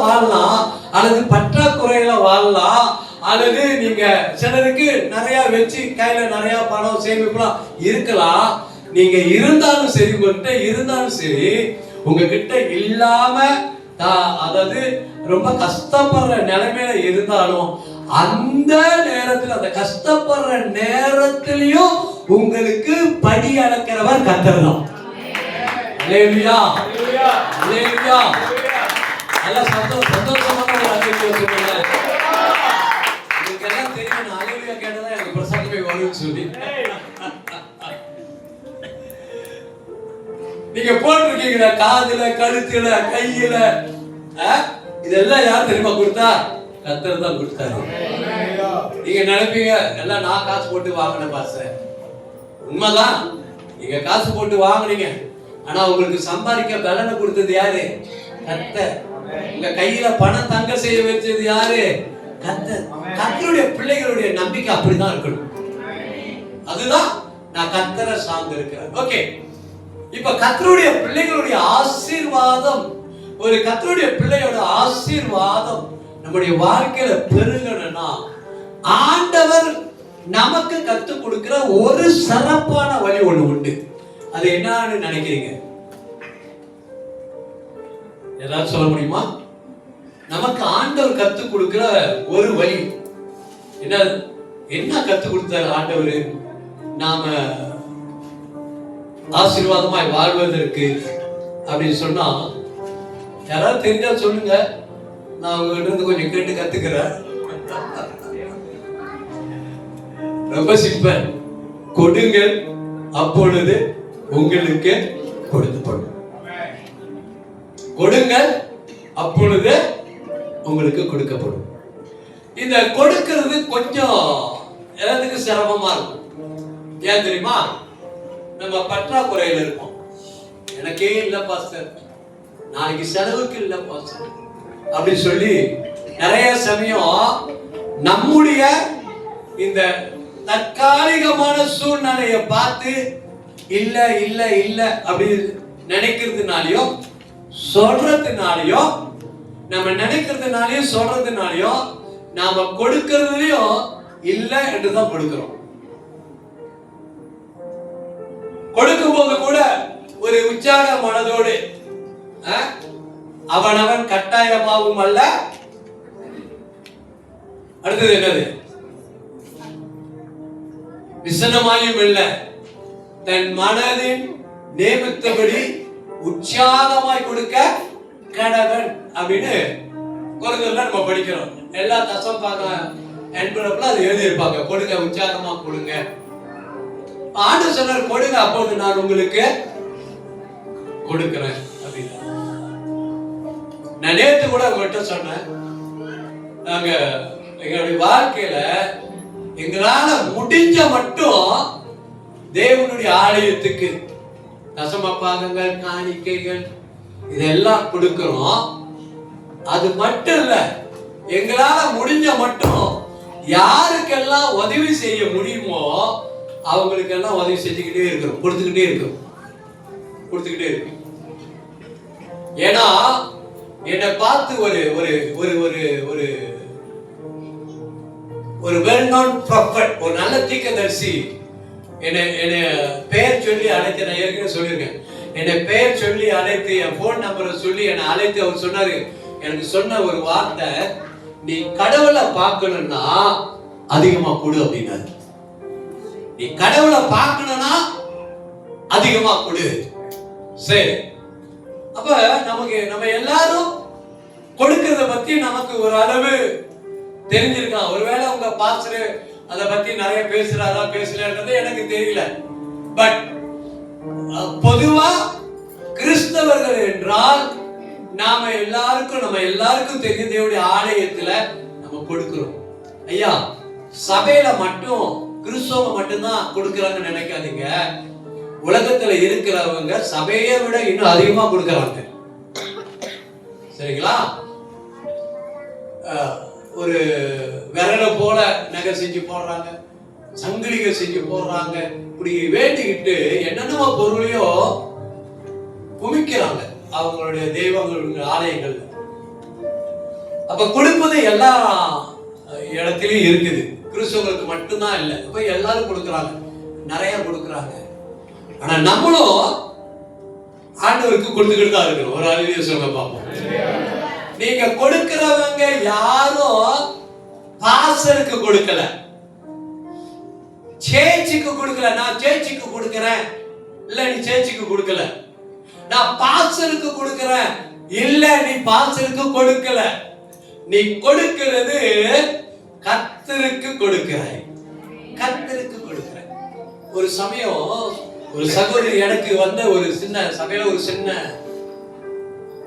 வாழலாம், அல்லது பற்றாக்குறையில வாழலாம், அல்லது நீங்க சிலருக்கு நிறைய வச்சு கையில நிறைய பணம் சேமிக்கலாம் இருக்கலாம். நீங்க இருந்தாலும் சரி, உங்ககிட்ட இருந்தாலும் சரி, உங்ககிட்ட இல்லாம அதாவது ரொம்ப கஷ்டப்படுற நிலைமையில இருந்தாலும் அந்த நேரத்தில், அந்த கஷ்டப்படுற நேரத்திலையும் உங்களுக்கு படி அளக்கிறவர் கர்த்தர் தான். அல்லேலூயா, அல்லேலூயா. நல்லா சந்தோஷமான ஒரு அல்லேலூயா சொல்லுங்க. உங்களுக்கு எல்லாம் தெரியும், நான் அல்லேலூயா கேட்டதான் எனக்கு பிரசங்கமே வரும்னு சொல்லி. நீங்க போட்டிருக்கீங்க காதுல, கழுத்துல, கையில, இதெல்லாம் யார் தெரியுமா கொடுத்தா? கர்த்தர் தான் கொடுத்தாரு. நீங்க நினைப்பீங்க எல்லாம் நான் காசு போட்டு வாங்கின பாச. உண்மைதான், நீங்க காசு போட்டு வாங்குனீங்க. ஆனா உங்களுக்கு சம்பாதிக்க பலனை கொடுத்தது யாரு? கர்த்தர். உங்க கையில பணம் தங்க செய்ய வச்சது யாரு? கர்த்தர். கர்த்தருடைய பிள்ளைகளுடைய நம்பிக்கை அப்படிதான் இருக்கணும். அதுதான் நான் கர்த்தரை சார்ந்து இருக்கிறேன். ஓகே, இப்ப கர்த்தருடைய பிள்ளைகளுடைய ஆசீர்வாதம், ஒரு கர்த்தருடைய பிள்ளையோட ஆசீர்வாதம் நம்முடைய வாழ்க்கையில பெருகணும்னா ஆண்டவர் நமக்கு கற்றுக் கொடுக்கிற ஒரு சிறப்பான வழி ஒண்ணு உண்டு. அது என்னன்னு நினைக்கிறீங்க? ஏதாவது சொல்ல முடியுமா? நமக்கு ஆண்டவர் கற்றுக் கொடுக்கிற ஒரு வழி என்ன? என்ன கற்றுக் கொடுத்தாரு ஆண்டவர் நாம ஆசீர்வாதமாய் வாழ்வதற்கு அப்படின்னு சொன்னா, யாராவது தெரிஞ்சா சொல்லுங்க, நான் உங்ககிட்ட இருந்து கொஞ்சம் கேட்டு கத்துக்கிறேன். ரொம்ப சிம்பிள். கொடுங்கள், அப்பொழுது உங்களுக்கு கொடுக்கப்படும். கொடுங்கள், அப்பொழுது உங்களுக்கு கொடுக்கப்படும். இந்த கொடுக்கிறது கொஞ்சம் எல்லாத்துக்கும் சிரமமா இருக்கும். ஏன் தெரியுமா? நம்ம பற்றாக்குறையில இருப்போம். எனக்கே இல்ல பாஸ்டர், நாளைக்கு செலவுக்கு இல்ல பாஸ்டர் அப்படி சொல்லி நிறைய சமயம் நம்முடைய இந்த தற்காலிகமான சூழ்நிலையை பார்த்து இல்ல இல்ல இல்ல அப்படி நினைக்கிறதுனாலயோ சொல்றதுனாலயோ, நம்ம நினைக்கிறதுனாலயோ சொல்றதுனாலயோ நாம கொடுக்கறதுலயும் இல்ல என்றுதான் கொடுக்கிறோம். கொடுக்கும் போது கூட ஒரு உற்சாக மனதோடு, அவனவன் கட்டாயமாவும் அல்ல. அடுத்தது என்னது? விசனமாயும் இல்ல, தன் மனதின் நியமித்தபடி உற்சாகமாய் கொடுக்க கடவன் அப்படின்னு குறைந்தெல்லாம் நம்ம படிக்கிறோம். எல்லா தசம் பார்க்க என்பதுல அது எழுதியிருப்பாங்க, கொடுங்க, உற்சாகமா கொடுங்க. ஆண்டவர் சொன்னார், கொடுங்க, அப்போது நான் உங்களுக்கு கொடுக்கிறேன் அப்படின்னு. நான் நேற்று கூட உங்கள்கிட்ட சொன்னேன், நாங்க எங்களுடைய வாழ்க்கையில எங்களால முடிஞ்ச மட்டும் தேவனுடைய ஆலயத்துக்கு தசம பாகங்கள், காணிக்கைகள் இதெல்லாம் கொடுக்கிறோம். அது மட்டும் இல்ல, எங்களால முடிஞ்ச மட்டும் யாருக்கெல்லாம் உதவி செய்ய முடியுமோ அவங்களுக்கெல்லாம் உதவி செஞ்சுக்கிட்டே இருக்கிறோம், கொடுத்துக்கிட்டே இருக்கிறோம். ஏன்னா என்னை பார்த்து ஒரு ஒரு ஒரு ஒரு ஒரு ஒரு வெல் நோன் ப்ராஃபட், ஒரு நல்ல தீர்க்கதரிசி என்னை பெயர் சொல்லி அழைத்து, நான் ஏற்கனவே சொல்லியிருக்கேன், என்னை பெயர் சொல்லி அழைத்து, என் போன் நம்பரை சொல்லி என்னை அழைத்து அவர் சொன்னாரு, எனக்கு சொன்ன ஒரு வார்த்தை, நீ கடவுளை பார்க்கணும்னா அதிகமா கொடு அப்படின்னாரு. நீ கடவுளை பார்க்கணும்னா அதிகமா கொடு. சரி, அப்ப நமக்கு நம்ம எல்லாரும் கொடுக்கறத பத்தி நமக்கு ஒரு அளவு தெரிஞ்சிருக்கலாம். ஒருவேளை உங்க பாஸ்டர் அதை பத்தி நிறைய பேசுறாரா பேசலன்றது எனக்கு தெரியல. பட் பொதுவா கிறிஸ்தவர்கள் என்றால் நம்ம எல்லாருக்கும் தெரியும், தேவனுடைய ஆலயத்துல நம்ம கொடுக்கிறோம். ஐயா, சபையில மட்டும் கிறிஸ்தவங்க மட்டும்தான் கொடுக்கறாங்கன்னு நினைக்காதீங்க. உலகத்துல இருக்கிறவங்க சபையை விட இன்னும் அதிகமா கொடுக்கறாங்க. சரிங்களா? ஒரு விரல போல நகை செஞ்சு போடுறாங்க, சங்கிலிகள் செஞ்சு போடுறாங்க, இப்படி வேண்டிக்கிட்டு என்னென்னமோ பொருளையோ குமிக்கிறாங்க அவங்களுடைய தெய்வங்களுடைய ஆலயங்கள். அப்ப கொடுப்பது எல்லா இடத்திலயும் இருக்குது, கிறிஸ்தவங்களுக்கு மட்டும்தான் இல்லை. இப்ப எல்லாரும் கொடுக்குறாங்க, நிறைய கொடுக்குறாங்க. ஆனா நம்மளும் ஆண்டவருக்கு கொடுத்துக்கிட்டு தான் இருக்கிறோம். ஒரு அறிவியல் சொல்ல பார்ப்போம். நீங்க கொடுக்கிறவங்க யாரும் பாசருக்கு கொடுக்கல, சேச்சிக்கு கொடுக்கல. நான் சேச்சிக்கு கொடுக்கிறேன், இல்ல நீ சேச்சிக்கு கொடுக்கல. நான் பாசருக்கு கொடுக்கிறேன், இல்ல நீ பாசருக்கு கொடுக்கல. நீ கொடுக்கிறது கர்த்தருக்கு கொடுக்கிறாய், கர்த்தருக்கு கொடுக்கிறாய். ஒரு சமயம் ஒரு சகோதரி எனக்கு வந்த ஒரு சின்ன சபையில ஒரு சின்ன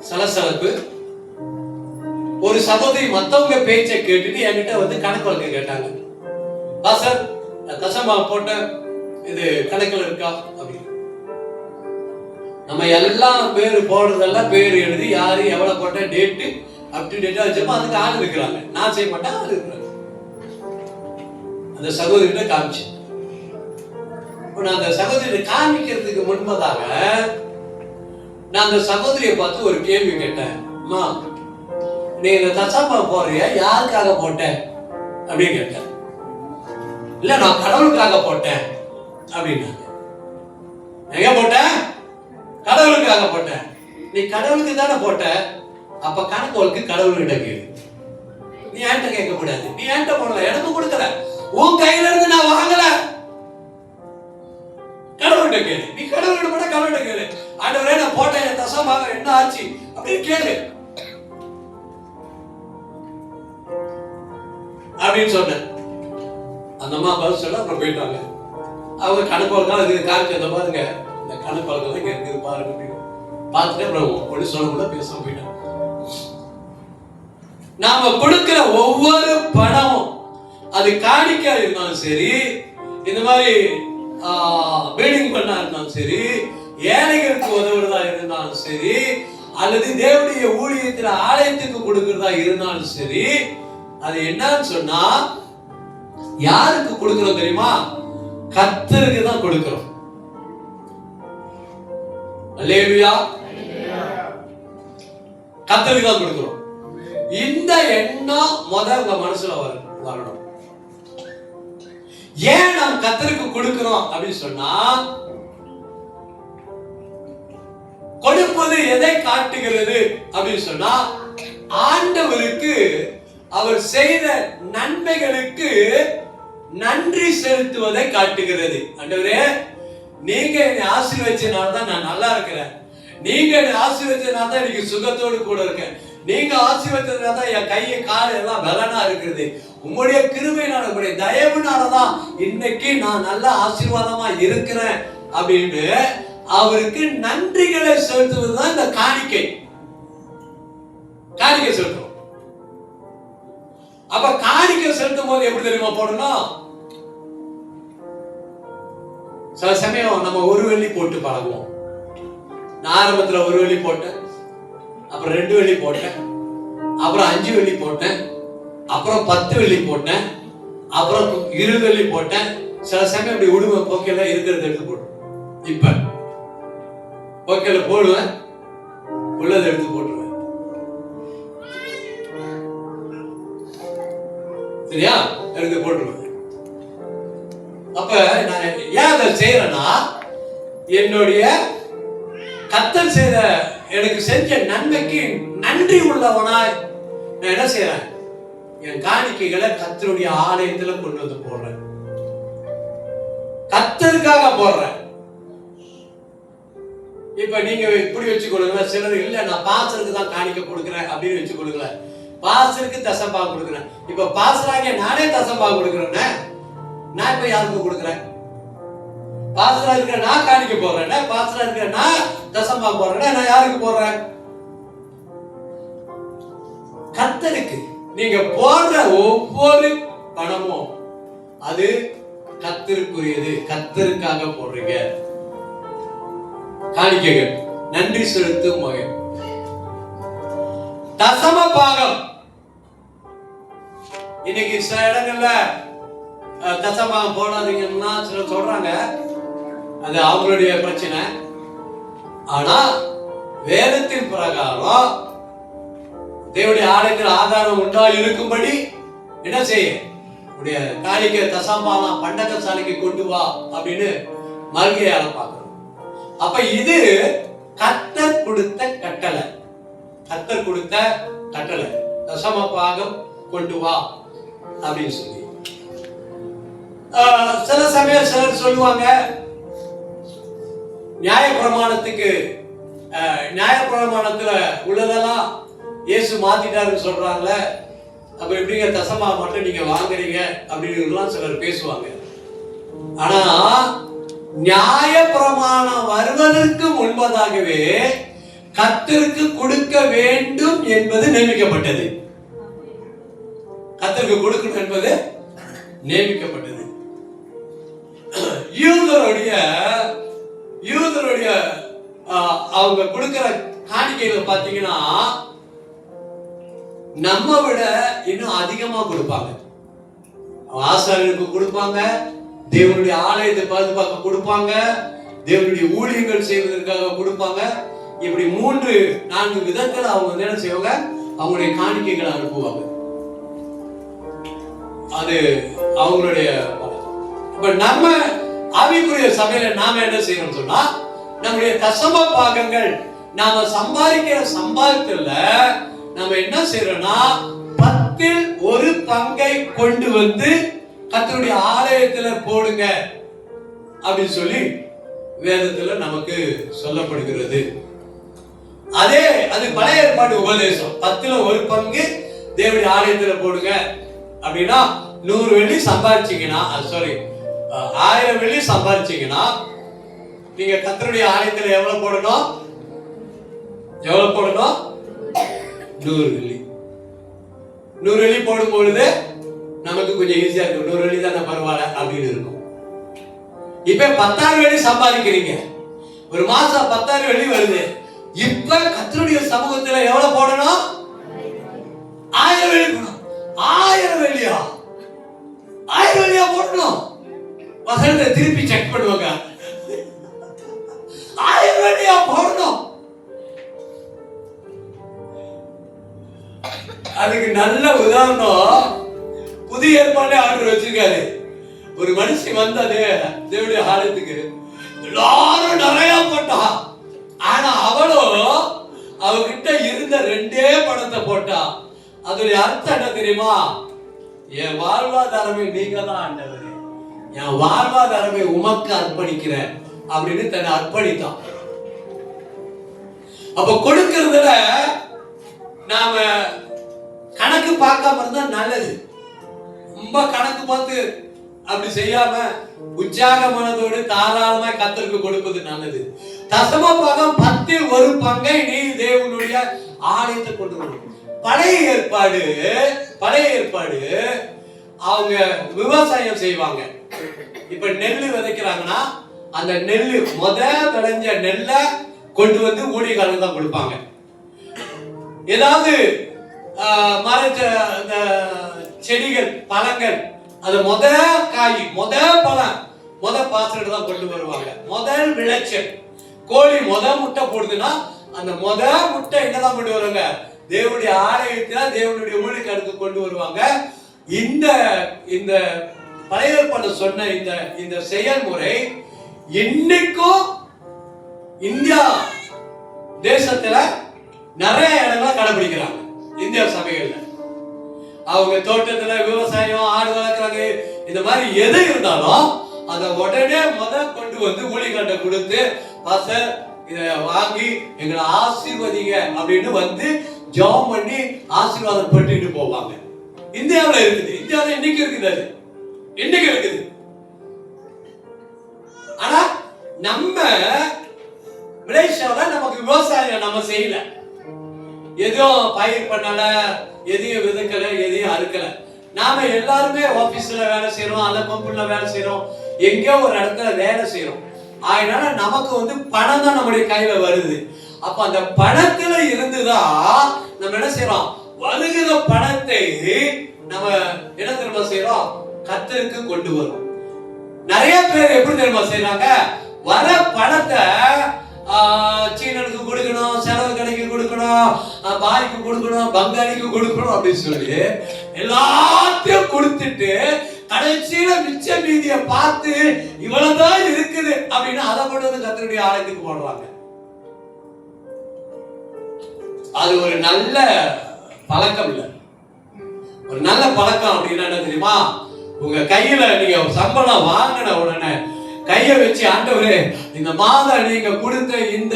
சலசலப்பு. ஒரு சகோதரி மத்தவங்க பேச்சை கேட்டுட்டு என்கிட்ட வந்து கணக்கு வழக்கு கேட்டாங்க. பாஸ்டர், தசமா போட்ட இது கணக்குல இருக்கா அப்படின்னு. நம்ம எல்லாம் பேரு போடுறதெல்லாம் பேரு எழுதி யாரு எவ்வளவு போட்ட டேட்டு அப் டு டேட்டா வச்சப்போ அதுக்கு ஆள் இருக்கிறாங்க. நான் செய்ய மாட்டேன், ஆள் இருக்கிறாங்க. அந்த சகோதரிகிட்ட காமிச்சு, நான் அந்த சகோதரியை காமிக்கிறதுக்கு முன்பதாக நான் அந்த சகோதரியை பார்த்து ஒரு கேள்வி கேட்டேன். அம்மா, நீ இந்த தசாப்பா போறிய யாருக்காக போட்ட அப்படின்னு கேட்டேன். இல்ல நான் கடவுளுக்காக போட்டேன் அப்படின்னாங்க. எங்க போட்ட? கடவுளுக்காக போட்டேன். நீ கடவுளுக்கு தானே போட்ட, அப்ப கணக்கு கடவுள்கிட்ட கேளு. நீ என்கிட்ட கேட்க கூடாது. நீ என்கிட்ட போடல, எனக்கு கொடுக்கல, உன் கையில இருந்து நான் வாங்கல. கடவுள்கிட்ட கேளு. நீ கடவுள்கிட்ட போட கடவுள்கிட்ட கேளு. ஆண்டவரே நான் போட்டேன் தசமாக என்ன ஆச்சு அப்படின்னு கேளு அப்படின்னு சொன்னேன். அந்த அம்மா பதில் சொல்ல அப்புறம் போயிட்டாங்க. அவங்க கணக்கு வழக்கம் இதுக்கு காமிச்சத பாருங்க, இந்த கணக்கு வழக்கம் இங்க இருக்குது பாருங்க அப்படின்னு பார்த்துட்டு அப்புறம் ஒன்று சொல்ல கூட பேசாம போயிட்டாங்க. நாம கொடுக்கிற ஒவ்வொரு பணமும், அது காணிக்கா இருந்தாலும் சரி, இந்த மாதிரி பில்டிங் பண்ணா இருந்தாலும் சரி, ஏழைகளுக்கு உதவுறதா இருந்தாலும் சரி, அல்லது தேவனுடைய ஊழியத்தில் ஆலயத்துக்கு கொடுக்கிறதா இருந்தாலும் சரி, அது என்னன்னு சொன்னா யாருக்கு கொடுக்கிறோம் தெரியுமா? கர்த்தருக்கு தான் கொடுக்கிறோம். அல்லேலூயா. கர்த்தருக்கு தான் கொடுக்கிறோம். இந்த எண்ணம் உங்க மனசுல வரணும். ஏன் நாம் கர்த்தருக்கு கொடுக்கிறோம் அப்படின்னு சொன்னா, கொடுப்பது எதை காட்டுகிறது அப்படின்னு சொன்னா, ஆண்டவருக்கு அவர் செய்த நன்மைகளுக்கு நன்றி செலுத்துவதை காட்டுகிறது. ஆண்டவரே, நீங்க என்னை ஆசீர்வதிச்சனால தான் நான் நல்லா இருக்கிறேன். நீங்க என்னை ஆசீர்வதிச்சனால தான் எனக்கு சுகத்தோடு கூட இருக்கேன். நீங்க ஆசீர்வதிச்சதுனால தான் என் கையை கால் எல்லாம் பலனா இருக்கிறது. உங்களுடைய கிருபையினால, உங்களுடைய தயவுனாலதான் இன்னைக்கு நான் நல்ல ஆசீர்வாதமா இருக்கிறேன் அப்படின்னு அவருக்கு நன்றிகளை செலுத்துவதுதான் இந்த காணிக்கை செலுத்தும். அப்ப காணிக்கை செலுத்தும் போது எப்படி தெரியுமா போடணும்? சில சமயம் நம்ம ஒரு வெள்ளி போட்டு பழகுவோம். நான் ஆரம்பத்துல ஒரு வெள்ளி போட்டேன், அப்புறம் 2 வெள்ளி போட்டேன், அப்புறம் 5 வெள்ளி போட்டேன், அப்புறம் 10 வெள்ளி போட்டேன், அப்புறம் 20 வெள்ளி போட்டேன். சில சமயம் அப்படி உடுமை போக்கையில இருக்கிறத எடுத்து போடுவேன். இப்ப போக்கையில போடுவேன், உள்ளதை எடுத்து போட்டுருவேன். சரியா? எடுத்து போட்டுருவேன். அப்ப நான் ஏன் அதை செய்யறேன்னா, என்னுடைய கர்த்தர் செய்த எனக்கு செஞ்ச நன்மைக்கு நன்றி உள்ளவனாய் நான் என்ன செய்யறேன்? என் காணிக்கைகளை கர்த்தருடைய ஆலயத்துல கொண்டு வந்து போடுறேன். கர்த்தருக்காக போடுறேன். இப்ப நீங்க இப்படி வச்சுக்கொள்ளுங்க. சிலர் இல்ல நான் பாசருக்கு தான் காணிக்கை கொடுக்குறேன் அப்படின்னு வச்சுக்கொள்ளுங்க. பாசருக்கு தசம்பாகம் கொடுக்குறேன். இப்ப பாசராக நானே தசம்பாகம் கொடுக்குறேன். நான் இப்ப யாருக்கு கொடுக்குறேன்? பாசரா இருக்கிற நான் காணிக்க போடுறேன், பாசரா இருக்கிற நான் தசம்பாகம் போடுறேன். நான் யாருக்கு போடுறேன்? கர்த்தருக்கு. நீங்க போடுற ஒவ்வொரு பணமும் அது கர்த்தருக்குரியது. கர்த்தருக்காக போடுறீங்க காணிக்கைகள். நன்றி செலுத்தும் வகை. தசம பாகம். இன்னைக்கு சில இடங்கள்ல தசமபாகம் போடாதீங்கன்னா சிலர் சொல்றாங்க, அது அவங்களுடைய பிரச்சனை. ஆனா வேதத்தின் பிரகாரம் தேவனுடைய ஆலயத்தில் ஆதாரம் உண்டா இருக்கும்படி என்ன செய்ய உடைய காணிக்கை தசம்பாலாம் பண்டக சாலைக்கு கொண்டு வா அப்படின்னு மல்கியால பார்க்கிறோம். அப்ப இது கர்த்தர் கொடுத்த கட்டளை, கர்த்தர் கொடுத்த கட்டளை, தசம பாகம் கொண்டு வா அப்படின்னு சொல்லி. சில சமயம் சிலர் சொல்லுவாங்க நியாயப்பிரமாணத்துக்கு நியாயப்பிரமாணத்துல உள்ளதெல்லாம் இயேசு மாத்திட்டாருன்னு சொல்றாங்களே, அப்ப எப்படிங்க தசமா மட்டும் நீங்க வாங்குறீங்க அப்படின்னு சிலர் பேசுவாங்க. ஆனா நியாயப்பிரமாணம் வருவதற்கு முன்பதாகவே கர்த்தருக்கு கொடுக்க வேண்டும் என்பது நியமிக்கப்பட்டது. கர்த்தருக்கு கொடுக்கணும் என்பது நியமிக்கப்பட்டது. யூதருடைய அவங்க கொடுக்கிற காணிக்கைகள் பாத்தீங்கன்னா நம்ம விட இன்னும் அதிகமா கொடுப்பாங்க. ஆசாரியருக்கு கொடுப்பாங்க, தேவனுடைய ஆலயத்தை பாதுகாக்க கொடுப்பாங்க, தேவனுடைய ஊழியங்கள் செய்வதற்காக கொடுப்பாங்க. இப்படி 3-4 விதத்துல அவங்க என்ன செய்வாங்க, அவங்களுடைய காணிக்கைகளை அனுப்புவாங்க. அது அவங்களுடைய. இப்ப நம்ம ஆவிக்குரிய சபையில நாம என்ன செய்யணும்னு சொன்னா, நம்முடைய தசம பாகங்கள் நாம சம்பாதிக்கிற சம்பாதிக்கல நம்ம என்ன செய்யறோம்னா 10 பங்கை கொண்டு வந்து கர்த்தருடைய ஆலயத்துல போடுங்க அப்படின்னு சொல்லி வேதத்துல நமக்கு சொல்லப்படுகிறது. அது பழைய ஏற்பாடு உபதேசம். 10 பங்கு தேவனுடைய ஆலயத்துல போடுங்க அப்படின்னா 100 வெள்ளி சம்பாதிச்சீங்கன்னா, 1000 வெள்ளி சம்பாதிச்சீங்கன்னா நீங்க கர்த்தருடைய ஆலயத்துல எவ்வளவு போடணும்? 100 வெள்ளி. 100 வெள்ளி போடும் பொழுது நமக்கு கொஞ்சம் ஈஸியா இருக்கும். 100 வெள்ளி தானே பரவாயில்ல அப்படின்னு இருக்கும். இப்ப 10,000 வெள்ளி சம்பாதிக்கிறீங்க, ஒரு மாசம் 10,000 வெள்ளி வருது. இப்ப கர்த்தருடைய சமூகத்துல எவ்வளவு போடணும்? 1000 வெள்ளி போடணும். 1000 வெள்ளியா? 1000 வெள்ளியா போடணும்? வசனத்தை திருப்பி செக் பண்ணுவாங்க. 1000 வெள்ளியா போடணும்? அதுக்கு நல்ல உதாரணம் புதிய ஏற்பாடு ஆர்டர் வச்சிருக்காரு. ஒரு மனுஷன் வந்தாரு தேவனுடைய ஆலயத்துக்கு, எல்லாரும் நிறைய போட்டா. ஆனா அவளும் அவகிட்ட இருந்த 2 பணத்தை போட்டா. அதோடைய அர்த்தம் என்ன தெரியுமா? என் வாழ்வாதாரமே நீங்க தான் ஆண்டவரே, என் வாழ்வாதாரமே உமக்கு அர்ப்பணிக்கிறேன் அப்படின்னு தன்னை அர்ப்பணித்தான். அப்ப கொடுக்கிறதுல நாம கணக்கு பார்க்காம இருந்தா நல்லது. ரொம்ப கணக்கு பார்த்து அப்படி செய்யாம உற்சாக மனதோடு தாராளமா கர்த்தருக்கு கொடுப்பது நல்லது. தசம பாகம் 10 பங்கை நீ தேவனுடைய ஆலயத்தை கொண்டு வரணும். பழைய ஏற்பாடு அவங்க விவசாயம் செய்வாங்க. இப்ப நெல்லு விதைக்கிறாங்கன்னா அந்த நெல்லு விளைஞ்ச நெல்லை கொண்டு வந்து ஊழியக்காரங்க தான் கொடுப்பாங்க. ஏதாவது செடிகள் பழங்கள் அது காய் பழம் பாத்திரம் தான் கொண்டு வருவாங்க. முதல் விளைச்சல் கோழி முட்டை போடுதுன்னா அந்த முட்டை என்னதான் கொண்டு வருவாங்க? தேவனுடைய ஆலயத்துல தேவனுடைய ஊழியக்காரருக்கு கொண்டு வருவாங்க. இந்த பழைய ஏற்பாடு சொன்ன இந்த செயல்முறை இன்னைக்கும் இந்தியா தேசத்துல நிறைய இடங்களை கடைபிடிக்கிறாங்க. இந்தியா சபைகள்ல அவங்க தோட்டத்துல விவசாயம், ஆடு வளர்க்குறாங்க, இந்த மாதிரி எது இருந்தாலும் அதை உடனே கொண்டு வந்து ஊழியக்காரர்கிட்ட கொடுத்து, பாஸ்டர் இதை வாங்கி எங்களை ஆசீர்வதிங்க அப்படின்னு வந்து ஜெபம் பண்ணி ஆசீர்வாதம் பெற்றுட்டு போவாங்க. இந்தியாவில் இருக்குது. இந்தியாவில் இன்னைக்கு இருக்குது. ஆனா நம்ம மலேசியாவில் நமக்கு விவசாயம் நம்ம செய்யல, எதுவும் பயிர் பண்ணல, எதையும் விதைக்கல, எதையும் அறுக்கல. நாம எல்லாருமே ஆபீஸ்ல வேலை செய்யறோம், அல்ல கம்பெனில வேலை செய்யறோம், எங்கேயோ ஒரு இடத்துல வேலை செய்யறோம். அதனால நமக்கு பணம் தான் நம்முடைய கையில வருது. அப்ப அந்த பணத்துல இருந்துதான் நம்ம என்ன செய்யறோம்? வருகிற பணத்தை நம்ம என்ன தெரியுமா செய்யறோம்? கர்த்தருக்கு கொண்டு வரோம். நிறைய பேர் எப்படி தெரியுமா செய்யறாங்க? வர பணத்தை சீனனுக்கு கொடுக்கணும், செலவு கடைக்கு கொடுக்கணும், பாய்க்கு கொடுக்கணும், பங்காளிக்கு கொடுக்கணும் அப்படின்னு சொல்லி எல்லாத்தையும் கொடுத்துட்டு கடைசியில மிச்ச மீதியை பார்த்து இவ்வளவுதான் இருக்குது அப்படின்னு அதை கொண்டு வந்து கர்த்தருடைய ஆலயத்துக்கு போடுறாங்க. அது ஒரு நல்ல பழக்கம் இல்ல. ஒரு நல்ல பழக்கம் அப்படின்னா என்ன தெரியுமா? உங்க கையில நீங்க சம்பளம் வாங்கின உடனே கைய வச்சு, ஆண்டவரே இந்த மாதம் நீங்க கொடுத்த இந்த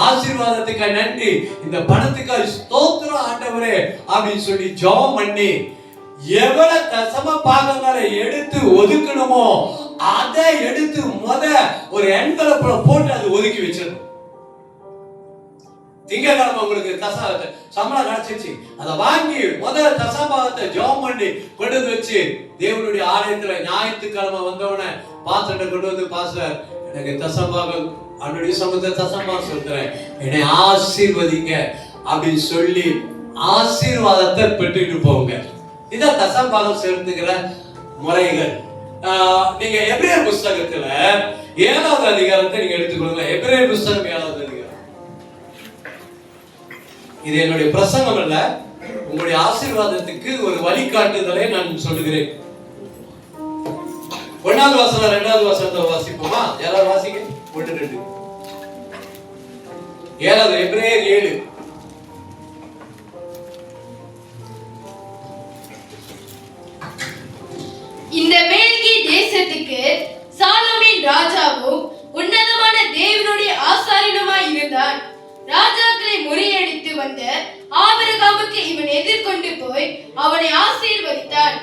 ஆசீர்வாதத்துக்கு நன்றி, இந்த பணத்துக்கு ஸ்தோத்திரம் ஆண்டவரே அப்படின்னு சொல்லி ஜெபம் பண்ணி எவ்வளவு தசம பாகங்களை எடுத்து ஒதுக்கணுமோ அதை எடுத்து ஒரு என்வலப்ல போட்டு அது ஒதுக்கி வச்சிடணும். திங்கட்கிழமை உங்களுக்கு சம்பளம் கிடைச்சிச்சு, அதை வாங்கி தசபாகத்தை ஜெபம் பண்ணி கொண்டு வந்து வச்சு தேவனுடைய ஆலயத்துல ஞாயிற்றுக்கிழமை வந்தவன பாத்திரத்தை கொண்டு வந்து, பாஸ்டர் எனக்கு தசபாகம் அவனுடைய சமூகத்தை தசபாகம் சொல்றேன், என்னை ஆசீர்வதிங்க அப்படின்னு சொல்லி ஆசீர்வாதத்தை பெற்றுட்டு போங்க. இதான் தசபாகம் செலுத்துகிற முறைகள். நீங்க எபிரேயர் புஸ்தகத்துல 7வது அதிகாரத்தை நீங்க எடுத்துக்கொள்ளுங்க. எபிரேயர் புஸ்தகம் 7வது அதிகாரம். இது என்னுடைய பிரசங்கம் அல்ல, உங்களுடைய ஆசீர்வாதத்துக்கு ஒரு வழிகாட்டுதலை நான் சொல்லுகிறேன். 1வது வசனம் 2வது வசனத்தை வாசிப்போமா? எல்லாரும் வாசிங்க. 1 2 7வது எபிரேயர் 7. இந்த மேல்கி தேசத்துக்கு சாலோமின் ராஜாவும் உன்னதமான தேவனுடைய ஆசாரியனுமாய் இருந்தான். ராஜாக்களை முறியடித்து வந்த ஆபிரகாமுக்கு இவன் எதிர்கொண்டு போய் அவனை ஆசீர்வதித்தான்.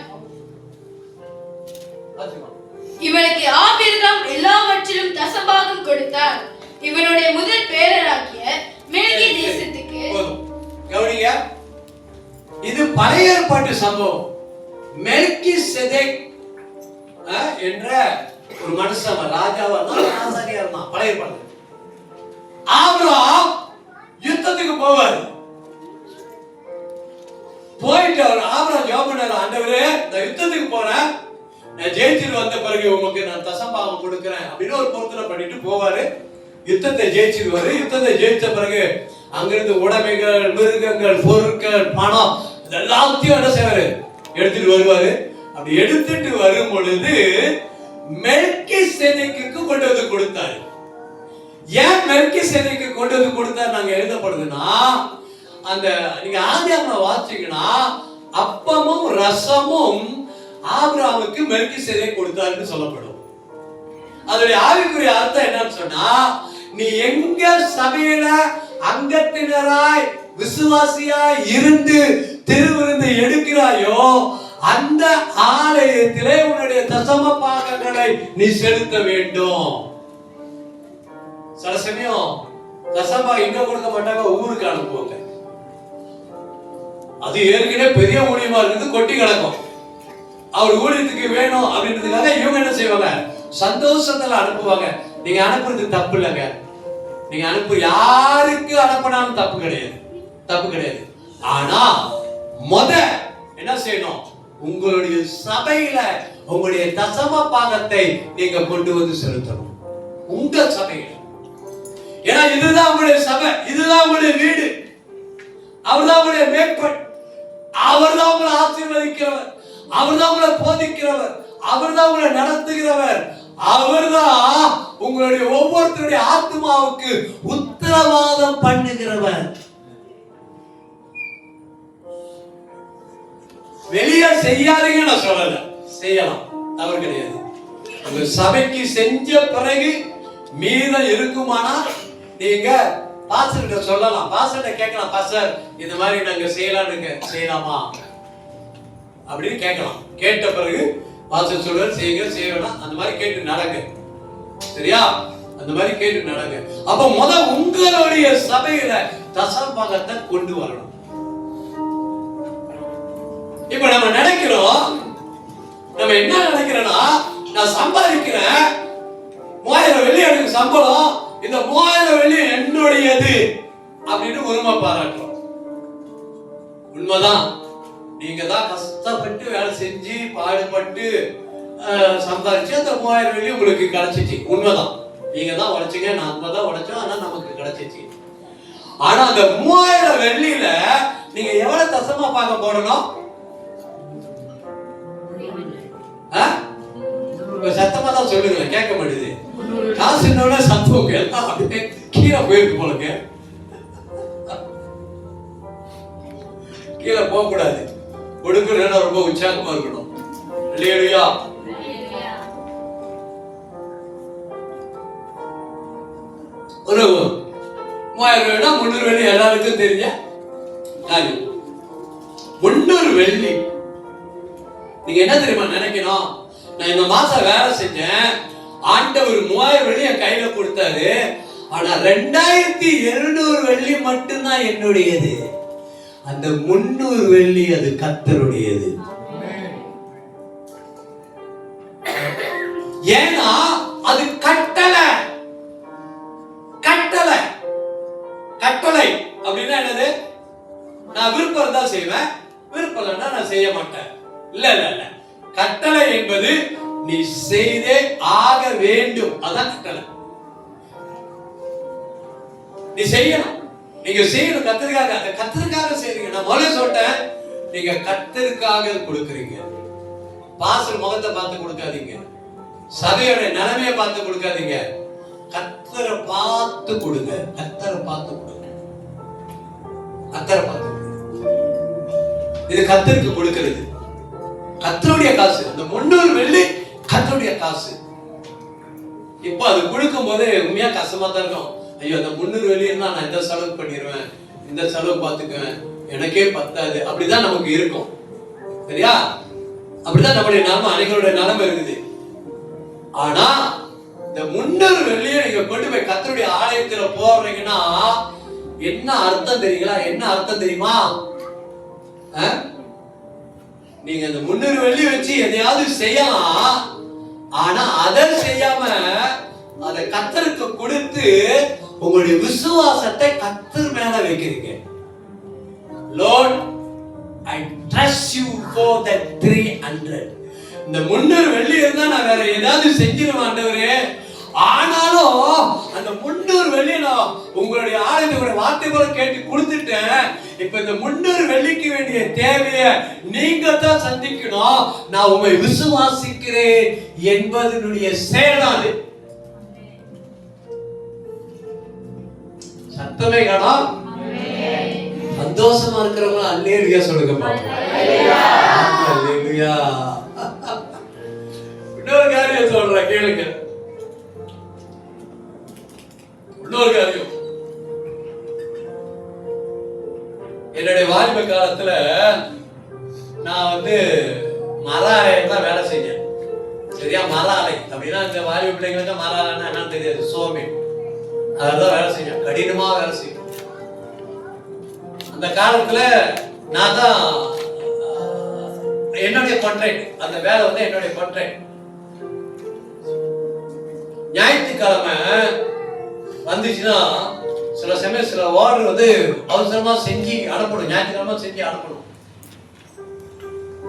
இவனுக்கு ஆபிரகாம் எல்லாவற்றிலும் தசபாகம் கொடுத்தான். இவனுடைய முதல் பேரராகிய மேல்கி தேசத்துக்கு கவனிங்க, இது பழைய ஏற்பாட்டு சம்பவம். மெல்கிசேதேக் என்ற ஒரு மனுஷன் ராஜாவா ஆசாரியா இருந்தான் பழைய ஏற்பாடு. ஆபிரகாம் யுத்தத்துக்கு போவார். போயிட்டு ஆபிரகாம் ஜெபம் பண்ணாரு, ஆண்டவரே நான் யுத்தத்துக்கு போறேன், நான் ஜெயிச்சுட்டு வந்த பிறகு உமக்கு நான் தசபாகம் கொடுக்கிறேன் அப்படின்னு ஒரு பொருத்தனை பண்ணிட்டு போவாரு. யுத்தத்தை ஜெயிச்சிருவாரு. யுத்தத்தை ஜெயிச்ச பிறகு அங்கிருந்து உடைமைகள், மிருகங்கள், பொருட்கள், பணம் இதெல்லாத்தையும் என்ன செய்வாரு? எடுத்துட்டு வருவாரு. அப்படி எடுத்துட்டு வரும் பொழுது மெல்கிசேதேக்குக்கு கொண்டு வந்து கொடுத்தாரு. ஏன் மெல்கிசேதேக்கு கொண்டு வந்து கொடுத்தாரு நாங்க எழுதப்படுதுன்னா, அந்த நீங்க ஆதியாகமம் வாசிச்சீங்கன்னா அப்பமும் ரசமும் ஆபிரகாமுக்கு மெல்கிசேதேக் கொடுத்தாருன்னு சொல்லப்படும். அதோட ஆவிக்குரிய அர்த்தம் என்னன்னு சொன்னா, நீ எங்க சபையில அங்கத்தினராய் விசுவாசியாய் இருந்து திருவிருந்து எடுக்கிறாயோ அந்த ஆலயத்திலே உன்னுடைய தசம பாகங்களை நீ செலுத்த வேண்டும். சில சமயம் தசம இங்க கொடுக்க மாட்டாங்க, ஊருக்கு அனுப்புவாங்க. அது ஏற்கனவே பெரிய ஊழியமா இருந்து கொட்டி கிடக்கும். அவர் ஊழியத்துக்கு வேணும் அப்படின்றதுக்காக இவங்க என்ன செய்வாங்க? சந்தோஷத்துல அனுப்புவாங்க. நீங்க அனுப்புறது தப்பு இல்லைங்க. நீங்க யாருக்கு அனுப்பினாலும் தப்பு கிடையாது, தப்பு கிடையாது. ஆனா என்ன செய்யணும்? உங்களுடைய சபையில உங்களுடைய தசம பாகத்தை நீங்க கொண்டு வந்து செலுத்தணும் உங்க சபையில. ஏன்னா இதுதான் உங்களுடைய சபை, இதுதான் உங்களுடைய வீடு. அவர்தான் உங்களுடைய மேற்பட், அவர்தான் உங்களை ஆசீர்வதிக்கிறவர், அவர்தான் உங்களை போதிக்கிறவர், அவர்தான் உங்களை நடத்துகிறவர், அவர்தான் உங்களுடைய ஒவ்வொருத்தருடைய ஆத்மாவுக்கு உத்தரவாதம் பண்ணுகிறவர். வெளியே செய்யாதீங்க நான் சொல்லல, செய்யலாம், தவறு கிடையாது. உங்க சபைக்கு செஞ்ச பிறகு மீதம் இருக்குமானா நீங்க பாஸ்டர்கிட்ட சொல்லலாம், பாஸ்டர்கிட்ட கேட்கலாம், பாஸ்டர் இந்த மாதிரி நாங்க செய்யலாமா அப்படின்னு கேட்கலாம். கேட்ட பிறகு பாஸ்டர் சொல்றாரு செய்யுங்க, செய்யலாம், அந்த மாதிரி கேட்டு நடங்க. சரியா? அந்த மாதிரி கேட்டு நடங்க. அப்ப உங்களுடைய சபையில தசமபாகத்தை கொண்டு வரணும். இப்ப நம்ம நினைக்கிறோம், நம்ம என்ன நினைக்கிறோம்னா, நான் சம்பாதிக்கிறேன் 3000 வெள்ளி எனக்கு சம்பளம், இந்த 3000 வெள்ளி என்னுடையது அப்படின்னு உரிமை பாராட்டுறோம். உண்மைதான், நீங்க தான் கஷ்டப்பட்டு வேலை செஞ்சு பாடுபட்டு சம்பாதிச்சு அந்த 3000 வெள்ளி உங்களுக்கு கிடைச்சிச்சு, உண்மைதான். நீங்க தான் உழைச்சீங்க, நம்ம தான் உழைச்சோம், ஆனா நமக்கு கிடைச்சிச்சு. ஆனா அந்த 3000 வெள்ளியில நீங்க எவ்வளவு தசமா பாக போடணும்? சத்தமா தான் சொல்லுங்க, கேட்க மாட்டேது. காசு என்னோட சத்தம் எல்லாம் அப்படியே கீழே போயிருக்கு போலங்க. கீழே போக கூடாது, கொடுக்கணும், ரொம்ப உற்சாகமா இருக்கணும். இல்லையா? ஒரு 3000 வெள்ளி 300 வெள்ளி எல்லாருக்கும் தெரிஞ்ச 300 வெள்ளி. நீங்க என்ன தெரியுமா நினைக்கணும்? நான் இந்த மாசம் வேலை செஞ்சேன், ஆண்டவர் 3000 வெள்ளி என் கையில கொடுத்தாரு, ஆனா 2200 வெள்ளி மட்டும்தான் என்னுடையது. அந்த 300 வெள்ளி அது கர்த்தருடையது. ஏன்னா அது கட்டளை. கட்டளை கட்டளை அப்படின்னா என்னது? நான் விருப்பம் இருந்தா செய்வேன், விருப்பம் இல்லைன்னா நான் செய்ய மாட்டேன். இல்ல இல்ல இல்ல, கட்டளை என்பது நீ செய்தே ஆக வேண்டும். அதான் கட்டளை. நீ செய்யணும், நீங்க செய்யணும். கர்த்தருக்காக செய்றீங்க. நான் முதல்ல சொல்லிட்டேன், நீங்க கர்த்தருக்காக கொடுக்குறீங்க. பாஸ்டர் முகத்தை பார்த்து கொடுக்காதீங்க, சபையோட நிலைமையை பார்த்து கொடுக்காதீங்க, கர்த்தரை பார்த்து கொடுங்க. கர்த்தரை பார்த்து கொடுங்க, கர்த்தரை பார்த்து கொடுங்க. இது கர்த்தருக்கு கொடுக்கிறது, கர்த்தருடைய காசு. அந்த 300 வெள்ளி கர்த்தருடைய காசு. இப்போ அது கொடுக்கும் போது உண்மையா கஷ்டமா தான் இருக்கும். ஐயோ, அந்த 300 வெள்ளின்னா நான் இந்த செலவு பண்ணிடுவேன், இந்த செலவு பார்த்துக்குவேன், எனக்கே பத்தாது, அப்படிதான் நமக்கு இருக்கும். சரியா? அப்படிதான் நம்முடைய நிலைமை, அனைவருடைய நிலைமை இருக்குது. ஆனா இந்த 300 வெள்ளியை நீங்க கொண்டு போய் கர்த்தருடைய ஆலயத்துல போடுறீங்கன்னா என்ன அர்த்தம் தெரியுங்களா? என்ன அர்த்தம் தெரியுமா? நீங்க அந்த 300 வெள்ளி வச்சு எதையாவது செய்யலாம், ஆனா அதை செய்யாம அதை கர்த்தருக்கு கொடுத்து உங்களுடைய விசுவாசத்தை கர்த்தர் மேல வைக்கிறீங்க. Lord, I trust you for that 300. இந்த 300 வெள்ளி இருந்தா நான் வேற ஏதாவது செஞ்சிருவேன் ஆண்டவரே, ஆனாலும் அந்த 300 வெள்ளி நான் உங்களுடைய ஆலயத்துடைய வார்த்தை போல கேட்டு கொடுத்துட்டேன். இப்ப இந்த 300 வெள்ளிக்கு வேண்டிய தேவையை நீங்க தான் சந்திக்கணும். நான் உங்களை விசுவாசிக்கிறேன் என்பதனுடைய செயலாது. சத்தமே காணோம். சந்தோஷமா இருக்கிறவங்க அல்லேலூயா சொல்லுங்கப்பா. அல்லேலூயா. இன்னொரு காரியம் சொல்றேன், கேளுங்க. இன்னொரு காரியம், என்னுடைய வாலிப காலத்துல நான் மர ஆலையில தான் வேலை செஞ்சேன். சரியா? மர ஆலை அப்படின்னா இந்த வாலிப பிள்ளைங்களுக்கு மர ஆலைன்னா என்னன்னு தெரியாது, சோமே. அதான் வேலை செஞ்சேன், கடினமா வேலை செய்யும். அந்த காலத்துல நான் தான் என்னுடைய கான்ட்ராக்ட், அந்த வேலை என்னுடைய கான்ட்ராக்ட். ஞாயிற்றுக்கிழமை வந்துச்சுன்னா சில சமயம் சில ஆர்டர் அவசரமா செஞ்சு அனுப்பணும். ஞாயிற்றுக்கிழமை செஞ்சு அனுப்பணும்.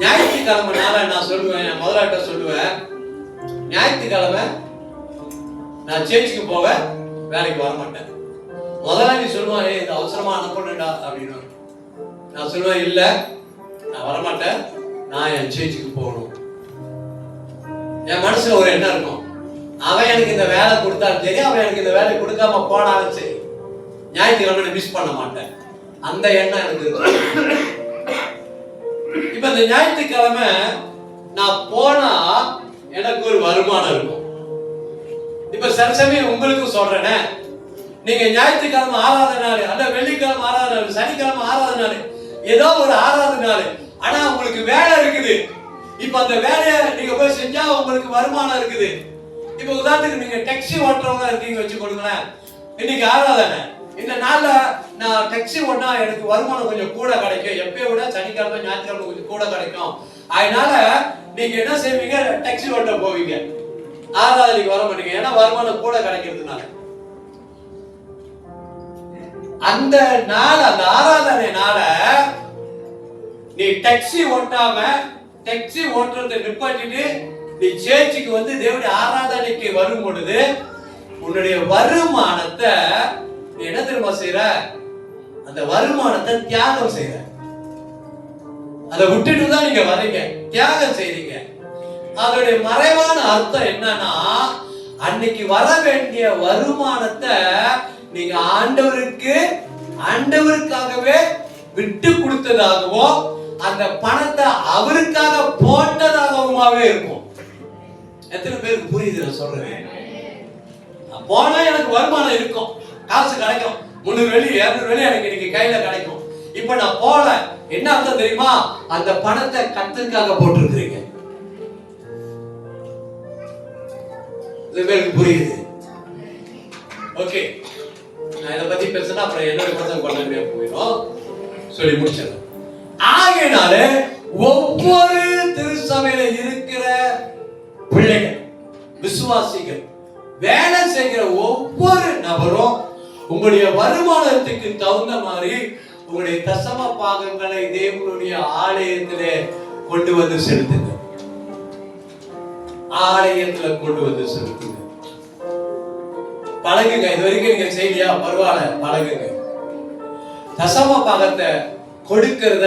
ஞாயிற்றுக்கிழமை நாள நான் சொல்லுவேன், முதலாட்ட சொல்லுவேன், ஞாயிற்றுக்கிழமை நான் சேர்ச்சுக்கு போவேன், வேலைக்கு வர மாட்டேன். முதலாளி சொல்லுவான், இது அவசரமா அனுப்பணும்டா அப்படின்னு. நான் சொல்லுவேன், இல்ல நான் வரமாட்டேன், நான் என் சேர்ச்சுக்கு போகணும். என் மனசுல ஒரு எண்ணம் இருக்கும், அவன் எனக்கு இந்த வேலை கொடுத்தாலும் சரி, அவன் எனக்கு இந்த வேலை கொடுக்காம போனாலும் சரி, ஞாயிற்றுக்கிழமை மிஸ் பண்ண மாட்டேன். அந்த எண்ணம் எனக்கு இருக்கும். இப்ப இந்த ஞாயிற்றுக்கிழமை நான் போனா எனக்கு ஒரு வருமானம் இருக்கும். இப்ப சில சமயம் உங்களுக்கு சொல்றேனே, நீங்க ஞாயிற்றுக்கிழமை ஆறாவது நாள், அல்ல வெள்ளிக்கிழமை ஆறாவது நாள், சனிக்கிழமை ஆறாவது நாள், ஏதோ ஒரு ஆறாவது நாள், ஆனா உங்களுக்கு வேலை இருக்குது. இப்ப அந்த வேலையை நீங்க போய் செஞ்சா உங்களுக்கு வருமானம் இருக்குது. இப்ப உதாரணத்துக்கு நீங்க டாக்ஸி ஓட்டுறவங்க இருக்கீங்க வச்சு கொடுங்களேன். இன்னைக்கு ஆறாதானே, இந்த நாள்ல நான் டாக்ஸி ஓட்டினா எனக்கு வருமானம் கொஞ்சம் கூட கிடைக்கும். எப்பயும் விட சனிக்கிழமை ஞாயிற்றுக்கிழமை கொஞ்சம் கூட கிடைக்கும். அதனால நீங்க என்ன செய்வீங்க, டாக்ஸி ஓட்ட போவீங்க. ஆறாவது நீங்க வர மாட்டீங்க, ஏன்னா வருமானம் கூட கிடைக்கிறதுனால. அந்த நாள், அந்த ஆராதனை நாள நீ டாக்ஸி ஓட்டாம, டாக்ஸி ஓட்டுறதை நிப்பாட்டிட்டு நீ சேர்ச்சுக்கு தேவனுடைய ஆராதனைக்கு வரும் பொழுது உன்னுடைய வருமானத்தை நீ என்ன தெரியுமா செய்யற? அந்த வருமானத்தை தியாகம் செய்யற. அதை விட்டுட்டு தான் நீங்க வரீங்க, தியாகம் செய்றீங்க. அதோடைய மறைவான அர்த்தம் என்னன்னா, அன்னைக்கு வர வேண்டிய வருமானத்தை நீங்க ஆண்டவருக்காகவே விட்டு கொடுத்ததாகவோ அந்த பணத்தை அவருக்காக போட்டதாகவுமாவே இருக்கும். எத்தனை பேருக்கு புரியுது நான் சொல்றேன்? போனா எனக்கு வருமானம் இருக்கும், காசு கிடைக்கும், 300 வெள்ளி 200 வெள்ளி எனக்கு இன்னைக்கு கையில கிடைக்கும். இப்ப நான் போல என்ன அர்த்தம் தெரியுமா? அந்த பணத்தை கர்த்தருக்காக போட்டிருக்கிறீங்க. இது பேருக்கு புரியுது? ஓகே, நான் இதை பத்தி பேசினா அப்புறம் என்னோட பிரச்சனை பண்ண போயிடும், சொல்லி முடிச்சிடறேன். ஆகையினால ஒவ்வொரு திருச்சபையில இருக்கிற பிள்ளைகள், விசுவாசிகள், வேலை செய்கிற ஒவ்வொரு நபரும் உங்களுடைய வருமானத்துக்கு தகுந்த மாதிரி உங்களுடைய தசம பாகங்களை தேவனுடைய ஆலயத்திலே கொண்டு வந்து செலுத்துங்க. ஆலயத்துல கொண்டு வந்து செலுத்துங்க. பழகுங்க. இது வரைக்கும் நீங்க செய்யலையா? பரவாயில்ல, பழகுங்க. தசம பாகத்தை கொடுக்கிறத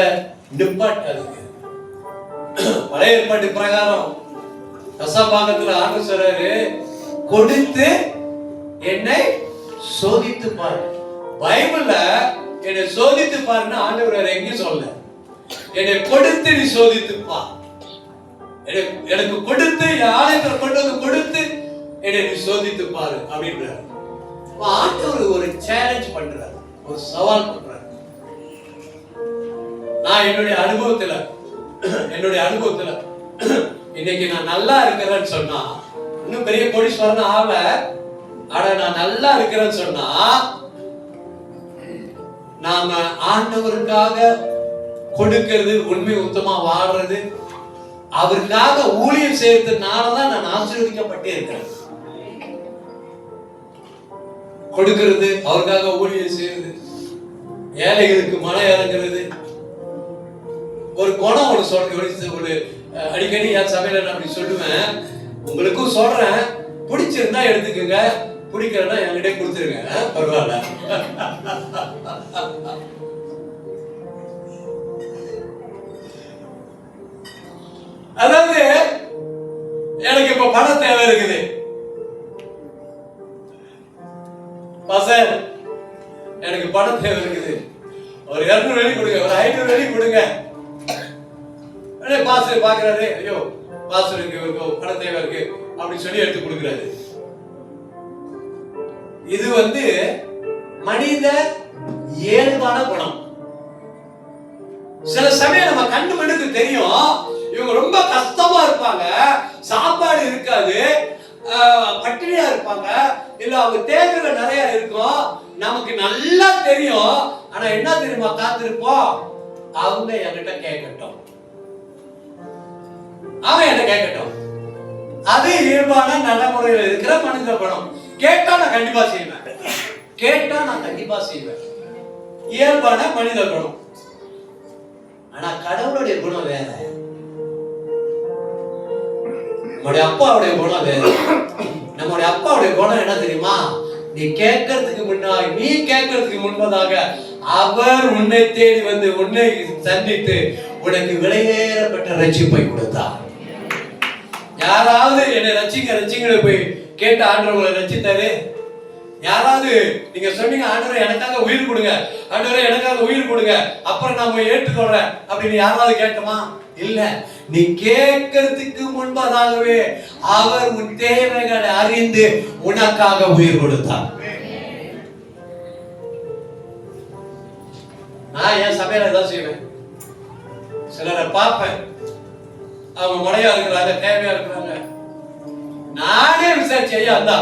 நிப்பாட்டாதுங்க. பழைய ஏற்பாட்டு பிரகாரம் தசபாகத்துல ஆண்டு சொல்றாரு, கொடுத்து என்னை சோதித்து பாரு. பைபிள்ல என்னை சோதித்து பாருன்னு ஆண்டவர் எங்கேயும் சொல்ல. என்னை கொடுத்து நீ சோதித்து பார். எனக்கு கொடுத்து ஆலயத்துல கொண்டு வந்து கொடுத்து என்னை நீ சோதித்து பாரு அப்படின்றாரு. ஆண்டவர் ஒரு சேலஞ்ச் பண்றாரு, ஒரு சவால் பண்றாரு. நான் என்னுடைய அனுபவத்துல இன்னைக்கு நான் நல்லா இருக்கிறேன்னு சொன்னா, இன்னும் பெரிய கோடீஸ்வரன் ஆவ, ஆனா நான் நல்லா இருக்கிறேன்னு சொன்னா, நாம ஆண்டவருக்காக கொடுக்கிறது, உண்மை உத்தமா வாழ்றது, அவருக்காக ஊழியம் செய்யறதுனாலதான் நான் ஆசீர்வதிக்கப்பட்டே இருக்கிறேன். கொடுக்கிறது, அவருக்காக ஊழியம் செய்யறது, ஏழைகளுக்கு மனம் இறங்குறது. ஒரு குணம் ஒன்று சொல்றேன், ஒரு அடிக்கடி என் சமையல நான் அப்படி சொல்லுவேன், உங்களுக்கும் சொல்றேன், பிடிச்சிருந்தா எடுத்துக்கோங்க, பிடிக்கிறதா என்கிட்ட கொடுத்துருங்க, பரவாயில்ல. அதாவது எனக்கு இப்ப பணம் தேவை இருக்குது, பாசர் எனக்கு பணம் தேவை இருக்குது, ஒரு 200 வெள்ளி கொடுங்க, ஒரு 500 வெள்ளி கொடுங்க. பாஸ்டர் பாக்குறாரு, ஐயோ பாஸ்டருக்கு பணம் தேவை இருக்கு அப்படின்னு சொல்லி எடுத்து கொடுக்கிறாரு. இது மனித இயல்பான குணம். சில சமயம் நம்ம கண்ணு மண்ணுக்கு தெரியும், இவங்க ரொம்ப கஷ்டமா இருப்பாங்க, சாப்பாடு இருக்காது, பட்டினியா இருப்பாங்க, இல்ல அவங்க தேவைகள் நிறைய இருக்கும், நமக்கு நல்லா தெரியும். ஆனா என்ன தெரியுமா காத்திருப்போம், அவங்க என்கிட்ட கேட்கட்டும், அவன் என்ன கேட்கட்டும். அது இயல்பான நடைமுறையில் இருக்கிற மனித குணம். கேட்டா நான் கண்டிப்பா செய்வேன், இயல்பான மனித குணம். ஆனா கடவுளுடைய குணம் வேற, நம்முடைய அப்பாவுடைய குணம் வேற. நம்முடைய அப்பாவுடைய குணம் என்ன தெரியுமா? நீ கேட்கறதுக்கு முன்பதாக அவர் உன்னை தேடி வந்து உன்னை சந்தித்து உனக்கு விலையேறப்பட்ட ரட்சிப்பை கொடுத்தார். யாராவது என்னை ரட்சிங்க போய் கேட்ட ஆண்டவர் உங்களை ரட்சித்தாரு? யாராவது நீங்க சொன்னீங்க, ஆண்டவரே எனக்காக உயிர் கொடுங்க, ஆண்டவரே எனக்காக உயிர் கொடுங்க, அப்புறம் நான் போய் ஏற்றுக்கொள்றேன் அப்படின்னு யாராவது கேட்டமா? இல்ல. நீ கேட்கறதுக்கு முன்பதாகவே அவர் உன் தேவைகளை அறிந்து உனக்காக உயிர் கொடுத்தார். நான் என் சபையில தான் செய்வேன். சிலரை பார்ப்பேன், அவங்க முறையா இருக்கிறாங்க, தேவையா இருக்கிறாங்க, நானே விசாரிச்சு ஐயா அந்த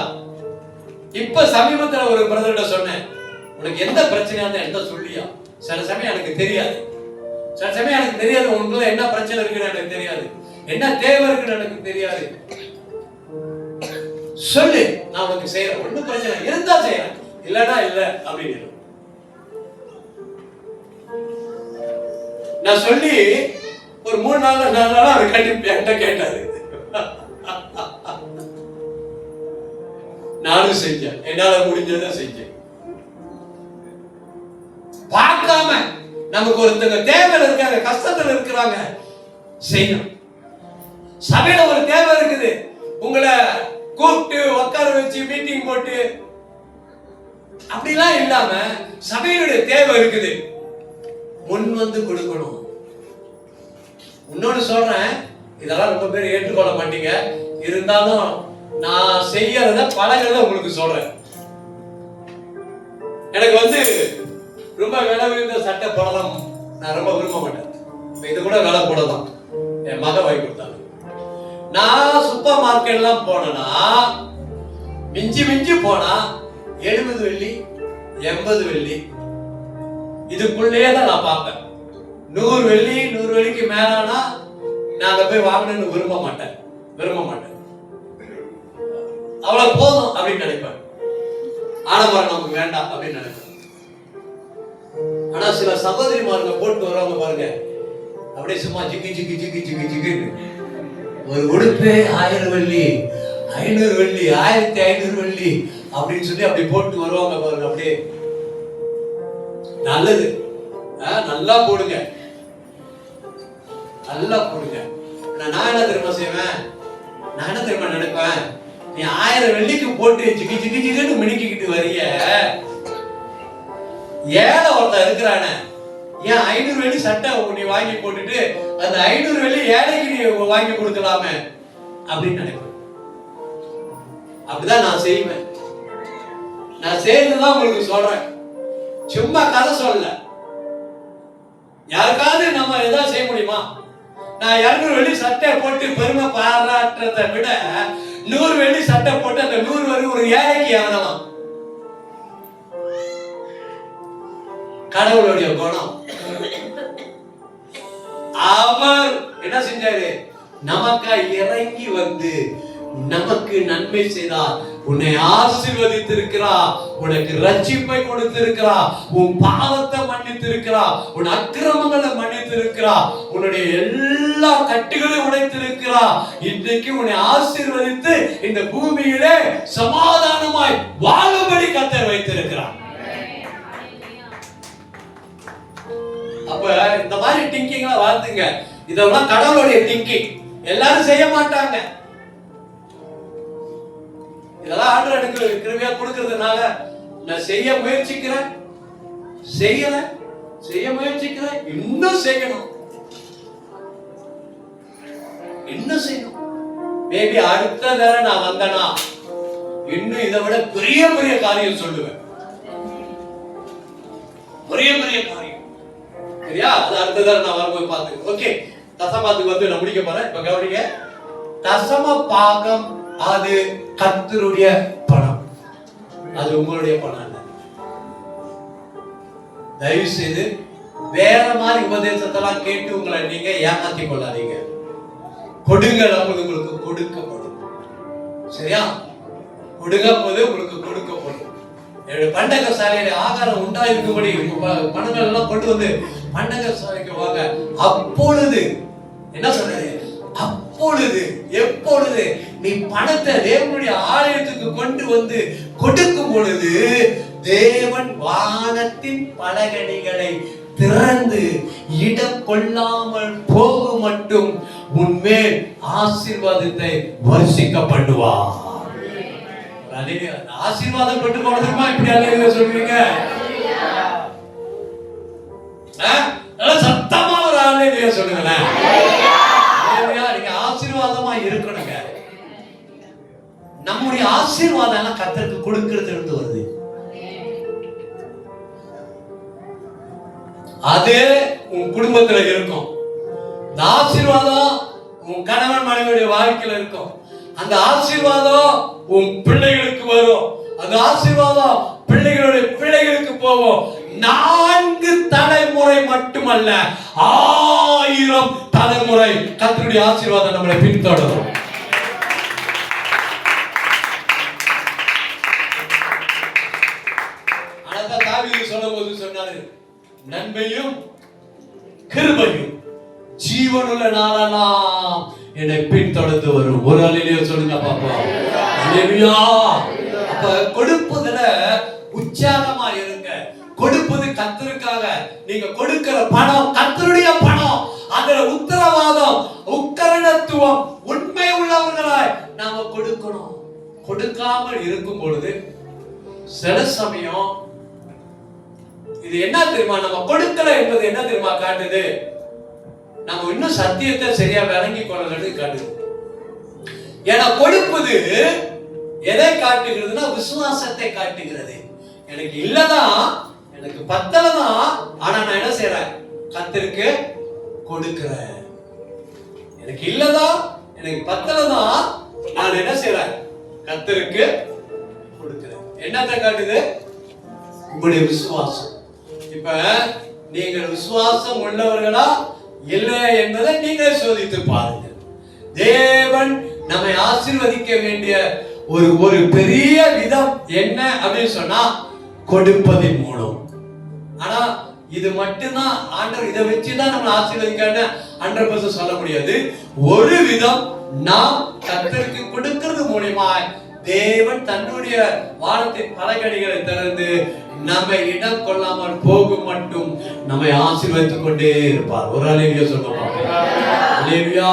இப்ப சமீபத்துல ஒரு பிரதர்கிட்ட சொன்னேன், உனக்கு எந்த பிரச்சனையா இருந்தா என்ன சொல்லியா? சில சமயம் எனக்கு தெரியாது, உங்களுக்குள்ள என்ன பிரச்சனை இருக்குன்னு எனக்கு தெரியாது, என்ன தேவை இருக்குன்னு எனக்கு தெரியாது, சொல்லு நான் உனக்கு செய்யறேன், ஒன்னும் பிரச்சனை இருந்தா செய்யறேன், இல்லன்னா இல்ல அப்படின்னு நான் சொல்லி ஒரு 3 நாள் 4 நாள் அவர் கண்டிப்பா என்கிட்ட கேட்டாரு. நானும் செஞ்சேன், என்னால முடிஞ்சதை செஞ்சேன். பார்க்காம நமக்கு ஒருத்தங்க தேவையில இருக்காங்க, கஷ்டத்துல இருக்கிறாங்க, செய்யணும். சபையில ஒரு தேவை இருக்குது, உங்களை கூப்பிட்டு உட்கார வச்சு மீட்டிங் போட்டு அப்படிலாம் இல்லாம சபையினுடைய தேவை இருக்குது, முன் வந்து கொடுக்கணும். இன்னொன்னு சொல்றேன், இதெல்லாம் ரொம்ப பேர் ஏற்றுக்கொள்ள மாட்டீங்க, இருந்தாலும் நான் செய்யறத பழகிறத உங்களுக்கு சொல்றேன். எனக்கு வந்து ரொம்ப விலை உயர்ந்த சட்டை போடலாம் நான் ரொம்ப விரும்ப மாட்டேன். இது கூட விலை போடலாம், என் மக வாங்கி கொடுத்தாங்க. நான் சூப்பர் மார்க்கெட் எல்லாம் போனா மிஞ்சி மிஞ்சி போனா 70 வெள்ளி 80 வெள்ளி இதுக்குள்ளேயே தான் நான் பார்ப்பேன். 100 வெள்ளி 100 வெள்ளிக்கு மேலானா நான் அங்க போய் வாங்கணும்னு விரும்ப மாட்டேன். அவ்வளவு போதும் அப்படின்னு நினைப்பேன். ஆடம்பரம் நமக்கு வேண்டாம் அப்படின்னு நினைப்பேன். ஆனா சில சகோதரிமாருங்க போட்டு வருவாங்க பாருங்க, அப்படியே சும்மா ஜிக்கி ஜிக்கி ஜிக்கி ஜிக்கி ஜிக்கின்னு ஒரு உடுப்பே 1000 வெள்ளி 500 வெள்ளி 1500 வெள்ளி அப்படின்னு சொல்லி அப்படி போட்டு வருவாங்க பாருங்க. அப்படியே நல்லது, நல்லா போடுங்க, நல்லா போடுங்க. நான் என்ன தெரியுமா செய்வேன், நான் என்ன தெரியுமா நினைப்பேன், நீ 1000 வெள்ளிக்கு போட்டு ஜிக்கி ஜிக்கி ஜிக்கின்னு மினுக்கிட்டு வரிய, ஏழை ஒருத்தன் இருக்கிறானே, ஏன் 500 வெள்ளி சட்டை நீ வாங்கி போட்டுட்டு அந்த 500 வெள்ளி ஏழைக்கு நீ வாங்கி கொடுக்கலாமே அப்படின்னு நினைப்பேன். அப்படிதான் நான் செய்வேன். நான் செய்யறதுதான் உங்களுக்கு சொல்றேன், சும்மா கதை சொல்லல. யாருக்காவது நம்ம ஏதாவது செய்ய முடியுமா? நான் 200 வெள்ளி சட்டை போட்டு பெருமை பாராட்டுறதை விட 100 வெள்ளி சட்டை போட்டு அந்த 100 வெள்ளி ஒரு ஏழைக்கு எவனலாம். கடவுளுடைய குணம். அவர் என்ன செஞ்சாரு, நமக்கு இறங்கி வந்து நமக்கு நன்மை செய்தார். உன்னை ஆசீர்வதித்திருக்கிறார், உனக்கு ரட்சிப்பை கொடுத்திருக்கிறார், உன் பாவத்தை மன்னித்திருக்கிறார், உன் அக்கிரமங்களை மன்னித்திருக்கிறார், உன்னுடைய எல்லா கட்டுகளையும் உடைத்திருக்கிறார். இன்றைக்கு உன்னை ஆசீர்வதித்து இந்த பூமியிலே சமாதானமாய் வாழும்படி கர்த்தர் வைத்திருக்கிறார். அப்ப இந்த மாதிரி திங்கிங்ல வாழ்த்துங்க. இதெல்லாம் கடவுளுடைய திங்கிங். எல்லாரும் செய்ய மாட்டாங்க. இதெல்லாம் ஆண்டவர் எனக்கு கிருபையா கொடுக்கிறதுனால நான் செய்ய முயற்சிக்கிறேன், செய்ய முயற்சிக்கிறேன். இன்னும் செய்யணும். மேபி அடுத்த தடவை நான் வந்தனா இன்னும் இதை விட பெரிய பெரிய காரியம் சொல்லுவேன். பெரிய பெரிய காரியம். சரியா? அது அடுத்த தடவை நான் வரும்போது பார்த்து. ஓகே, தசமத்துக்கு வந்து நான் முடிக்க போறேன். இப்ப கவனிங்க, தசம பாகம் அது கர்த்தருடைய பணம், அது உங்களுடைய பணம் இல்ல. தயவு செய்து வேற மாதிரி உபதேசத்தெல்லாம் கேட்டு உங்களை நீங்க ஏமாத்திக் கொள்ளாதீங்க. கொடுங்கள், உங்களுக்கு கொடுக்கப்படும். சரியா? கொடுங்க போது உங்களுக்கு கொடுக்கப்படும். என்னுடைய பண்டக சாலையில ஆகாரம் உண்டாயிருக்கும்படி பணங்கள் எல்லாம் கொண்டு வந்து பண்டக சாலைக்கு வாங்க. அப்பொழுது என்ன சொல்றது, அப்பொழுது எப்பொழுது நீ பணத்தை தேவனுடைய ஆலயத்துக்கு கொண்டு வந்து கொடுக்கும் பொழுது தேவன் வானத்தின் பலகணிகளை திறந்து இடம் கொள்ளாமல் போக மட்டும் உன்மேல் ஆசீர்வாதத்தை வருஷிக்க பண்ணுவார். ஆசீர்வாதம் பெற்று போனதுமா இப்படி அல்லேலூயா சொல்றீங்க? சத்தமா ஒரு அல்லேலூயா சொல்லுங்களேன். நீங்க ஆசீர்வாதமா இருக்கணுங்க. நம்முடைய ஆசீர்வாதம் எல்லாம் கர்த்தருக்கு கொடுக்கிறது இருந்து வருது. அது உன் குடும்பத்துல இருக்கும். இந்த ஆசீர்வாதம் உன் கணவன் மனைவியுடைய வாழ்க்கையில இருக்கும். அந்த ஆசீர்வாதம் உன் பிள்ளைகளுக்கு வரும். அந்த ஆசீர்வாதம் பிள்ளைகளுடைய பிள்ளைகளுக்கு போகும். 4 தலைமுறை மட்டுமல்ல, 1000 தலைமுறை கர்த்தருடைய ஆசீர்வாதம் நம்மளை பின்தொடரும். அதான் தாவீது சொல்லும்போது சொன்னாரு, நன்மையும் கிருபையும் ஜீவனுள்ள நாளெல்லாம் என்னை பின்தொடர்ந்து வரும். ஒரு அல்லேலூயா சொல்லுங்க பாப்பா. அல்லேலூயா. அப்ப அப்ப கொடுப்பதுல உற்சாகமா இருங்க. கொடுப்பது கர்த்தருக்காக. நீங்க கொடுக்கிற பணம் கர்த்தருடைய பணம். அதுல உத்தரவாதம், உக்கரணத்துவம், உண்மை உள்ளவர்களாய் நாம கொடுக்கணும். கொடுக்காமல் இருக்கும் பொழுது சில சமயம் இது என்ன தெரியுமா, நம்ம கொடுக்கல என்பது என்ன தெரியுமா காட்டுது, நம்ம இன்னும் சத்தியத்தை சரியா விளங்கி கொள்ளலன்னு காட்டுது. ஏன்னா கொடுப்பது எதை காட்டுகிறதுனா விசுவாசத்தை காட்டுகிறது. எனக்கு இல்லதான், எனக்கு பத்தலதான், ஆனா நான் என்ன செய்யறேன், கர்த்தருக்கு கொடுக்கிறேன். எனக்கு இல்லதான், எனக்கு பத்தலதான், நான் என்ன செய்யறேன், கர்த்தருக்கு கொடுக்கிறேன். என்னத்தை காட்டுது, உங்களுடைய விசுவாசம். இப்ப நீங்கள் விசுவாசம் உள்ளவர்களா இல்லையா என்பதை நீங்கள் சோதித்து பாருங்கள். தேவன் நம்மை ஆசீர்வதிக்க வேண்டிய ஒரு பெரிய விதம் என்ன அப்படின்னு சொன்னா கொடுப்பதின் மூலம். ஆனா இது மட்டும்தான் ஆண்டவர் இதை வச்சுதான் நம்ம ஆசீர்வதிக்கான்னு 100% சொல்ல முடியாது. ஒரு விதம் நாம் கர்த்தருக்கு கொடுக்கிறது மூலமா தேவன் தன்னுடைய வானத்தின் பலகணிகளை திறந்து நம்மை இடம் கொள்ளாமல் போகும் மட்டும் நம்மை ஆசீர்வதித்துக் கொண்டே இருப்பார். ஒரு அல்லேலூயா சொல்லுங்க. அல்லேலூயா.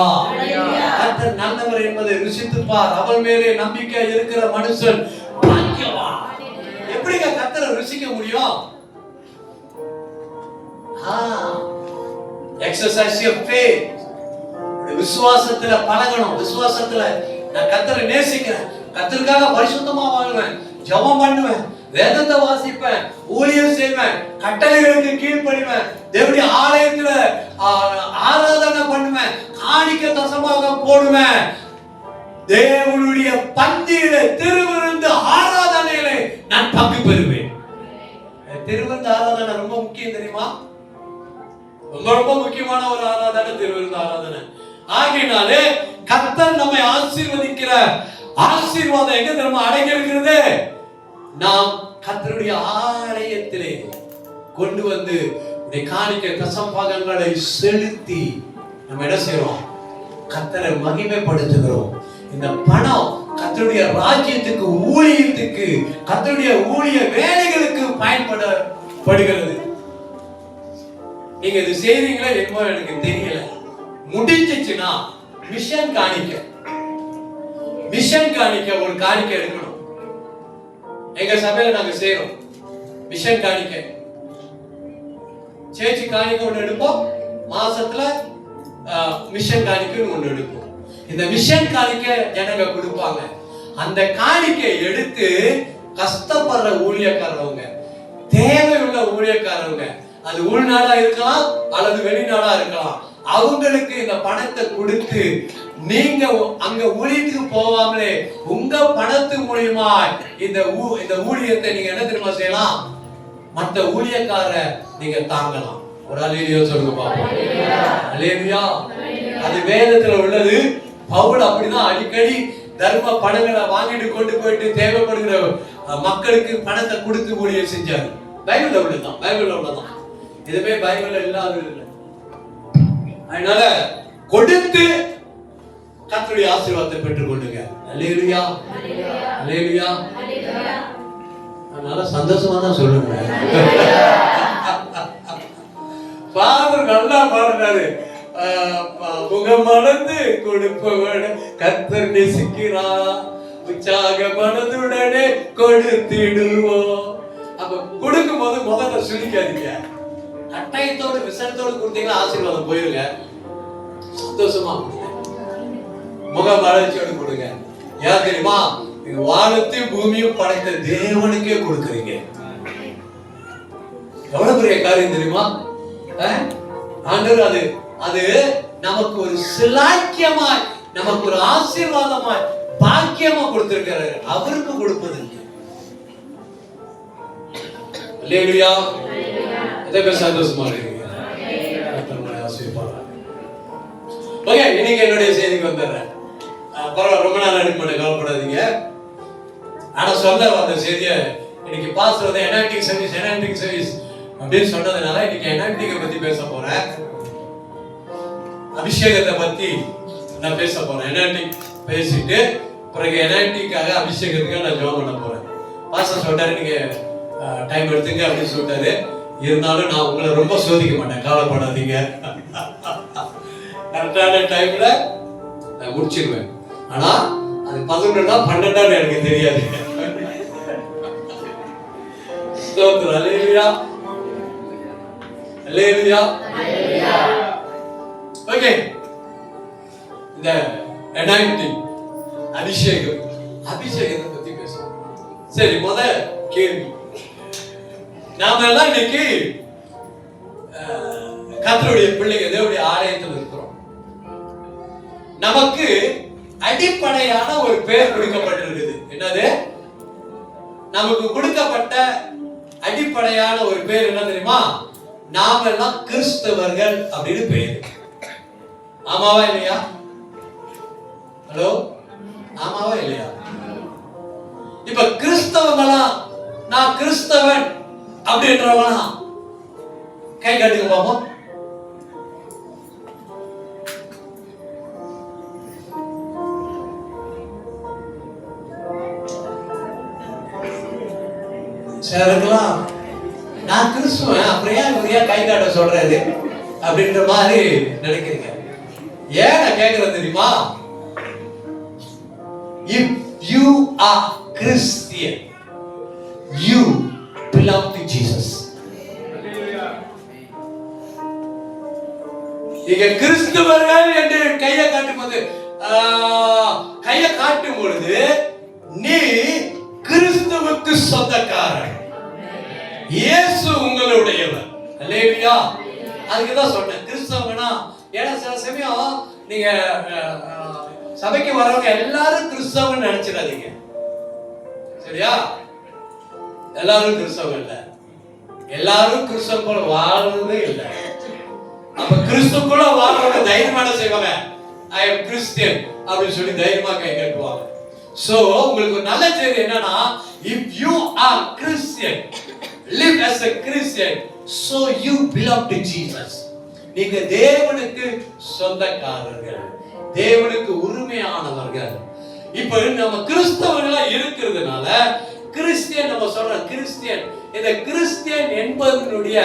கர்த்தர் நல்லவர் என்பதை ருசித்து பார். அவர் மேலே நம்பிக்கை இருக்கிற மனுஷன் பாக்கியவான். எப்படிங்க கர்த்தரை ருசிக்க முடியும்? Exercise your faith. விசுவாசத்துல பழகணும். விசுவாசத்துல நான் கர்த்தரை நேசிக்கிறேன், கர்த்தருக்காக பரிசுத்தமா வாழ்வேன், ஜெபம் பண்ணுவேன், வேதத்தை வாசிப்பேன், ஊழியம் செய்வேன், கட்டளைகளுக்கு கீழ்ப்படிவேன், தேவனுடைய ஆலயத்துல ஆராதனை பண்ணுவேன், காணிக்கை தசமாக போடுவேன், தேவனுடைய பந்தியில திருவிருந்து ஆராதனையில நான் பங்கு பெறுவேன். திருவிருந்து ஆராதனை ரொம்ப முக்கியம் தெரியுமா? ரொம்ப ரொம்ப முக்கியமான ஒரு ஆராதனை திருவிருந்து ஆராதனை. ஆகையினாலே கர்த்தர் நம்மை ஆசீர்வதிக்கிற ஆசீர்வாதம் எங்க தெரியுமா அடங்கி இருக்கிறது? நாம் கர்த்தருடைய ஆலயத்திலே கொண்டு வந்து இந்த காணிக்கை தசம்பாகங்களை செலுத்தி நம்ம என்ன செய்றோம்? கர்த்தரை மகிமைப்படுத்துகிறோம். இந்த பணம் கர்த்தருடைய ராஜ்யத்துக்கு, ஊழியத்துக்கு, கர்த்தருடைய ஊழிய வேலைகளுக்கு பயன்படுகிறது. நீங்க இது செய்றீங்களா என்னமோ எனக்கு தெரியல. முடிஞ்சிச்சுன்னா மிஷன் காணிக்க ஒரு காணிக்கை எடுக்கணும். எங்க சபையில நாங்க செய்றோம் மிஷன் காணிக்கை. சேர்ச்சி காணிக்கை ஒண்ணு எடுப்போம், மாசத்துல மிஷன் காணிக்கை ஒண்ணு எடுப்போம். இந்த மிஷன் காணிக்கை ஜனங்க கொடுப்பாங்க. அந்த காணிக்கை எடுத்து கஷ்டப்படுற ஊழியக்காரவங்க, தேவையுள்ள ஊழியக்காரவங்க, அது உள்நாடா இருக்கலாம் அல்லது வெளிநாடா இருக்கலாம், அவங்களுக்கு இந்த பணத்தை கொடுத்து நீங்க அங்க ஊழியத்துக்கு போவாமலே உங்க பணத்து மூலமா இந்த ஊழியத்தை நீங்க என்ன தெரியுமா செய்யலாம்? மற்ற ஊழியக்கார நீங்க தாங்கலாம். ஒரு அல்லேலூயா சொல்லுங்க பாப்போம். அல்லேலூயா. அது வேதத்துல உள்ளது. பவுல் அப்படிதான் அடிக்கடி தர்ம பணங்களை வாங்கிட்டு கொண்டு போயிட்டு தேவைப்படுகிற மக்களுக்கு பணத்தை கொடுத்து ஊழியம் செஞ்சாரு. பைபிள்ல உள்ளதான், பைபிள்ல உள்ளதான். இதுவே பைபிள்ல இல்லாத இல்லை. அதனால கொடுத்து கர்த்தருடைய ஆசீர்வாதத்தை பெற்றுக் கொள்ளுங்க. அல்லேலூயா, அல்லேலூயா. அதனால சந்தோஷமா தான் சொல்லுங்க. ஃபாதர் நல்லா பாடுறாரு. முகம் மலர்ந்து கொடுப்பவன் கர்த்தர் நேசிக்கிறார், உற்சாக மனதுடனே கொடுத்திடுவோம். அப்ப கொடுக்கும் போது முதல்ல சுழிக்காதீங்க. கட்டாயத்தோடு விசனத்தோடு கொடுத்தீங்கன்னா ஆசீர்வாதம் போயிருங்க. சந்தோஷமா முக மலர்ச்சியோடு கொடுங்க. ஏன் தெரியுமா? நீங்க வானத்தையும் பூமியும் படைத்த தேவனுக்கே கொடுக்குறீங்க. எவ்வளவு பெரிய காரியம் தெரியுமா? ஆண்டவர் அது நமக்கு ஒரு சிலாக்கியமாய், நமக்கு ஒரு ஆசீர்வாதமாய், பாக்கியமா கொடுத்திருக்கிறாரு. அவருக்கு கொடுப்பது அல்லேலூயா. இதே சந்தோஷமா இருக்கீங்க. ஓகே, இன்னைக்கு என்னுடைய செய்திக்கு வந்துடுறேன். பரவாயில்ல, ரொம்ப நாள் அனுப்பி பண்ண கவலைப்படாதீங்க. ஆனா சொல்ல வந்த செய்தியை இன்னைக்கு பாஸ்டர் எனான்டிக் சர்வீஸ் அப்படின்னு சொன்னதுனால இன்னைக்கு எனான்டிக்கை பத்தி பேச போறேன். அபிஷேகத்தை பத்தி நான் பேச போறேன். எனான்டிக் பேசிட்டு பிறகு எனான்டிக்காக அபிஷேகத்துக்காக நான் ஜெபம் பண்ண போறேன். பாஸ்டர் சொல்லிட்டாரு நீங்க டைம் எடுத்துங்க அப்படின்னு சொல்லிட்டாரு. இருந்தாலும் நான் உங்களை ரொம்ப சோதிக்க மாட்டேன், கவலைப்படாதீங்க. கரெக்டான டைம்ல நான் முடிச்சிருவேன். ஆனா அது 11 12 எனக்கு தெரியாது. ஸ்தோத்திரம். அல்லேலூயா அல்லேலூயா. ஓகே, இந்த அனாயிண்டிங் அபிஷேகத்தை பத்தி பேசுறோம். சரி, கேள்வி, நாம எல்லாம் இன்னைக்கு கர்த்தருடைய பிள்ளைங்க, தேவனுடைய ஆலயத்தில் இருக்கிறோம். நமக்கு அடிப்படையான ஒரு பெயர் கொடுக்கப்பட்டிருக்குது. என்னது? நமக்கு கொடுக்கப்பட்ட அடிப்படையான ஒரு பேர் என்ன தெரியுமா? நாம எல்லாம் கிறிஸ்தவர்கள் அப்படின்னு பெயர். ஆமாவா இல்லையா? ஹலோ, ஆமாவா இல்லையா? இப்ப கிறிஸ்தவங்களா, நான் கிறிஸ்தவன் அப்படின்றவங்களா கை காட்டுங்க பாப்போம். சரிங்களா? நான் கிறிஸ்துவன், அப்புறம் ஏன் கை காட்ட சொல்றது அப்படின்ற மாதிரி நினைக்கிறீங்க. ஏன் நான் கேட்கிறேன் தெரியுமா? If you are Christian, you belong to Jesus. நீங்க கிறிஸ்தவர்கள் என்று கையை காட்டும் பொழுது நீ கிறிஸ்துவுக்கு சொந்தக்காரன். இயேசு உங்களுடையவர். அல்லேலூயா. அதுக்கு தான் சொன்னேன் கிறிஸ்தவனா. ஏன்னா சில சமயம் நீங்க சபைக்கு வரவங்க எல்லாரும் கிறிஸ்தவன் நினைச்சிடாதீங்க. சரியா? எல்லாரும் கிறிஸ்தவம் இல்ல. எல்லாரும் கிறிஸ்தவம் போல வாழ்றதே இல்லை. அப்ப கிறிஸ்துக்குள்ள வாழ்றவங்க தைரியமான செய்வாங்க. ஐ அம் கிறிஸ்டியன் அப்படின்னு சொல்லி தைரியமா கை கட்டுவாங்க. சோ உங்களுக்கு ஒரு நல்ல செய்தி என்னன்னா, if you are Christian, live as a Christian, so you belong to Jesus. நீங்க தேவனுக்கு சொந்தக்காரர்கள், தேவனுக்கு உரிமையானவர்கள். இப்ப நம்ம கிறிஸ்தவர்களா இருக்கிறதுனால கிறிஸ்டியன் நம்ம சொல்றோம். கிறிஸ்டியன், இந்த கிறிஸ்டியன் என்பதனுடைய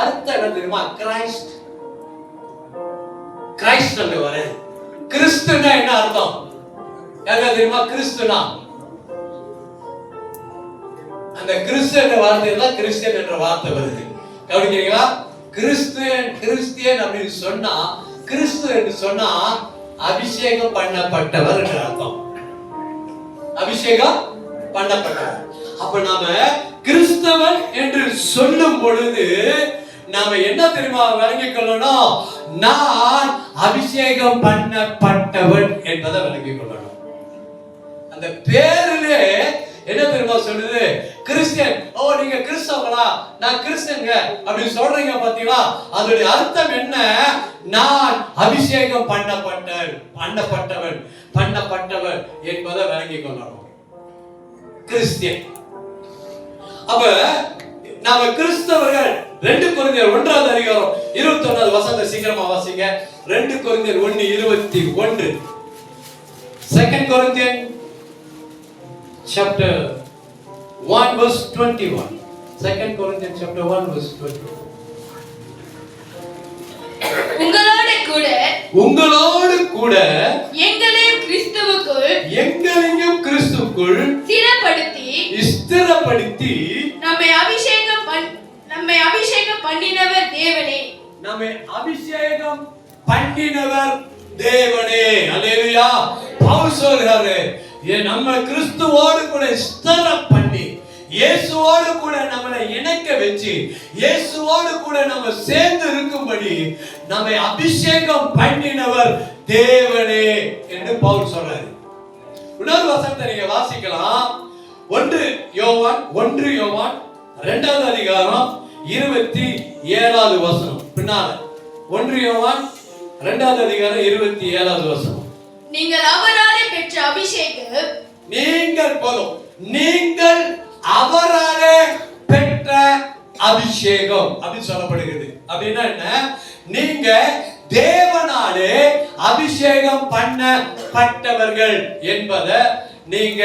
அர்த்தம் என்ன தெரியுமா? கிரைஸ்ட். கிரைஸ்ட் அங்க வருது. கிறிஸ்துனா என்ன அர்த்தம் யாருக்கு தெரியுமா? கிறிஸ்துனா அந்த கிறிஸ்துவ வார்த்தை தான் கிறிஸ்டியன் என்ற வார்த்தை வருது. கவனிக்கிறீங்களா? கிறிஸ்டியன் அப்படின்னு சொன்னா, கிறிஸ்து என்று சொன்னா அபிஷேகம் பண்ணப்பட்டவர் என்ற அர்த்தம். அபிஷேகம் பண்ணப்பட்டவர். அப்ப நாம கிறிஸ்தவன் என்று சொல்லும் பொழுது நாம என்ன தெரியுமா விளங்கிக் கொள்ளணும்? நான் அபிஷேகம் பண்ணப்பட்டவன் என்பதை விளங்கிக் கொள்ளணும். அந்த பேரிலே என்ன தெரியுமா சொல்லுது? கிறிஸ்டியன். ஓ, நீங்க கிறிஸ்தவங்களா? நான் கிறிஸ்டியன்ங்க அப்படி சொல்றீங்க பாத்தீங்களா? அதோட அர்த்தம் என்ன? நான் அபிஷேகம் பண்ணப்பட்டவன் என்பதை விளங்கிக் கொள்ளணும். கிறிஸ்டியன். அப்ப நாம கிறிஸ்தவர்கள். 2 கொரிந்தியர் 1வது அதிகாரம் 21வது வசனத்தை சீக்கிரமா வாசிங்க. 2 கொரிந்தியர் 1:21. 2 Corinthians chapter 1 verse 21. 2 Corinthians chapter 1 verse 21. உங்களோடு கூட எங்களையும் கிறிஸ்துவுக்குள் ஸ்திரப்படுத்தி நம்மை அபிஷேகம் பண்ணினவர் தேவனே. நம்மை அபிஷேகம் பண்ணினவர் தேவனே. அல்லேலூயா. பவுல் சொல்றாரு, நம்ம கிறிஸ்துவோடு கூட ஸ்திரம் பண்ணி, இயேசுவோடு கூட நம்மளை இணைக்க வச்சு, இயேசுவோடு கூட நம்ம சேர்ந்து இருக்கும்படி நம்மை அபிஷேகம் பண்ணினவர் தேவனே என்று பவுல் சொல்றாரு. இன்னொரு வசனத்தை நீங்க வாசிக்கலாம். 1 யோவான் 2வது அதிகாரம் 27வது வசனம். பின்னால 1 யோவான் 2வது அதிகாரம் 27வது வசனம். நீங்கள் அவராலே பெற்ற அபிஷேகம், நீங்கள் அவராலே பெற்ற அபிஷேகம் அப்படி சொல்லப்படுகிறது. அப்படின்னா என்ன? நீங்க தேவனாலே அபிஷேகம் பண்ணப்பட்டவர்கள் என்பதை நீங்க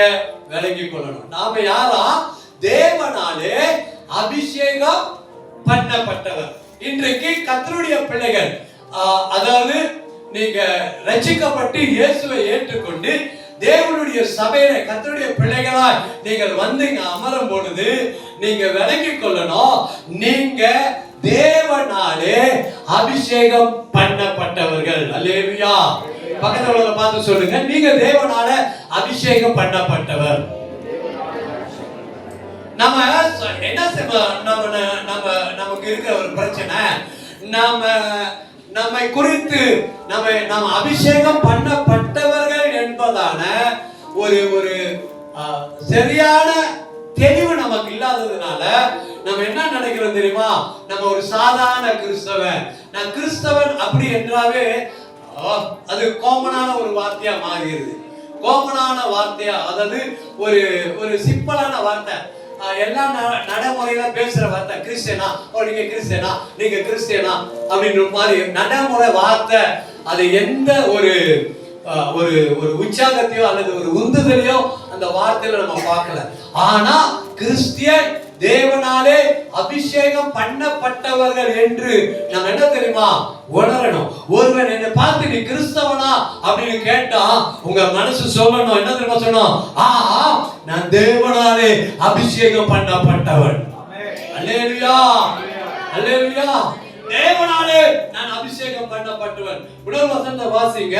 விளங்கிக் கொள்ளணும். நாம யாரா? தேவனாலே அபிஷேகம் பண்ணப்பட்டவர். இன்றைக்கு கர்த்தருடைய பிள்ளைகள், அதாவது நீங்க ரட்சிக்கப்பட்டு இயேசுவை ஏற்றுக்கொண்டு தேவனுடைய சபையில கர்த்தருடைய பிள்ளைகளாய் நீங்கள் வந்து அமரும் பொழுது நீங்க விளங்கிக் கொள்ளணும், நீங்க தேவனாலே அபிஷேகம் பண்ணப்பட்டவர்கள். அல்லேலூயா. பக்கத்துல பார்த்து சொல்லுங்க, நீங்க தேவனால அபிஷேகம் பண்ணப்பட்டவர். நம்ம என்ன நமக்கு இருக்கிற ஒரு பிரச்சனை, நம்மை குறித்து நம்ம அபிஷேகம் பண்ணப்பட்டவர்கள் என்பதான ஒரு சரியான தெளிவு நமக்கு இல்லாததுனால நம்ம என்ன நினைக்கிறோம் தெரியுமா? நம்ம ஒரு சாதாரண கிறிஸ்தவன், நான் கிறிஸ்தவன் அப்படி என்றாவே அது காமனான ஒரு வார்த்தையா மாறிடுது. காமனான வார்த்தையா, அதாவது ஒரு சிம்பிளான வார்த்தை, எல்லாம் நடைமுறையில பேசுற வார்த்தை. கிறிஸ்டியனா, நீங்க கிறிஸ்டியனா, நீங்க கிறிஸ்டியனா அப்படின்ற மாதிரி நடைமுறை வார்த்தை. அது எந்த ஒரு உற்சாகத்தையோ அல்லது ஒரு உந்துதலையோ அந்த வார்த்தையில நம்ம பார்க்கல. ஆனா கிறிஸ்டியன் தேவனாலே அபிஷேகம் பண்ணப்பட்டவர்கள் என்று நம்ம என்ன தெரியுமா உணரணும். ஒருவன் என்னை பார்த்து நீ கிறிஸ்தவனா அப்படின்னு கேட்டா உங்க மனசு சொல்லணும், என்ன தெரியுமா சொல்லணும்? நான் தேவனாலே அபிஷேகம் பண்ணப்பட்டவன். அல்லேலூயா, அல்லேலூயா. தேவனாலே நான் அபிஷேகம் பண்ணப்பட்டவன். முதல் வசனத்தை வாசிங்க.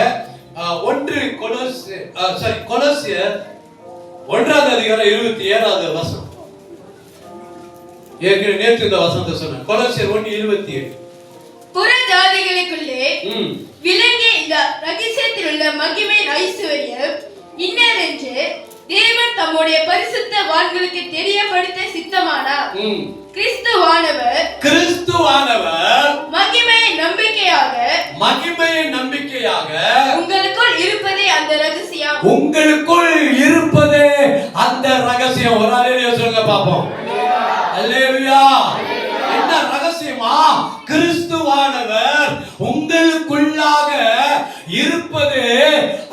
கொலோசியர் 1:27 ஏற்கனவே நேற்று இந்த வசனத்தை சொன்னேன். கொலோசியர் 1:27. புற ஜாதிகளுக்குள்ளே விளங்கிய இந்த ரகசியத்தில் உள்ள மகிமையின் ஐஸ்வர்யம் இன்னதென்று தேவன் தம்முடைய பரிசுத்த வான்களுக்கு தெரியப்படுத்த சித்தமானார். கிறிஸ்துவானவர் மகிமையின் நம்பிக்கையாக உங்களுக்குள் இருப்பதே அந்த ரகசியம். உங்களுக்குள் இருப்பதே அந்த ரகசியம். ஒரு அல்லேலூயா சொல்லுங்க பாப்போம். அல்லேலூயா. என்ன ரகசியமா? கிறிஸ்துவானவர் உங்களுக்குள்ளாக இருப்பது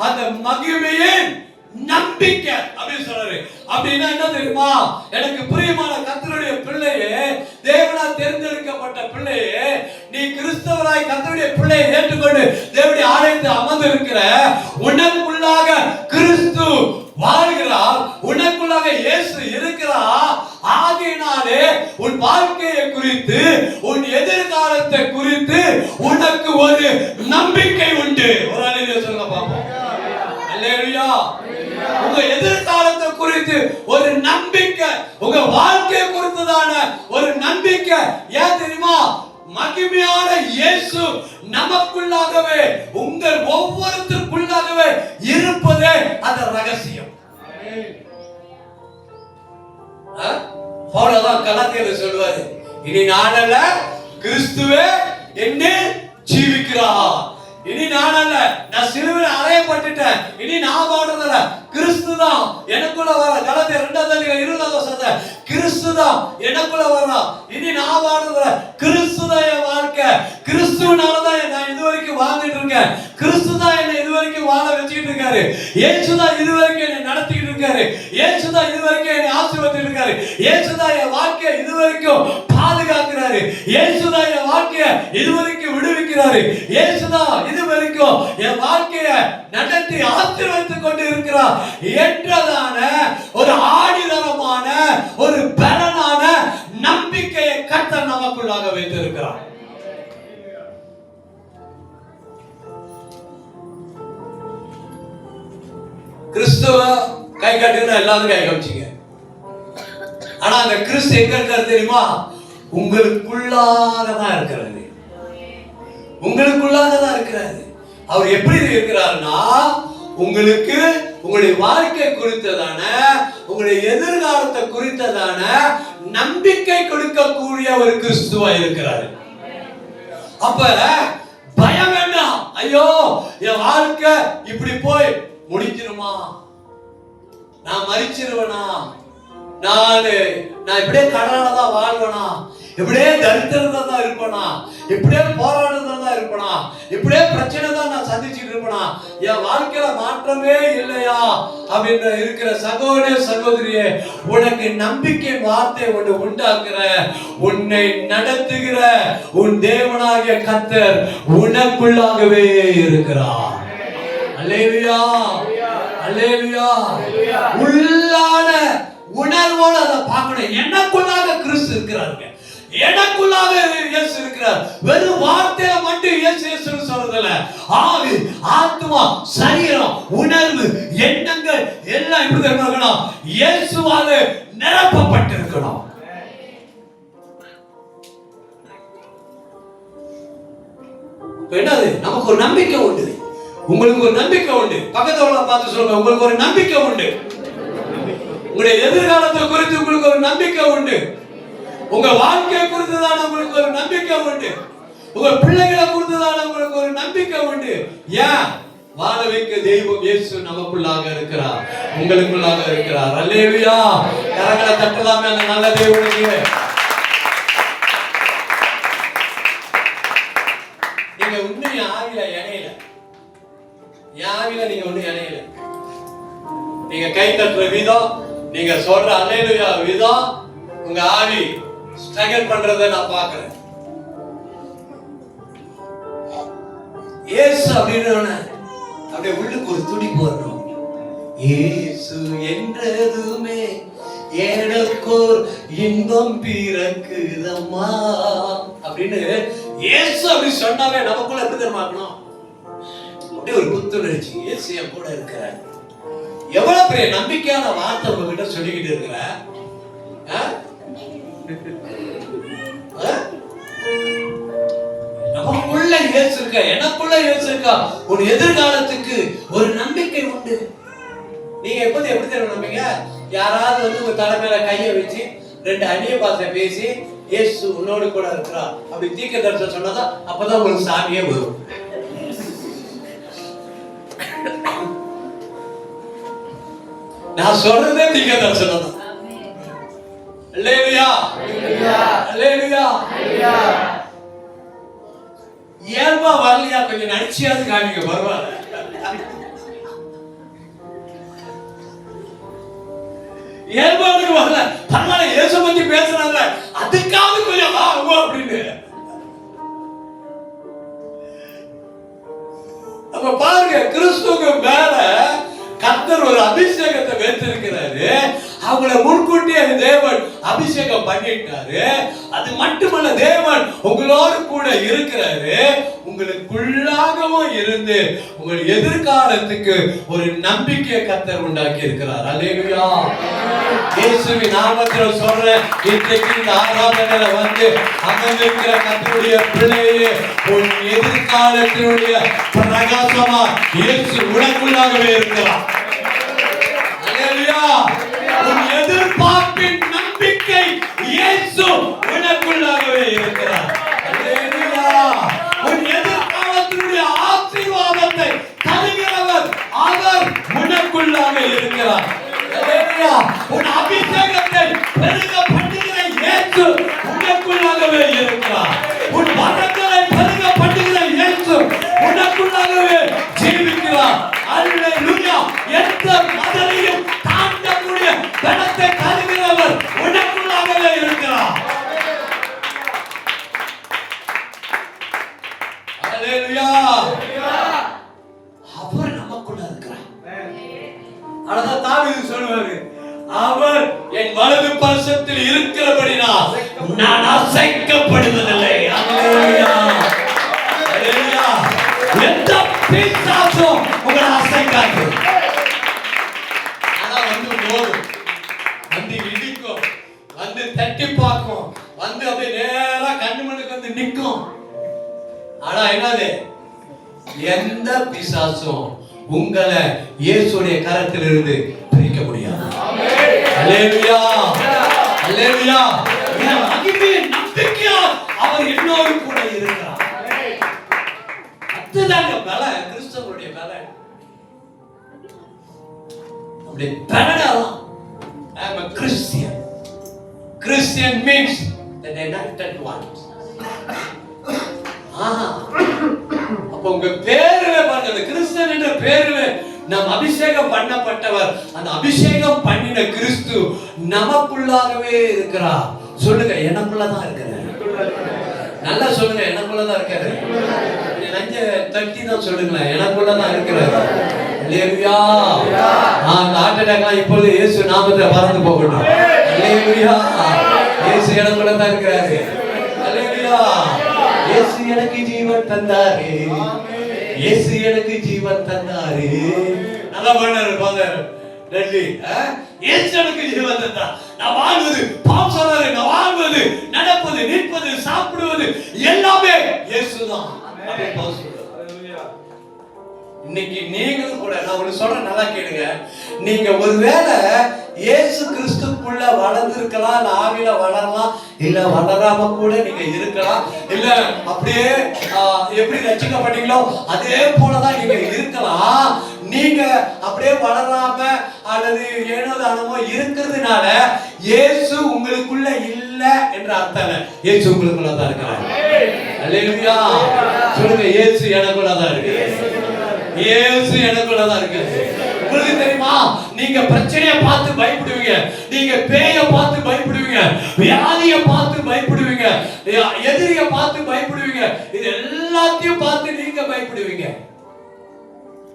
அந்த மகிமையின் நம்பிக்கை அப்படின்னு சொல்றாரு. அப்படின்னா என்ன தெரியுமா? எனக்கு பிரியமான கர்த்தருடைய பிள்ளையே, தேவனால் தேர்ந்தெடுக்கப்பட்ட பிள்ளையே, நீ கிறிஸ்தவராய் கர்த்தருடைய பிள்ளையை ஏற்றுக்கொண்டு தேவனுடைய ஆலயத்தில் அமர்ந்து இருக்கிற உனக்குள்ளாக கிறிஸ்து வாழ்கிறார், உனக்குள்ளாக இயேசு இருக்கிறார். ஆகையினாலே உன் வாழ்க்கையை குறித்து, உன் எதிர்காலத்தை குறித்து உனக்கு ஒரு நம்பிக்கை உண்டு. ஒரு அல்லேலூயா சொல்லுங்க பாப்போம். அல்லேலூயா. உங்க எதிர்காலத்தை குறித்து ஒரு நம்பிக்கை, உங்க வாழ்க்கை குறித்ததான ஒரு நம்பிக்கை. ஏன் தெரியுமா? மகிமையான இயேசு நமக்குள்ளாகவே, உங்கள் ஒவ்வொருத்தருக்குள்ளாகவே இருப்பதே அந்த ரகசியம். பவுலதான் கலாத்தியர்ல சொல்வாரு, இனி நான் அல்ல, கிறிஸ்துவே என்னில் ஜீவிக்கிறார். இனி நான் அல்ல, நான் சிலுவையில் அறையப்பட்டுட்டேன். இனி நான் வாழ்றதில்ல, கிறிஸ்து தான் எனக்குள்ள வர. கலாத்தியர் 2:20 கிறிஸ்து தான் எனக்குள்ள வர்றான். இனி நான் வாழ்றதில்ல, கிறிஸ்து தான் என் வாழ்க்கை. கிறிஸ்துனால தான் நான் இதுவரைக்கும் வாழ்ந்துட்டு இருக்கேன். கிறிஸ்து தான் என்னை இதுவரைக்கும் வாழ வச்சுக்கிட்டு இருக்காரு. இயேசு தான் இதுவரைக்கும் என்னை நடத்திக்கிட்டு இருக்காரு. இயேசு தான் இதுவரைக்கும் என்னை ஆசீர்வதிச்சிட்டு இருக்காரு. இயேசு தான் என் வாழ்க்கையை இதுவரைக்கும் பாதுகாக்கிறாரு. இயேசு தான் என் வாழ்க்கையை இதுவரைக்கும் விடுவிக்கிறாரு. இயேசு தான் இதுவரைக்கும் என் வாழ்க்கையை நடத்தி ஆசீர்வதித்துக் கொண்டு இருக்கிறார் என்றதான ஒரு ஆணிதரமான ஒரு பலனான நம்பிக்கையை கர்த்தர் நமக்குள்ளாக வைத்திருக்கிறார். கிறிஸ்துவ கை காட்டுங்க, எல்லாரும் கை காமிச்சிங்க. ஆனா அந்த கிறிஸ்து எங்க இருக்காரு தெரியுமா? உங்களுக்குள்ளாக தான் இருக்கிறாரு. உங்களுக்குள்ளாக தான் இருக்கிறாரு. அவர் எப்படி இருக்கிறாருன்னா, உங்களுக்கு உங்களுடைய வாழ்க்கை குறித்ததான, உங்களுடைய எதிர்காலத்தை குறித்ததான நம்பிக்கை கொடுக்கக்கூடிய ஒரு கிறிஸ்துவா இருக்கிறாரு. அப்ப பயம் வேண்டாம். ஐயோ என் வாழ்க்கை இப்படி போய் முடிஞ்சிருமா, நான் மரிச்சிருவேனா, நான் இப்படியே கடனால தான் வாழ்வேனா, இப்படியே தரித்திரத்தை தான் இருப்பேனா, இப்படியே போராடுறதா தான் இருப்பேனா, இப்படியே பிரச்சனை தான் நான் சந்திச்சுட்டு இருப்பேனா, போனா என் வாழ்க்கையில மாற்றமே இல்லையா அப்படின்னு இருக்கிற சகோதர சகோதரியே, உனக்கு நம்பிக்கை வார்த்தை ஒன்று உண்டாக்குற, உன்னை நடத்துகிற உன் தேவனாகிய கர்த்தர் உனக்குள்ளாகவே இருக்கிறார். அல்லேலூயா, அல்லேலூயா. உள்ளான உணர்வோடு அதை பார்க்கணும். எனக்குள்ளாக கிறிஸ்து இருக்கிறாருங்க, எனக்குள்ளாக இயேசு இருக்கிறார். வெறும் வார்த்தையில மட்டும் இயேசு சொல்றதில்ல, ஆவி, ஆத்மா, சரீரம், உணர்வு, எண்ணங்கள் எல்லாம் இப்படி இருக்கணும், இயேசுவால நிரப்பப்பட்டிருக்கணும். என்னது? நமக்கு ஒரு நம்பிக்கை உண்டு, உங்களுக்கு ஒரு நம்பிக்கை உண்டு. பக்கத்துல பார்த்து சொல்லுங்க, உங்களுக்கு ஒரு நம்பிக்கை உண்டு. உங்களுடைய எதிர்காலத்தை குறித்து உங்களுக்கு ஒரு நம்பிக்கை உண்டு. உங்க வாழ்க்கையை குறித்துதான் உங்களுக்கு ஒரு நம்பிக்கை உண்டு. உங்க பிள்ளைகளை குறித்துதான் உங்களுக்கு ஒரு நம்பிக்கை உண்டு. ஏன்? வாழ வைக்க தெய்வம் இயேசு நமக்குள்ளாக இருக்கிறார், உங்களுக்குள்ளாக இருக்கிறார். அல்லேலூயா. கரங்களை தட்டலாமே அந்த நல்ல தேவனுக்கு. நீங்க உண்மை ஆவில இணையல, ஆவில நீங்க ஒண்ணு இணையல. நீங்க கை தட்டுற விதம், நீங்க சொல்ற அல்லேலூயா விதம், உங்க ஆவி ஸ்ட்ரகிள் பண்றதை நான் பார்க்கிறேன். இயேசு அப்படின்னு அப்படியே உள்ளுக்கு ஒரு துடிப்பு வரணும். இயேசு என்றதுமே எனக்கோர் இன்பம் பிறக்குதம்மா அப்படின்னு இயேசு அப்படி சொன்னாலே நமக்குள்ள எப்படி தெரியுமாக்கணும்? அப்படியே ஒரு புத்துணர்ச்சி. இயேசு என் கூட இருக்கிறார். எவ்வளவு பெரிய நம்பிக்கையான வார்த்தை உங்ககிட்ட சொல்லிக்கிட்டு இருக்கிற. நமக்குள்ள இயேசு இருக்க, எனக்குள்ள இயேசு இருக்கா. ஒரு எதிர்காலத்துக்கு ஒரு நம்பிக்கை உண்டு. நீங்க எப்படி தெரியும் நம்பிங்க? யாராவது வந்து உங்க தலைமையில கையை வச்சு 2 அந்நிய பாஷை பேசி இயேசு உன்னோடு கூட இருக்கிறா அப்படி தீர்க்க தரிசனம் சொன்னதா, அப்பதான் உங்களுக்கு சாமியே வரும். நான் சொல்றதே தீர்க்க தரிசனம் தான். அல்லேலூயா, அல்லேலூயா. இயல்பா வரலையா? கொஞ்சம் நடிச்சியாவது காமிங்க, பரவாயில்ல. இயல்பாவுக்கு வரல, பரவாயில்ல. இயேசு பத்தி பேசுறாங்க, அதுக்காவது கொஞ்சம் வாங்க அப்படின்னு. அப்ப பாருங்க, கிறிஸ்துவுக்கு மேல கர்த்தர் ஒரு அபிஷேகத்தை வைத்திருக்கிறாரு. அவங்கள முன்கூட்டியே தேவன் அபிஷேகம் பண்ணிட்டாரு. அது மட்டுமல்ல, தேவன் உங்களோடு கூட இருக்கிறாரு, உங்களுக்குள்ளாகவும் இருந்து உங்கள் எதிர்காலத்துக்கு ஒரு நம்பிக்கையை கர்த்தர் உண்டாக்கி இருக்கிறார். அல்லேலூயா. இயேசுவின் நாமத்தில் சொல்றேன், இன்றைக்கு இந்த ஆராதனையில வந்து அமர்ந்திருக்கிற கர்த்தருடைய பிள்ளையே, உன் எதிர்காலத்தினுடைய பிரகாசமா இயேசு உனக்குள்ளாகவே இருக்கிறார். அல்லேலூயா. உன் எதிர்பார்ப்பின் நம்பிக்கை இயேசு உனக்குள்ளாகவே இருக்கிறார். அல்லேலூயா. உன் எதிர்காலத்தினுடைய ஆசீர்வாதத்தை தருகிறவர் அவர் உனக்குள்ளாக இருக்கிறார். அல்லேலூயா. உன் அபிஷேகத்தை பெருக பண்ணுகிற இயேசு உனக்குள்ளாகவே இருக்கிறார். உன் வரங்களை பெருக பண்ணுகிற இயேசு உனக்குள்ளாகவே ஜீவிக்கிறார். அல்லேலூயா. எந்த மதலையும் தாண்டக்கூடிய பலத்தை தருகிறவர் உனக்குள்ளாகவே இருக்கிறார். அல்லேலூயா. அவர் நமக்குள்ள இருக்கிறார். அதான் தாவீது சொல்வாரு, அவர் என் வலது பரிசத்தில் இருக்கிறபடினால் நான் அசைக்கப்படுவதில்லை. அல்லேலூயா, அல்லேலூயா. எந்த பிசாசும் உங்களை அசைக்காது. ஆனா வந்து போதும், வந்து இடிக்கும், வந்து தட்டி பார்க்கும், வந்து அப்படியே நேரா கண்ணு மண்ணுக்கு வந்து நிற்கும். ஆனா என்னது? எந்த பிசாசும் உங்களை இயேசுடைய கரத்திலிருந்து பிரிக்க முடியாது. அல்லேலூயா, அல்லேலூயா. நம்பிக்கையா அவர் என்னோடு கூட இருக்கிறார். அதுதாங்க பலம், கிறிஸ்தவனுடைய பலம். அப்படி பலனாதான் I am a Christian. Christian means the united ones. அப்ப உங்க பேருல பாருங்க, அந்த கிறிஸ்தவன் நம் அபிஷேகம் பண்ணப்பட்டவர். அந்த அபிஷேகம் பண்ணின கிறிஸ்து நமக்குள்ளாகவே இருக்கிறார். சொல்லுங்க, எனக்குள்ளதான் இருக்கிறார். நல்லா சொல்லுங்க, எனக்குள்ளதான் இருக்காரு. நஞ்ச தட்டி தான் சொல்லுங்களேன், எனக்குள்ளதான் இருக்கிறார். அல்லேலூயா. அந்த ஆட்டடெல்லாம் இப்பொழுது இயேசு நாமத்தை பறந்து போகட்டும். அல்லேலூயா. இயேசு எனக்குள்ளதான் இருக்கிறாரு. அல்லேலூயா. இயேசு எனக்கு ஜீவன் தந்தாரே, இயேசு எனக்கு ஜீவன் தந்தாரே. நல்லா பண்ணாரு ஃபாதர் டெல்லி. இயேசு எனக்கு ஜீவன் தந்தா. நான் வாழ்வது, பாம் சொன்னாரு, நான் வாழ்வது, நடப்பது, நிற்பது, சாப்பிடுவது எல்லாமே இயேசுதான். அப்படி பாம் சொல்றாரு. இன்னைக்கு நீங்களும் கூட நான் உங்களுக்கு சொல்றேன், நல்லா கேளுங்க. நீங்க ஒருவேளை இயேசு கிறிஸ்துக்குள்ள வளர்ந்திருக்கலாம், இல்ல ஆவியில வளரலாம், இல்ல வளராம கூட நீங்க இருக்கலாம், இல்ல அப்படியே எப்படி ரட்சிக்கப்பட்டீங்களோ அதே போலதான் நீங்க இருக்கலாம். நீங்க அப்படியே வளராம அல்லது ஏனோ தானமோ இருக்கிறதுனால இயேசு உங்களுக்குள்ள இல்ல என்ற அர்த்தம் இல்ல. இயேசு உங்களுக்குள்ள தான் இருக்கிறார். அல்லேலூயா. சொல்லுங்க, இயேசு எனக்குள்ள தான் இருக்கு. இயேசு எனக்குள்ளதான் இருக்கு. உங்களுக்கு தெரியுமா, நீங்க பிரச்சனையை பார்த்து பயப்படுவீங்க, நீங்க பேயை பார்த்து பயப்படுவீங்க, வியாதியை பார்த்து பயப்படுவீங்க, எதிரியை பார்த்து பயப்படுவீங்க, இது எல்லாத்தையும் பார்த்து நீங்க பயப்படுவீங்க.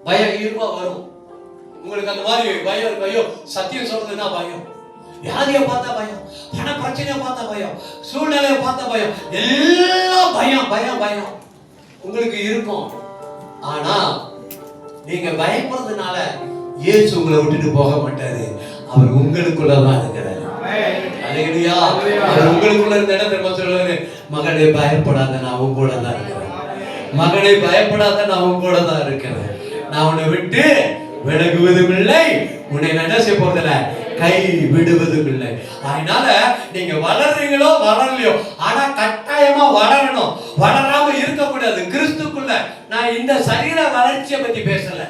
பயம் இருப்பா வரும் உங்களுக்கு. அந்த மாதிரி பயம் இருக்கு. ஐயோ, சத்தியம் சொல்றதுன்னா பயம், வியாதியை பார்த்தா பயம், பண பிரச்சனையை பார்த்தா பயம், சூழ்நிலையை பார்த்தா பயம், எல்லாம் பயம் பயம் பயம் உங்களுக்கு இருக்கும். ஆனா நீங்க பயப்படுறதுனால இயேசு உங்களை விட்டுட்டு போக மாட்டாரு. அவர் உங்களுக்குள்ளதான் இருக்கிறார். அல்லேலூயா. அவர் உங்களுக்குள்ள இருந்த இடம் திரும்ப சொல்றாரு, மகனே பயப்படாத, நான் உன் கூட தான் இருக்கிறேன். மகனே பயப்படாத, நான் உன் கூட தான் இருக்கிறேன். நான் உன்னை விட்டு விலகுவதும் இல்லை, உன்னை என்ன செய்ய போறதில்ல, கை விடுவதும் இல்லை. அதனால நீங்க வளர்றீங்களோ வளரலையோ, ஆனா கட்டாயமா வளரணும். வளராம இருக்கக்கூடாது கிறிஸ்துக்குள்ள. நான் இந்த சரீர வளர்ச்சியை பத்தி பேசல.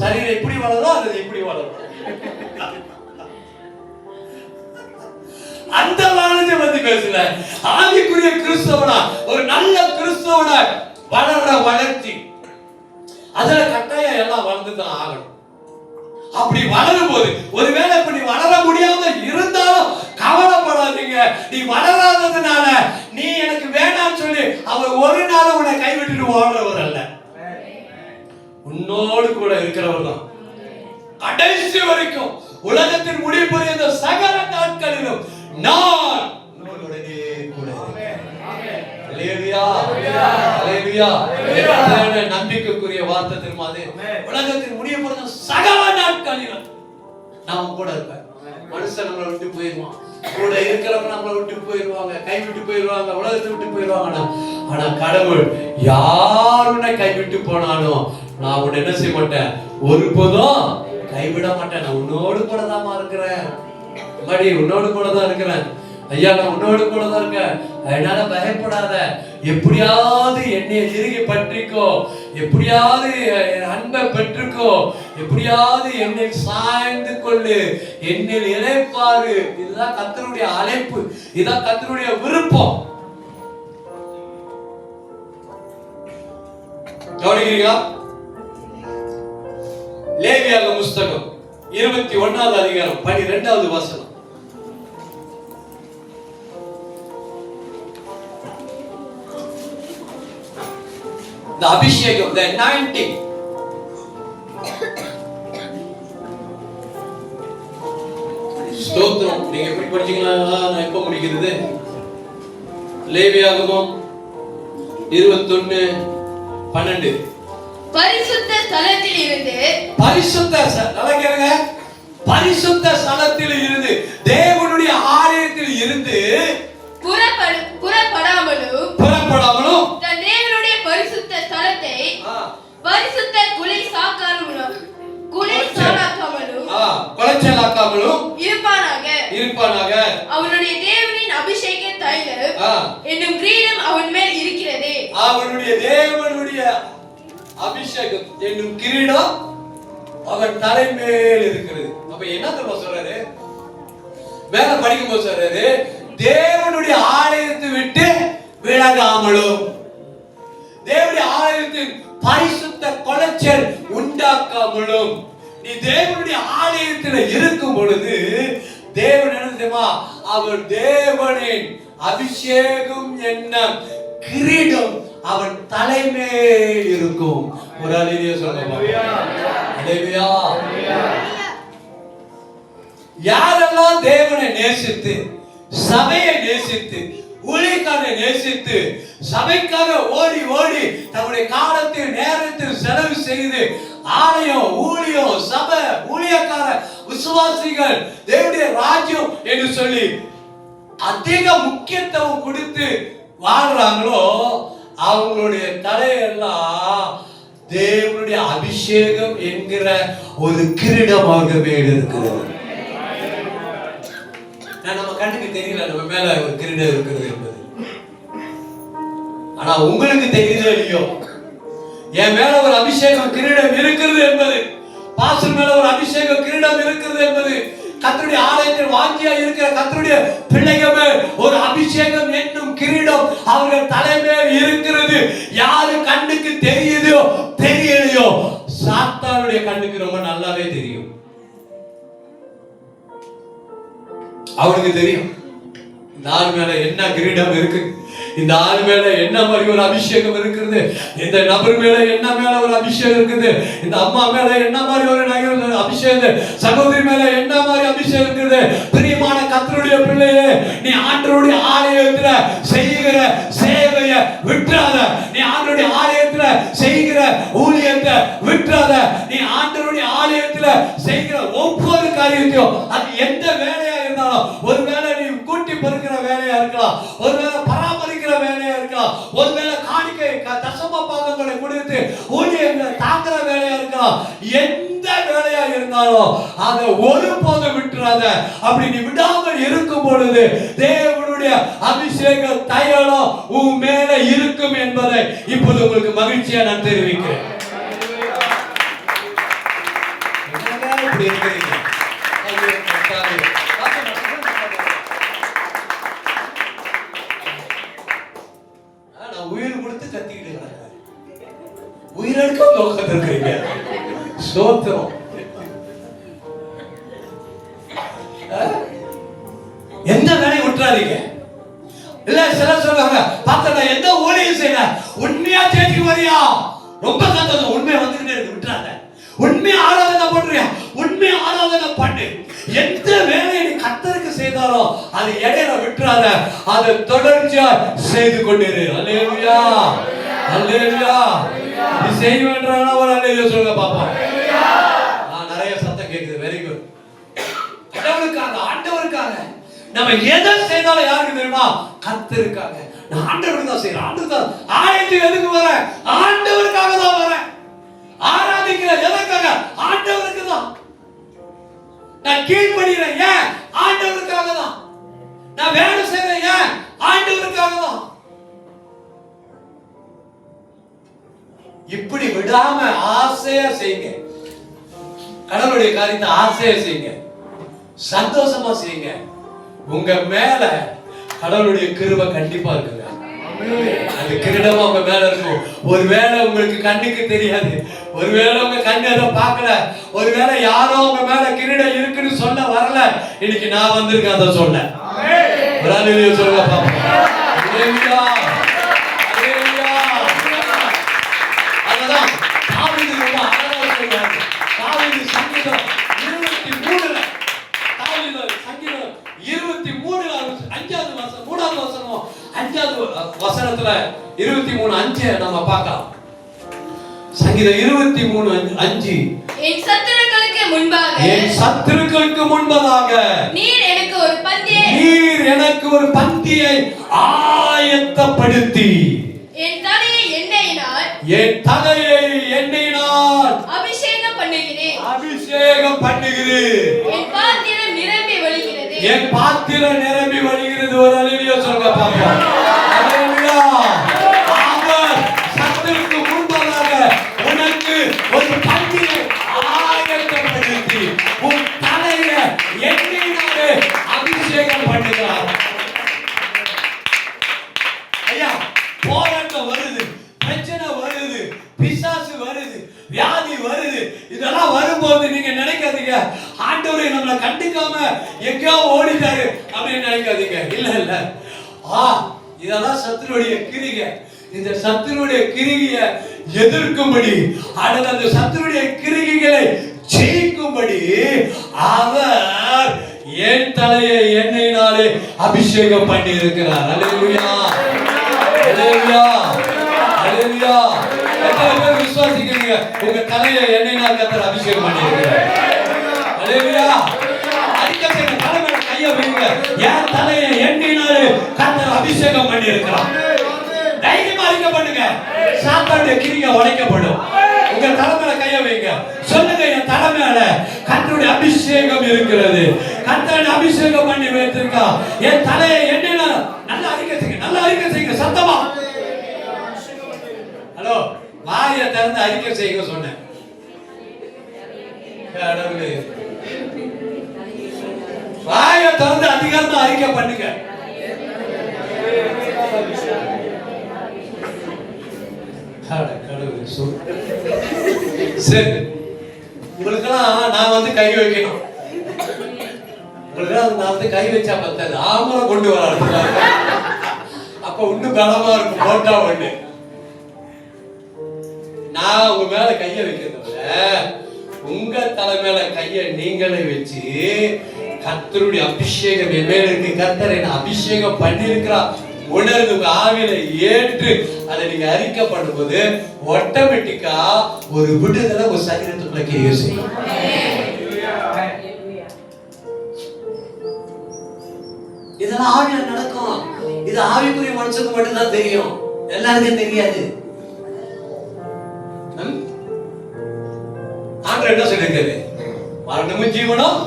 சரீரம் எப்படி வளரும், அது எப்படி வளரும், அந்த வளர்ச்சியை பத்தி பேசல. ஆவிக்குரிய கிறிஸ்தவனா, ஒரு நல்ல கிறிஸ்தவனா வளர்ற வளர்ச்சி, அதுல கட்டாயம் எல்லாம் வளர்ந்துதான் ஆகணும். அப்படி வளரும் போது ஒருவேளை இப்ப நீ வளர முடியாம இருந்தாலும் கவலைப்படாதீங்க. நீ வளராததுனால நீ எனக்கு வேண்டாம்னு சொல்லி அவர் ஒரு நாள் உன்னை கைவிட்டுட்டு ஓடுறவர் அல்ல, உன்னோடு கூட இருக்கிறவர் தான் கடைசி வரைக்கும். உலகத்தின் முடிவு இந்த சகல நாட்களிலும் நான் உங்களுடனே கூட இருக்கிறேன். அல்லேலூயா. அல்லேலூயா. நம்பிக்கைக்குரிய வார்த்தை தெரியுமா அது? உலகத்தின் முடிவு சகல நாட்களிலும் நான் கூட இருப்பேன். மனுஷன் நம்மளை விட்டு போயிடுவான், கூட இருக்கிறவங்க நம்மளை விட்டு போயிடுவாங்க, கைவிட்டு போயிடுவாங்க, உலகத்தை விட்டு போயிடுவாங்க. ஆனா கடவுள் யார் உன்னை கைவிட்டு போனாலும் நான் உன்னை என்ன செய்ய மாட்டேன், ஒருபோதும் கைவிட மாட்டேன். நான் உன்னோடு கூட தான் இருக்கிறேன். மடி உன்னோடு கூட தான் இருக்கிறேன். ஐயா, நான் உன்னோடு கூட தான் இருக்கேன். அதனால பயப்படாத. எப்படியாவது என்னை இறுகி பற்றிக்கோ, எப்படியாவது அன்பை பெற்றுக்கோ, எப்படியாவது என்னை சாய்ந்து கொள்ளு, என்னில் இளைப்பாரு. இதுதான் கர்த்தருடைய அழைப்பு, இதுதான் கர்த்தருடைய விருப்பம். கவனிக்கிறீங்களா? லேவியாகம புத்தகம் 21வது அதிகாரம் 12வது வசனம். The அபிஷேகம், the anointing. ஸ்தோத்திரம். நீங்க எப்படி படிச்சீங்களா? நான் எப்ப முடிக்கிறது? லேவியாகமம் 21:12. பரிசுத்த ஸ்தலத்தில் இருந்து, பரிசுத்த நல்லா கேளுங்க, பரிசுத்த ஸ்தலத்தில் இருந்து, தேவனுடைய ஆலயத்தில் இருந்து புறப்படாமலும் தன் தேவனுடைய பரிசுத்த ஸ்தலத்தை பரிசுத்த குலைச்சலாக்காமலும் இருப்பானாக. அவனுடைய தேவனின் அபிஷேக தைலம் என்னும் கிரீடம் அவன் மேல் இருக்கிறது. அவனுடைய தேவனுடைய அபிஷேகம் என்னும் கிரீடம் அவன் தலை மேல் இருக்கிறது. அப்ப என்ன சொல்றாரு? மேல படிக்கும் போது சொல்றாரு, தேவனுடைய ஆலயத்தை விட்டு விலகாமலும், தேவனுடைய ஆலயத்தின் பரிசுத்த கொலைச்சல் உண்டாக்காமலும் இல்லாமலும் நீ தேவனுடைய ஆலயத்தில் இருக்கும் பொழுது தேவன் என்ன தெரியுமா, அவர் தேவனின் அபிஷேகம் என்ன கிரீடம் அவன் தலைமே இருக்கும். ஒரு அல்லேலூயா சொல்லுங்க. அல்லேலூயா. யாரெல்லாம் தேவனை நேசித்து சபையை நேசித்து ஊழியக்காரனை நேசித்து சபைக்காக ஓடி ஓடி தன்னுடைய காலத்தில் நேரத்தில் செலவு செய்து ஆலயம் ஊழியம் சபை ஊழியக்கார விசுவாசிகள் தேவனுடைய ராஜ்யம் என்று சொல்லி அதிக முக்கியத்துவம் கொடுத்து வாழ்றாங்களோ அவங்களுடைய தலையெல்லாம் தேவனுடைய அபிஷேகம் என்கிற ஒரு கிரீடம் அவர்கள் மேல் இருக்கிறது. நம்ம கண்ணுக்கு தெரியல நம்ம மேல ஒரு கிரீடம் இருக்கிறது என்பது. ஆனா உங்களுக்கு தெரியுதோ இல்லையோ, என் மேல ஒரு அபிஷேகம் கிரீடம் இருக்கிறது என்பது, பாஸ்டர் மேல ஒரு அபிஷேகம் கிரீடம் இருக்கிறது என்பது, கர்த்தருடைய ஆலயத்தில் வாஞ்சியா இருக்கிற கர்த்தருடைய பிள்ளைகள் மேல் ஒரு அபிஷேகம் என்னும் கிரீடம் அவர்கள் தலைமையில் இருக்கிறது. யாரு கண்ணுக்கு தெரியுதோ தெரியலையோ, சாத்தானுடைய கண்ணுக்கு ரொம்ப நல்லாவே தெரியும். அவனுக்கு தெரியும் இந்த ஆள் மேல என்ன கிரீடம் இருக்கு, இந்த ஆள் மேல என்ன மாதிரி ஒரு அபிஷேகம் இருக்குது, இந்த நபர் மேல என்ன மேல ஒரு அபிஷேகம் இருக்குது, இந்த அம்மா மேல என்ன மாதிரி ஒரு அபிஷேகம், சகோதரி மேல என்ன மாதிரி அபிஷேகம் இருக்குது. பிரியமான கர்த்தருடைய பிள்ளையே, நீ ஆண்டவருடைய ஆலயத்துல செய்கிற சேவைய விட்டுறாத, நீ ஆண்டவருடைய ஆலயத்துல செய்கிற ஊழியத்தை விட்டுறாத, நீ ஆண்டவருடைய ஆலயத்துல செய்கிற ஒவ்வொரு காரியத்தையும், அது எந்த வேலையா இருந்தாலும், ஒருவேளை நீ கூட்டி பொறுக்கிற வேலையா இருக்கலாம், ஒருவேளை பராமரிக்கிற வேலையா இருக்கலாம், ஒருவேளை காணிக்கை தசம பாகங்களை கொடுத்து ஊழியர்களை தாக்குற வேலையா இருக்கலாம், எந்த வேலையா இருந்தாலும் அதை ஒருபோதும் விட்டுறாத. அப்படி நீ விடாமல் இருக்கும் பொழுது தேவனுடைய அபிஷேக தைலம் உன் மேல இருக்கும் என்பதை இப்போது உங்களுக்கு மகிழ்ச்சியா நான் தெரிவிக்கிறேன். உயிர் கொடுத்து கத்திக்கிட்டு உயிரெடுக்க நோக்கத்திருக்கீங்க. சோத்திரம். எந்த வேலையை விட்டுறாதீங்க. இல்ல சிலர் சொல்றாங்க, பார்த்தா எந்த ஊழியம் செய்யல, உண்மையா சேர்த்து வரியா, ரொம்ப சந்தோஷம், உண்மையா வந்துகிட்டே இருக்கு, விட்டுறாத. உண்மையா ஆராதனை பண்றியா, உண்மையா ஆராதனை பண்ணு. எந்த வேலையை நீ கர்த்தருக்கு செய்தாலும் அது இடையில விட்டுறாத, அதை தொடர்ச்சியா செய்து கொண்டிரு. அல்லேலூயா, அல்லேலூயா. நீ செய்வேன்றா ஒரு அல்லேலூயா சொல்லுங்க பாப்போம். நிறைய சத்தம் கேக்குது. Very good. கடவுளுக்காக, ஆண்டவருக்காக நம்ம எதை செய்தாலும் யாருக்கு தெரியுமா? கர்த்தருக்காக. நான் ஆண்டவருக்கு தான் செய்றேன். ஆண்டவருக்கு ஆலயத்துக்கு எதுக்கு வரேன்? ஆண்டவருக்காக தான் வரேன். ஆராதிக்கிற எதற்காக? ஆண்டவருக்கு தான். நான் கீழ்ப்படிகிறேன் ஏன்? ஆண்டவருக்காக தான். நான் வேலை செய்றேன் ஏன்? ஆண்டவருக்காக தான். இப்படி விடாம ஆசையா செய்யுங்க. கடவுளுடைய காரியத்தை ஆசையா செய்யுங்க, சந்தோஷமா செய்யுங்க. உங்க மேல கடவுளுடைய கிருபை கண்டிப்பா இருக்குங்க. அந்த கிரீடம் உங்க மேல இருக்கும். ஒருவேளை உங்களுக்கு கண்ணுக்கு தெரியாது, ஒருவேளை உங்க கண்ணு அதை பார்க்கல, ஒருவேளை யாரோ உங்க மேல கிரீடம் இருக்குன்னு சொல்ல வரல, இன்னைக்கு நான் வந்திருக்கேன் அதை சொல்ல. ஒரு அல்லேலூயா சொல்லுங்க பாப்போம். அல்லேலூயா, அல்லேலூயா. அதுதான் தாவீது ரொம்ப அழகா சொல்றாரு. தாவீது சங்கீதம் 23ல, தாவீது சங்கீதம் 23ல 5வது வசனம் 3வது வசனம் 5வது வசனத்துல 23:5 நம்ம பார்க்கலாம். சங்கீதம் 23:5. என் சத்துருக்களுக்கு முன்பாக, என் சத்துருக்களுக்கு முன்பதாக நீர் எனக்கு ஒரு பந்தியை ஆயத்தப்படுத்தி என் தலையை எண்ணெயினால் அபிஷேகம் பண்ணுகிறேன். என் பாத்திரம் நிரம்பி வழிகிறது. என் பாத்திரம் நிரம்பி வழிகிறது. ஒரு அல்லேலூயா சொல்லுங்க பாப்போம். அல்லேலூயா. அவர் சத்துருக்கு முன்பதாக உனக்கு ஒரு பந்தியை ஆயத்தப்படுத்தி உன் தலையில எண்ணெயினாலே அபிஷேகம் பண்ணுகிறார். ஐயா, போராட்டம் வருது, பிரச்சனை வருது, பிசாசு வருது, வியாதி வருது, இதெல்லாம் போது நீங்க நினைக்காதீங்க ஆண்டவரை நம்மளை கண்டுக்காம எங்கேயோ ஓடிட்டாரு அப்படின்னு நினைக்காதீங்க. இல்ல இல்ல, இதெல்லாம் சத்துருடைய கிரிகை. இந்த சத்துருடைய கிரிகையை எதிர்க்கும்படி அல்லது அந்த சத்துருடைய கிரிகைகளை ஜெயிக்கும்படி அவர் என் தலையை எண்ணெயினாலே அபிஷேகம் பண்ணி இருக்கிறார். அல்லேலூயா, அல்லேலூயா, அல்லேலூயா. எத்தனை பேர் விசுவாசிக்கிறீங்க உங்க தலையை எண்ணெயினால் கர்த்தர் அபிஷேகம் பண்ணி இருக்கிறார்? அல்லேலூயா. அறிக்கை தலைமையில கையை வைங்க, என் தலையை எண்ணெயினாலே கர்த்தர் அபிஷேகம் பண்ணி இருக்கிறார். தைரியமா அறிக்கை பண்ணுங்க, சாத்தானுடைய கிரியை உடைக்கப்படும். உங்க தலைமையில கையை வைங்க, சொல்லுங்க என் தலைமையில கர்த்தருடைய அபிஷேகம் இருக்கிறது. கர்த்தருடைய அபிஷேகம் பண்ணி வைத்திருக்கா என் தலையை எண்ணெயினால. நல்ல அறிக்கை செய்யுங்க, நல்ல அறிக்கை செய்யுங்க சத்தமா. ஹலோ, வாயை திறந்து அறிக்கை செய்யுங்க சொன்னேன். வாயை திறந்து அதிகாரமா அறிக்கை பண்ணுங்க. சரி, உங்களுக்கெல்லாம் நான் வந்து கை வைக்கணும். உங்களுக்கெல்லாம் நான் வந்து கை வச்சா பத்தாது, ஆமரம் கொண்டு வர அப்ப இன்னும் பலமா இருக்கும். போட்டா ஒண்ணு நான் உங்க மேல கைய வைக்கிறத உங்க தலைமையில கைய நீங்களே வச்சு கர்த்தருடைய அபிஷேகம் என் மேல இருக்கு, கர்த்தர் என்ன அபிஷேகம் பண்ணிருக்கிறா உணர்ந்து உங்க ஆவியில ஏற்று அதை நீங்க அறிக்கை பண்ணும்போது ஆட்டோமேட்டிக்கா ஒரு விடுதலை ஒரு சரீரத்துக்குள்ள கிரியை செய்யும். இதெல்லாம் ஆவியில நடக்கும். இது ஆவிக்குரிய மனுஷனுக்கு மட்டும்தான் தெரியும், எல்லாருக்கும் தெரியாது. ஆண்டவர் என்ன சொல்லிருக்காரு? மரணமும் ஜீவனும்.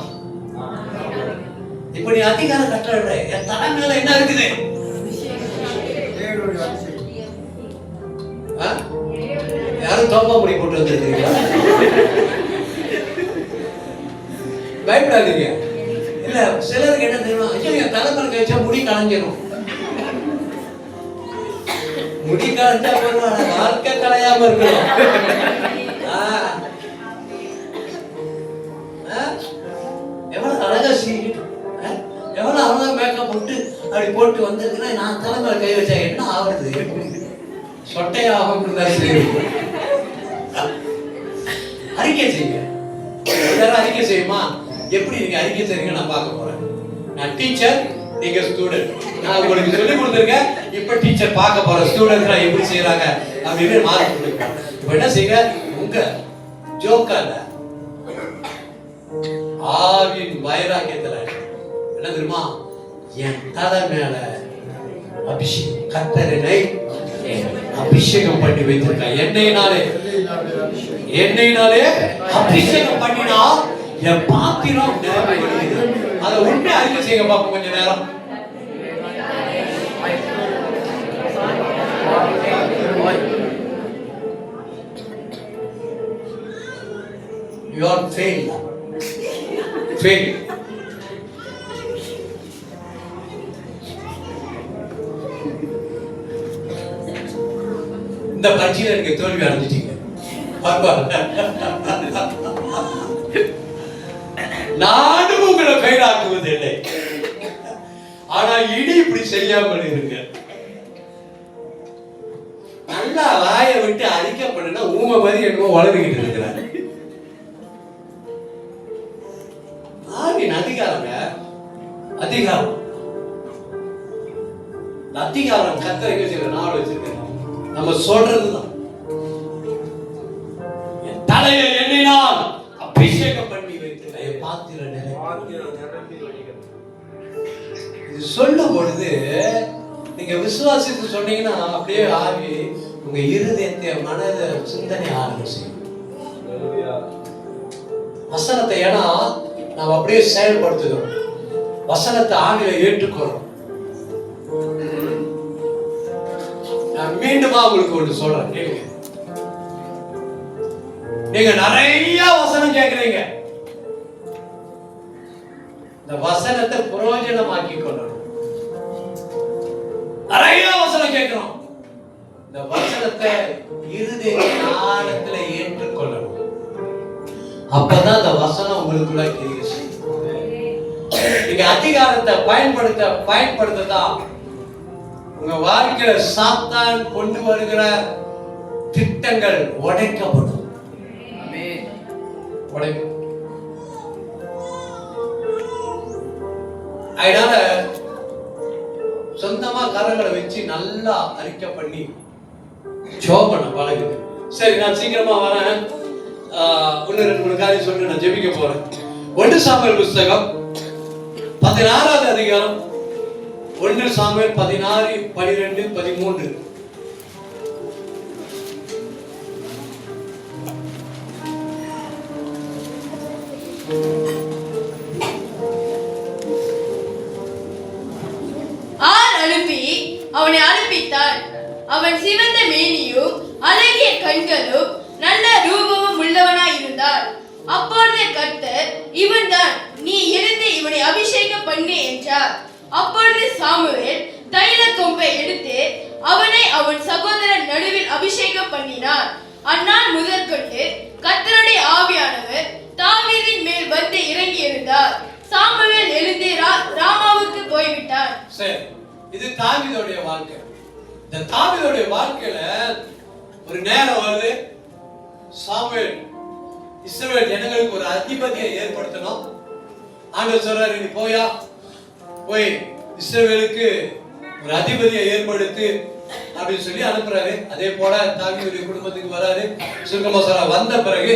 இப்ப நீ அதிகாரம் கட்டற என் தலைமையில என்ன இருக்குது? யாரும் தோப்பா முடி போட்டு வந்திருக்கீங்களா? பயப்படாதீங்க. இல்ல சிலருக்கு என்ன தெரியுமா, என் தலைமையில கழிச்சா முடி களைஞ்சிடும். முடி களைஞ்சா பரவாயில்ல, வாழ்க்கை களையாம இருக்கணும். எவ்வளவு அழகா சீட்டு, எவ்வளவு அழகா மேக்கப் போட்டு அப்படி போட்டு வந்திருக்கிறேன். நான் தலைமையில கை வச்சா என்ன ஆகுது? சொட்டையாகும். அறிக்கை செய்யுங்க. எல்லாரும் அறிக்கை செய்யுமா? எப்படி நீங்க அறிக்கை செய்றீங்க நான் பார்க்க போறேன். நான் டீச்சர், நீங்க ஸ்டூடெண்ட். நான் உங்களுக்கு சொல்லி கொடுத்துருக்கேன். இப்ப டீச்சர் பார்க்க போற ஸ்டூடெண்ட்ஸ் எப்படி செய்யறாங்க அப்படின்னு மார்க் கொடுப்பேன். இப்ப என்ன செய்யுங்க, உங்க ஜோக்கால ஆவின் வைராக்கியத்துல என்ன தெரியுமா, என் தலை மேல அபிஷேகம், கர்த்தரை அபிஷேகம் பண்ணி வைத்திருக்க எண்ணெயினாலே அபிஷேகம் பண்ணினா என் பாத்திரம் நிறைவடைகிறது. அதை உண்மை அறிக்கை செய்ய பார்ப்போம் கொஞ்ச நேரம். You are failed. இந்த பரீட்சையில நீங்க தோல்வி அடைஞ்சிட்டீங்க. நானும் உங்களை பெயராக்குவது இல்லை, ஆனா இனி இப்படி செய்யாமல் இருங்க. நல்லா வாயை விட்டு அறிக்கை பண்ணுனா ஊமை மாதிரி என்னமோ வளர்ந்துகிட்டு இருக்கிறார். ஆவின் அதிகாரம் கர்த்தர் எங்க செய்யற நாள் வச்சிருக்கேன். நம்ம சொல்றதுதான். என் தலையை எண்ணினால் அபிஷேகம் பண்ணி வைத்து பாத்திரம் இது சொல்லும் பொழுது நீங்க விசுவாசித்து சொன்னீங்கன்னா அப்படியே ஆவி உங்க இருதயத்தை மனத சிந்தனை ஆரம்பி செய்யும். வசனத்தை ஏன்னா நாம் அப்படியே செயல்படுத்துகிறோம். வசனத்தை ஆவியில ஏற்றுக்கிறோம். நான் மீண்டுமா உங்களுக்கு ஒன்று சொல்றேன், கேளுங்க. நீங்க நிறைய வசனம் கேட்கிறீங்க. இந்த வசனத்தை பிரயோஜனமாக்கி கொள்ளணும். நிறைய வசனம் கேட்கிறோம். இந்த வசனத்தை இருதய ஆழத்துல ஏற்றுக்கொள்ளணும். அப்பதான் அந்த வசனம் உங்களுக்குள்ள கிரியை செய்யும். நீங்க அதிகாரத்தை பயன்படுத்ததான் உங்க வாழ்க்கையில சாத்தான் கொண்டு வருகிற திட்டங்கள் உடைக்கப்படும். அதனால சொந்தமா கரங்களை வச்சு நல்லா அறிக்கை பண்ணி ஜெபம் பழகுங்க. சரி, நான் சீக்கிரமா வரேன். இன்னும் 2-3 காரியம் சொல்லி நான் ஜெபிக்க போறேன். 1 சாமுவேல் புஸ்தகம் 16வது அதிகாரம். 1 சாமுவேல் 16, 12, 13. அவனை அனுப்பித்தார். அவன் சிவந்த மேனியும் அழகிய கண்களும் நல்ல ரூபமும் உள்ளவனாய் இருந்தார். அப்பொழுது கர்த்தர், இவன்தான், நீ எழுந்து இவனை அபிஷேகம் பண்ணு என்றார். அப்பொழுது சாமுவேல் தைல கொம்பை எடுத்து அவனை அவன் சகோதரன் நடுவில் அபிஷேகம் பண்ணினார். அந்நாள் முதற்கொண்டு கர்த்தருடைய ஆவியானவர் தாவீதின் மேல் வந்து இறங்கி இருந்தார். சாமுவேல் எழுந்து ராமாவுக்கு போய்விட்டார். சரி, இது தாவீதுடைய வாழ்க்கை. இந்த தாவீதுடைய வாழ்க்கையில ஒரு நேரம் வருது. சாமுவேல் இஸ்ரவேல் ஜனங்களுக்கு ஒரு அதிபதியை ஏற்படுத்தணும். ஆண்டவர் சொல்றாரு, நீ போய் இஸ்ரவேலுக்கு ஒரு அதிபதியை ஏற்படுத்து அப்படின்னு சொல்லி அனுப்புறாரு. அதே போல தாவீதுடைய குடும்பத்துக்கு வராரு. சுருக்கமா சொல்ற, வந்த பிறகு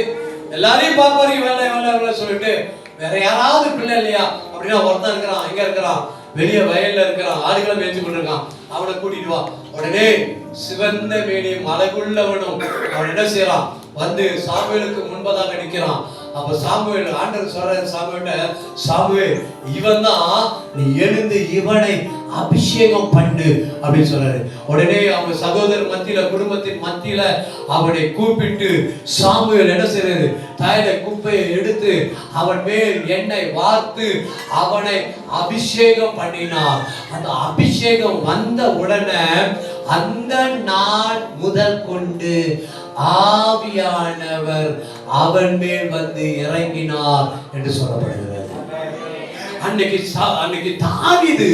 எல்லாரையும் பார்ப்பாரு. வேலை சொல்லிட்டு வேற யாராவது பிள்ளை இல்லையா அப்படின்னா ஒருத்தன் இருக்கிறான், எங்க இருக்கிறான், வெளிய வயல்ல இருக்கிறான், ஆடுகளை மேய்ச்சி கொண்டிருக்கான், அவனை கூட்டிட்டு வா. உடனே சிவந்த மேனியும் அழகுள்ளவனும் அவன் என்ன செய்யறான், வந்து சாமுவேலுக்கு முன்பதாக நிற்கிறான். அப்ப சாமுவேல், ஆண்டவர் சொல்றாரு சாமுவேல், இவன் தான், நீ எழுந்து இவனை அபிஷேகம் பண்ணு அப்படின்னு சொல்றாரு. உடனே அவங்க சகோதரர் மத்தியில, குடும்பத்தின் மத்தியில அவனை கூப்பிட்டு சாமுவேல் என்ன செய்யறது, தாயில குப்பையை எடுத்து அவன் மேல் எண்ணெய் வார்த்து அவனை அபிஷேகம் பண்ணினார். அந்த அபிஷேகம் வந்த உடனே அந்த நாள் முதல் கொண்டு ஆவியானவர் அவன் மேல் வந்து இறங்கினார் என்று சொல்லப்படுகிறது. அன்னைக்கு தாவீது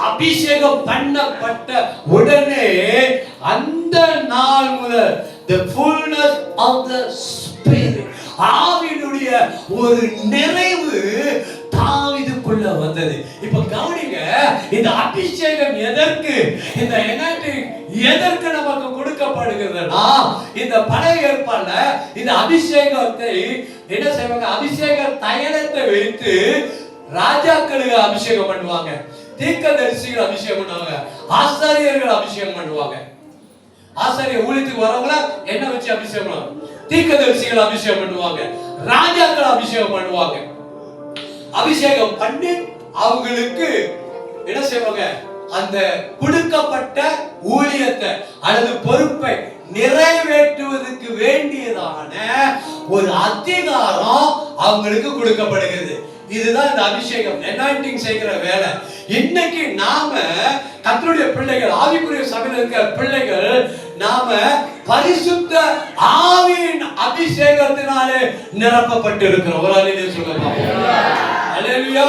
அபிஷேகம் பண்ணப்பட்ட உடனே அந்த நாள் முதல் the fullness of the spirit, ஆவியினுடைய ஒரு நிறைவு தாவீதுக்குள்ள வந்தது. இப்ப கவனிங்க, இந்த அபிஷேகம் எதற்கு, இந்த எனர்ஜி எதற்கு நமக்கு கொடுக்கப்படுகிறதுனா, இந்த பழைய ஏற்பாடுல இந்த அபிஷேகத்தை என்ன செய்வாங்க, அபிஷேக தைலத்தை வைத்து ராஜாக்களுக்கு அபிஷேகம் பண்ணுவாங்க, தீர்க்கதரிசிகள் அபிஷேகம் பண்ணுவாங்க, ஆசாரியர்கள் அபிஷேகம் பண்ணுவாங்க. ஆசாரிய ஊழியத்துக்கு வரவங்கள என்ன வச்சு அபிஷேகம் பண்ணுவாங்க, தீர்க்கதரிசிகள் அபிஷேகம் பண்ணுவாங்க, ராஜாக்கள் அபிஷேகம் பண்ணுவாங்க. அபிஷேகம் பண்ணி அவங்களுக்கு என்ன செய்வாங்க, அந்த கொடுக்கப்பட்ட ஊழியத்தை அல்லது பொறுப்பை நிறைவேற்றுவதற்கு வேண்டியதான ஒரு அதிகாரம் அவங்களுக்கு கொடுக்கப்படுகிறது. இதுதான் இந்த அபிஷேகம், அனாயிண்டிங் செய்கிற வேலை. இன்னைக்கு நாம கர்த்தருடைய பிள்ளைகள், ஆவிக்குரிய சபையில் இருக்கிற பிள்ளைகள், நாம பரிசுத்த ஆவியின் அபிஷேகத்தினாலே நிரப்பப்பட்டு இருக்கிறோம். ஒரு அல்லேலூயா சொல்லுங்க. அல்லேலூயா.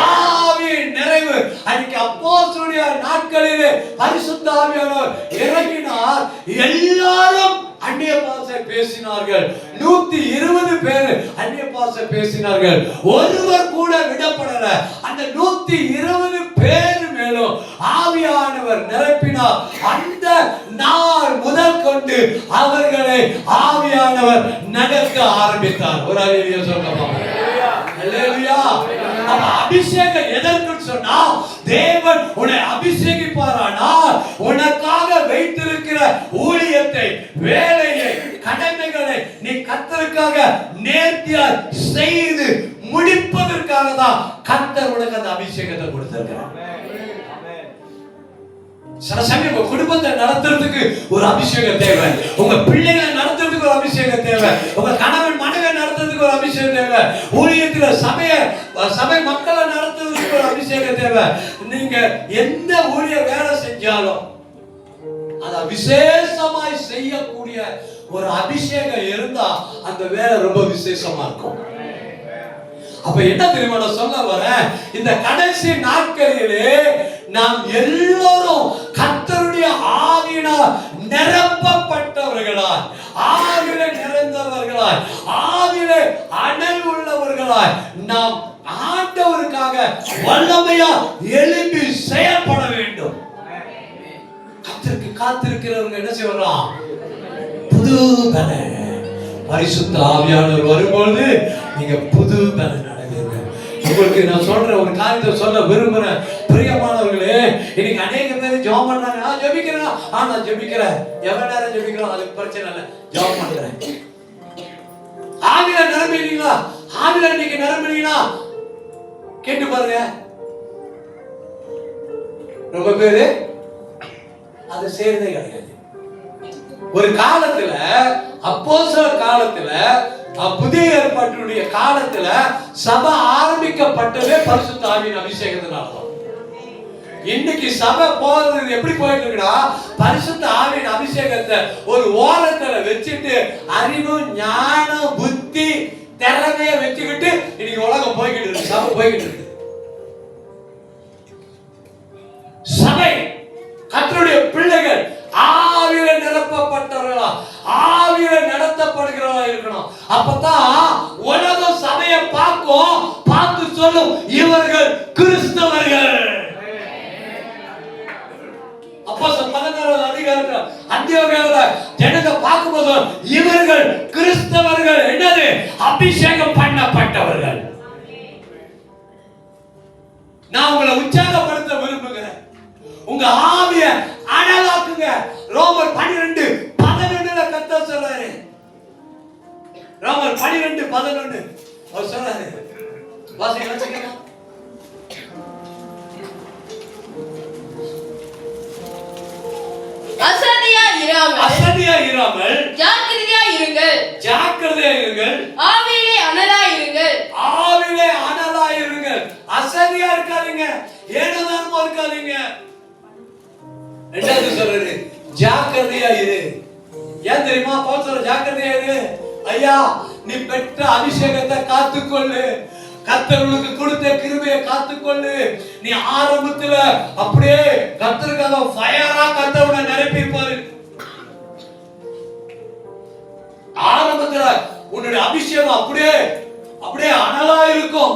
ஆவியின் நிறைவு. அன்னைக்கு அப்போஸ்தலருடைய நாட்களிலே பரிசுத்த ஆவியானவர் இறங்கினார். எல்லாரும் அந்நிய பாஷை பேசினார்கள். 120 பேர் அந்நிய பாஷை பேசினார்கள். ஒருவர் கூட விடப்படல. அந்த 120 பேர் மேலும் ஆவியானவர் நிரப்பினார். அந்த நாள் முதல் கொண்டு அவர்களை ஆவியானவர் நடக்க ஆரம்பித்தார். ஒரு அல்லேலூயா சொல்லுங்க. அல்லேலூயா. அபிஷேகம் எதற்கு சொன்னா, தேவன் உன்னை அபிஷேகிப்பாரானால் உனக்காக வைத்திருக்கிற ஊழியத்தை, வேலையை, கடமைகளை நீ கர்த்தருக்காக நேர்த்தியாய் செய்து முடிப்பதற்காக தான் கர்த்தர் உனக்கு அந்த அபிஷேகத்தை கொடுத்திருக்கிறார். சில சமயம் உங்க குடும்பத்தை நடத்துறதுக்கு ஒரு அபிஷேகம் தேவை, உங்க பிள்ளைகளை நடத்துறதுக்கு ஒரு அபிஷேகம் தேவை, உங்க கணவன் மனைவி நடத்துறதுக்கு ஒரு அபிஷேகம் தேவை, ஊழியத்துல சபை மக்களை நடத்துறதுக்கு ஒரு அபிஷேகம் தேவை. நீங்க எந்த ஊழிய வேலை செஞ்சாலும் அதை விசேஷமாய் செய்யக்கூடிய ஒரு அபிஷேகம் இருந்தா அந்த வேலை ரொம்ப விசேஷமா இருக்கும். அப்ப என்ன தெரியுமா நான் சொல்ல வரேன், இந்த கடைசி நாட்களிலே நாம் எல்லோரும் கர்த்தருடைய ஆவியினால் நிரப்பப்பட்டவர்களாய், ஆவியிலே நிறைந்தவர்களாய், ஆவியிலே அனல் உள்ளவர்களாய் நாம் ஆண்டவருக்காக வல்லமையா எழும்பி செயல்பட வேண்டும். கர்த்தருக்கு காத்திருக்கிறவங்க என்ன செய்வாராம்? புது பலன். பரிசுத்த ஆவியானவர் வரும்போது நீங்க புது பலன் அடைவீங்க. உங்களுக்கு நான் சொல்ற ஒரு காரியத்தை சொல்ல விரும்புறேன். பிரியமானவர்களே, இன்னைக்கு அநேக பேர் ஜெபம் பண்றாங்க. நான் ஜெபிக்கிறேன், நான் ஜெபிக்கிறேன், எவ்வளவு நேரம் ஜெபிக்கிறோம் அது பிரச்சனை இல்லை, ஜெபம் பண்றேன். ஆவியில நிரம்பினீங்களா? ஆவியில இன்னைக்கு நிரம்பினீங்களா? கேட்டு பாருங்க. ரொம்ப பேரு அதை செய்யறதே கிடையாது. ஒரு காலத்துல அப்போஸ்தலர் காலத்துல புதிய ஏற்பாட்டினுடைய காலத்துல சபை ஆரம்பிக்கப்பட்டதே பரிசுத்த ஆவியின் அபிஷேகத்தினால. இன்னைக்கு சபை போறது எப்படி போயிட்டு இருக்குன்னா, பரிசுத்த ஆவியின் அபிஷேகத்தை ஒரு ஓரத்துல வச்சுட்டு அறிவு ஞானம் புத்தி திறமைய வச்சுக்கிட்டு இன்னைக்கு உலகம் போய்கிட்டு இருக்கு, சபை போய்கிட்டு இருக்கு. சபை கர்த்தருடைய பிள்ளைகள் ஆவியில நிரப்பப்பட்டவர்களா, ஆவியில நடத்தப்படுகிறவர்களா இருக்கணும். அப்பதான் உலகம் சபையை பார்க்கும், பார்த்து சொல்லும் இவர்கள் கிறிஸ்தவர்கள். அப்போஸ்தலர் 16வது அதிகாரத்துல அந்தியோகியாவுல ஜனங்க பார்க்கும்போது இவர்கள் கிறிஸ்தவர்கள். என்னது? அபிஷேகம் பண்ணப்பட்டவர்கள். நான் உங்களை உற்சாகப்படுத்த விரும்புகிறேன். உங்க ஆவிய அனலாக்குங்க. ரோமர் 12:11 கர்த்தர் சொல்றாரு. ரோமர் 12:11 அவர் சொல்றாரு. வாசிங்க. அசதியா இராமல் ஜாக்கிரதையா இருங்கள். ஆவியிலே அனலா இருங்கள். அசதியா இருக்காதீங்க, ஏனோதானமா இருக்காதீங்க. ரெண்டாவது சொல்றாரு, ஜாக்கிரதையா இரு. ஏன் தெரியுமா பவுல் சொல்ற ஜாக்கிரதையா இரு? ஐயா, நீ பெற்ற அபிஷேகத்தை காத்துக்கொள்ளு, கர்த்தர் உனக்கு கொடுத்த கிருபையை காத்துக்கொள்ளு. நீ ஆரம்பத்துல அப்படியே கர்த்தருக்காக ஃபயரா கர்த்தரோட நிரப்பிப்பாரு. ஆரம்பத்துல உன்னுடைய அபிஷேகம் அப்படியே அனலா இருக்கும்.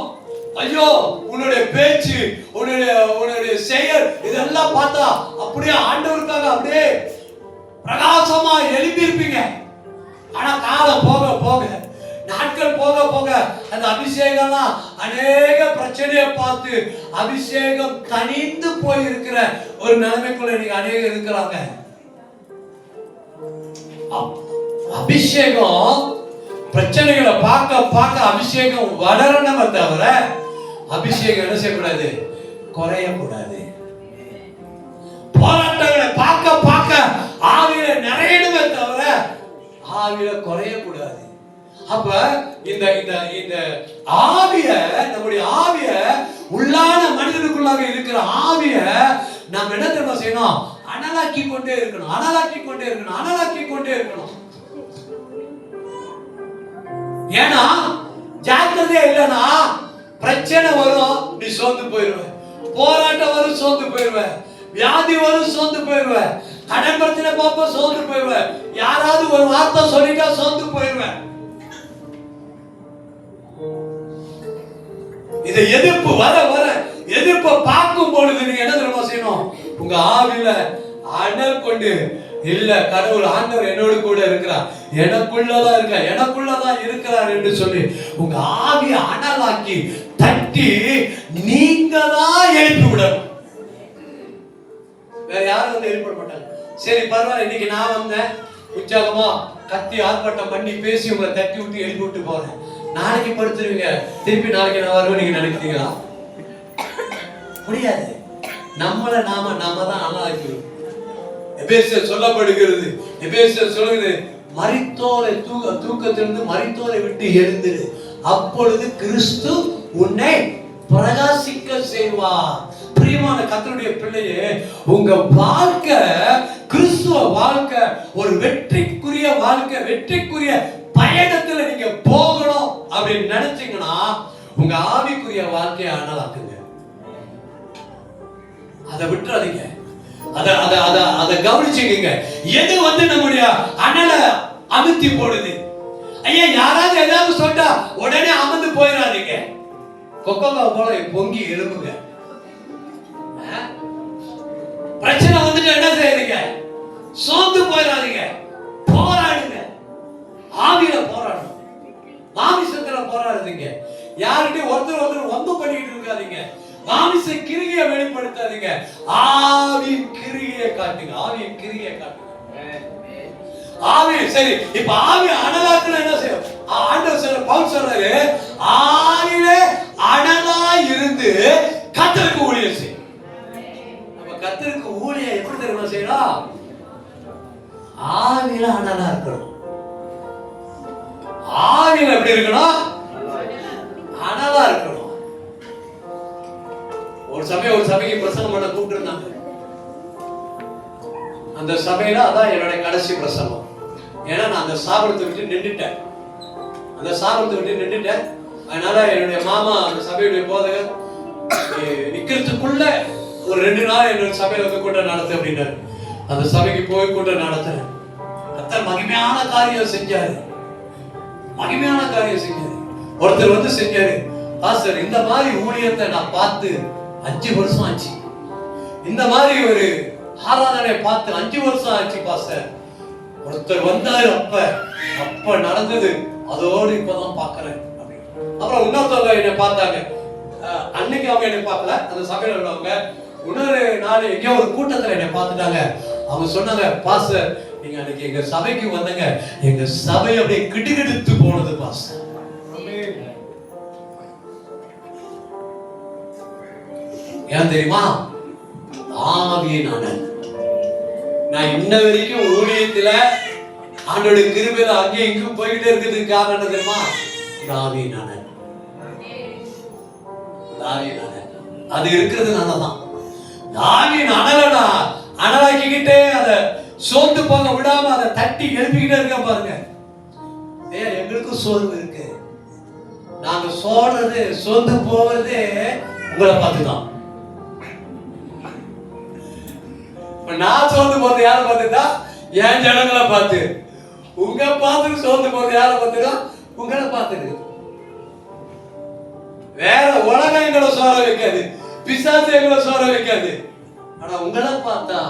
ஐயோ, உன்னுடைய பேச்சு, உன்னுடைய செயல் இதெல்லாம் பார்த்தா அப்படியே ஆண்டவருக்காக அப்படியே பிரகாசமா எழுப்பி இருப்பீங்க. ஆனா காலம் போக போக, நாட்கள் போக போக அந்த அபிஷேகம்லாம் அநேக பிரச்சனையை பார்த்து அபிஷேகம் தனிந்து போய் இருக்கிற ஒரு நிலைமைக்குள்ள நீங்க அநேகம் இருக்கிறாங்க. அபிஷேகம் பிரச்சனைகளை பார்க்க அபிஷேகம் வளரணுமே தவிர அபிஷேகம் என்ன செய்யக்கூடாது? குறையக்கூடாது. போராட்டங்களை பார்க்க ஆவியில நிறையணுமே தவிர ஆவியில குறையக்கூடாது. அப்ப இந்த இந்த ஆவிய, நம்முடைய ஆவிய, உள்ளான மனிதனுக்குள்ளாக இருக்கிற ஆவிய நாம் என்ன தெரியுமா செய்யணும்? அனலாக்கி கொண்டே இருக்கணும். ஏன்னா ஜாக்கிரதையா இல்லைன்னா பிரச்சனை வரும், நீ சோர்ந்து போயிருவ. போராட்டம் வரும், சோர்ந்து போயிருவ. வியாதி வரும், சோர்ந்து போயிருவ. கடன் பிரச்சனை பார்ப்ப சோர்ந்து போயிருவ. யாராவது ஒரு வார்த்தை சொல்லிட்டா சோர்ந்து போயிருவ. இதை எதிர்ப்பு பார்க்கும் பொழுது நீங்க என்ன தெரியுமா செய்யணும்? உங்க ஆவியில அனல் கொண்டு, இல்ல கடவுள் ஆண்டவர் என்னோடு கூட இருக்கிறார், எனக்குள்ளதான் இருக்கிறார் என்று சொல்லி உங்க ஆவியை அனலாக்கி தட்டி நீங்க தான் எழுப்பி விடணும். வேற யாரும் வந்து எழுப்ப மாட்டாங்க. சரி பரவாயில்ல, இன்னைக்கு நான் வந்தேன், உற்சாகமா கத்தி ஆர்ப்பாட்டம் பண்ணி பேசி உங்களை தட்டி விட்டு எழுப்பி விட்டு போறேன். நாளைக்கு படுத்துருவீங்க, திருப்பி நாளைக்கு நான் வருவேன் நீங்க நினைக்கிறீங்களா? முடியாது. நாம தான் அனலாக்கிறோம். எபேசியர் சொல்லப்படுகிறது, எபேசியர் சொல்லுகிறது, மரித்தோரை தூக்கத்திலிருந்து மரித்தோரை விட்டு எழுந்திரு, அப்பொழுது கிறிஸ்து உன்னை பிரகாசிக்க செய்வார். பிரியமான கர்த்தருடைய பிள்ளையே, உங்க வாழ்க்கை கிறிஸ்து கிறிஸ்துவ வாழ்க்கை ஒரு வெற்றிக்குரிய வாழ்க்கை, வெற்றிக்குரிய பயணத்துல நீங்க போகணும் அப்படின்னு நினைச்சீங்கன்னா உங்க ஆவிக்குரிய வாழ்க்கையை அனலாக்குங்க. அதை விட்டுறாதீங்க. அதை கவனிச்சுக்கீங்க. எது நம்முடைய அனலை அமுத்தி போடுது? ஐயா, யாராவது ஏதாவது சொல்லிட்டா உடனே அமர்ந்து போயிடாதீங்க. கொக்கோகா போல பொங்கி எழுப்புங்க. பிரச்சனை வந்துட்டு என்ன செய்யுங்க? சோர்ந்து போயிடாதீங்க. போராடுங்க. ஆவியில போராடணும், மாமிசத்துல போராடுறீங்க. யாருடைய ஒருத்தர் வம்பு பண்ணிட்டு இருக்காதீங்க. மாமிச கிரியை வெளிப்படுத்தாதீங்க. ஆவியின் கிரியை காட்டுங்க. ஆவியின் கிரியை காட்டுங்க. ஆவி சரி, இப்ப ஆவி அனலாக்குனா என்ன செய்யும்? ஆண்டவர் பவுல் சொல்றாரு, ஆவியிலே அனலா இருந்து கர்த்தருக்கு ஊழியம் செய். நம்ம கர்த்தருக்கு ஊழியம் எப்படி தெரியுமா செய்யணும்? ஆவியில அனலா இருக்கணும். ஆவியில எப்படி இருக்கணும்? அனலா இருக்கணும். ஒரு சபைக்கு பிரசங்கம் பண்ண கூப்பிட்டு இருந்தாங்க. அந்த சபையில அதான் என்னோட கடைசி பிரசங்கம். ஏன்னா நான் அந்த சாபத்தை விட்டு நின்றுட்டேன். அதனால என்னுடைய மாமா அந்த சபையுடைய போதகர் நிக்கிறதுக்குள்ள ஒரு 2 நாள் என்னோட சபையில வந்து கூட்டம் நடத்து அப்படின்னாரு. அந்த சபைக்கு போய் கூட்டம் நடத்துறேன். கர்த்தர் மகிமையான காரியம் செஞ்சாரு. ஒருத்தர் வந்து செஞ்சாரு, பாஸ்டர் இந்த மாதிரி ஊழியத்தை நான் பார்த்து 5 வருஷம் ஆச்சு. இந்த மாதிரி ஒரு ஆராதனை பார்த்து 5 வருஷம் ஆச்சு பாஸ்டர். ஒருத்தர் வந்தாரு, அப்ப நடந்தது, அதோடு இப்பதான் பாக்குறேன். அப்புறம் இன்னொருத்தவங்க என்னை பார்த்தாங்க. அன்னைக்கு அவங்க என்னை பார்க்கல, அந்த சபையில உள்ளவங்க. இன்னொரு நாள் எங்கேயோ ஒரு கூட்டத்துல என்னை பார்த்துட்டாங்க. அவங்க சொன்னாங்க, பாஸ்டர் நீங்க அன்னைக்கு எங்க சபைக்கு வந்தங்க, எங்க சபை அப்படியே கிடுகிடுத்து போனது பாஸ்டர். ஏன் தெரியுமா? ஆவியின் அனல். நான் இன்ன வரைக்கும் ஊழியத்துல ஆண்டோட கிருபையில அங்கேயும் இங்கும் போயிட்டே இருக்கிறதுக்கு காரணம் என்ன தெரியுமா? ஆவியின் அனல். அது இருக்கிறதுனாலதான். ஆவியின் அனலனா அனலாக்கிக்கிட்டே அதை சோர்ந்து போக விடாம அதை தட்டி எழுப்பிக்கிட்டே இருக்க பாருங்க. எங்களுக்கும் சோர்வு இருக்கு. நாங்க சோர்ந்து போவது உங்களை பார்த்துதான். நான் சோர்ந்து போறது யாரை பார்த்துட்டா? என் ஜனங்களை பார்த்து. உங்க பார்த்து சோர்ந்து போறது யாரை பார்த்துட்டா? உங்களை பார்த்துட்டு. வேற உலகம் எங்களை சோர வைக்காது, பிசாசு எங்களை சோர வைக்காது. ஆனா உங்களை பார்த்தா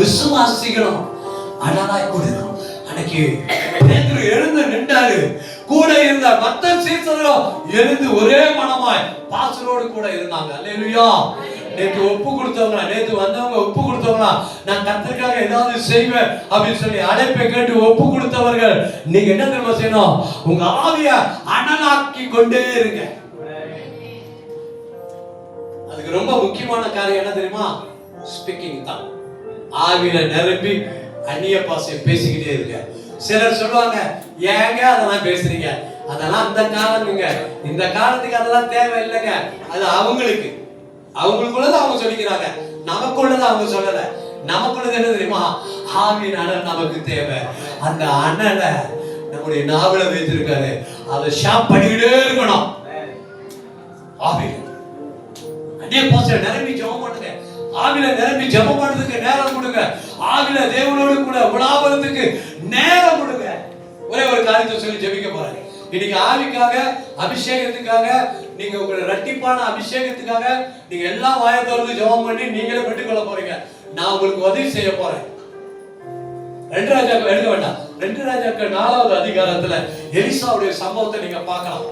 விசுவாசிக்கணும். அனலாய் கொடுக்கணும். அன்னைக்கு பேதுரு எழுந்து நின்றாரு. கூட இருந்த மத்த சீசர்களும் எழுந்து ஒரே மனமாய் பாசரோடு கூட இருந்தாங்க. அல்லேலூயா. நேத்து ஒப்பு கொடுத்தவங்க, நேத்து வந்தவங்க ஒப்பு கொடுத்தவங்க, நான் கர்த்தருக்காக ஏதாவது செய்வேன் அப்படின்னு சொல்லி அழைப்பை கேட்டு ஒப்பு கொடுத்தவர்கள், நீங்க என்ன தெரியுமா செய்யணும்? உங்க ஆவிய அனலாக்கி கொண்டே இருங்க. அதுக்கு ரொம்ப முக்கியமான காரியம் என்ன தெரியுமா? ஸ்பீக்கிங் தான். ஆவியில நிரம்பி அந்நிய பாஷை பேசிக்கிட்டே இருக்க. சிலர் சொல்லுவாங்க, ஏங்க அதெல்லாம் பேசுறீங்க? அதெல்லாம் அந்த காலம்ங்க, இந்த காலத்துக்கு அதெல்லாம் தேவை இல்லைங்க. அது அவங்களுக்குள்ளது அவங்க சொல்லிக்கிறாங்க, நமக்குள்ளது அவங்க சொல்லல. நமக்குள்ளது என்ன தெரியுமா? ஆவியின் அனல் நமக்கு தேவை. அந்த அனலை நம்முடைய நாவல வைத்திருக்காரு. அதை ஷாப் பண்ணிக்கிட்டே இருக்கணும். ஆவியில அந்நிய பாஷை நிரம்பி ஜெபம் பண்ணுங்க. ஆவில நிரம்பி ஜெபம் பண்றதுக்கு நேரம் கொடுங்க. ஆவில தேவனோடு கூட உலாவறதுக்கு நேரம் கொடுங்க. ஒரே ஒரு காரியத்தை சொல்லி ஜெபிக்க போறேன். இன்னைக்கு ஆவிக்காக, அபிஷேகத்துக்காக, நீங்க உங்க இரட்டிப்பான அபிஷேகத்துக்காக நீங்க எல்லாம் வாயை திறந்து ஜெபம் பண்ணி நீங்களே பெற்றுக்கொள்ள போறீங்க. நான் உங்களுக்கு உதவி செய்ய போறேன். 2 ராஜாக்கள் எழுத வேண்டாம். 2 ராஜாக்கள் 4வது அதிகாரத்துல எலிசாவுடைய சம்பவத்தை நீங்க பார்க்கலாம்.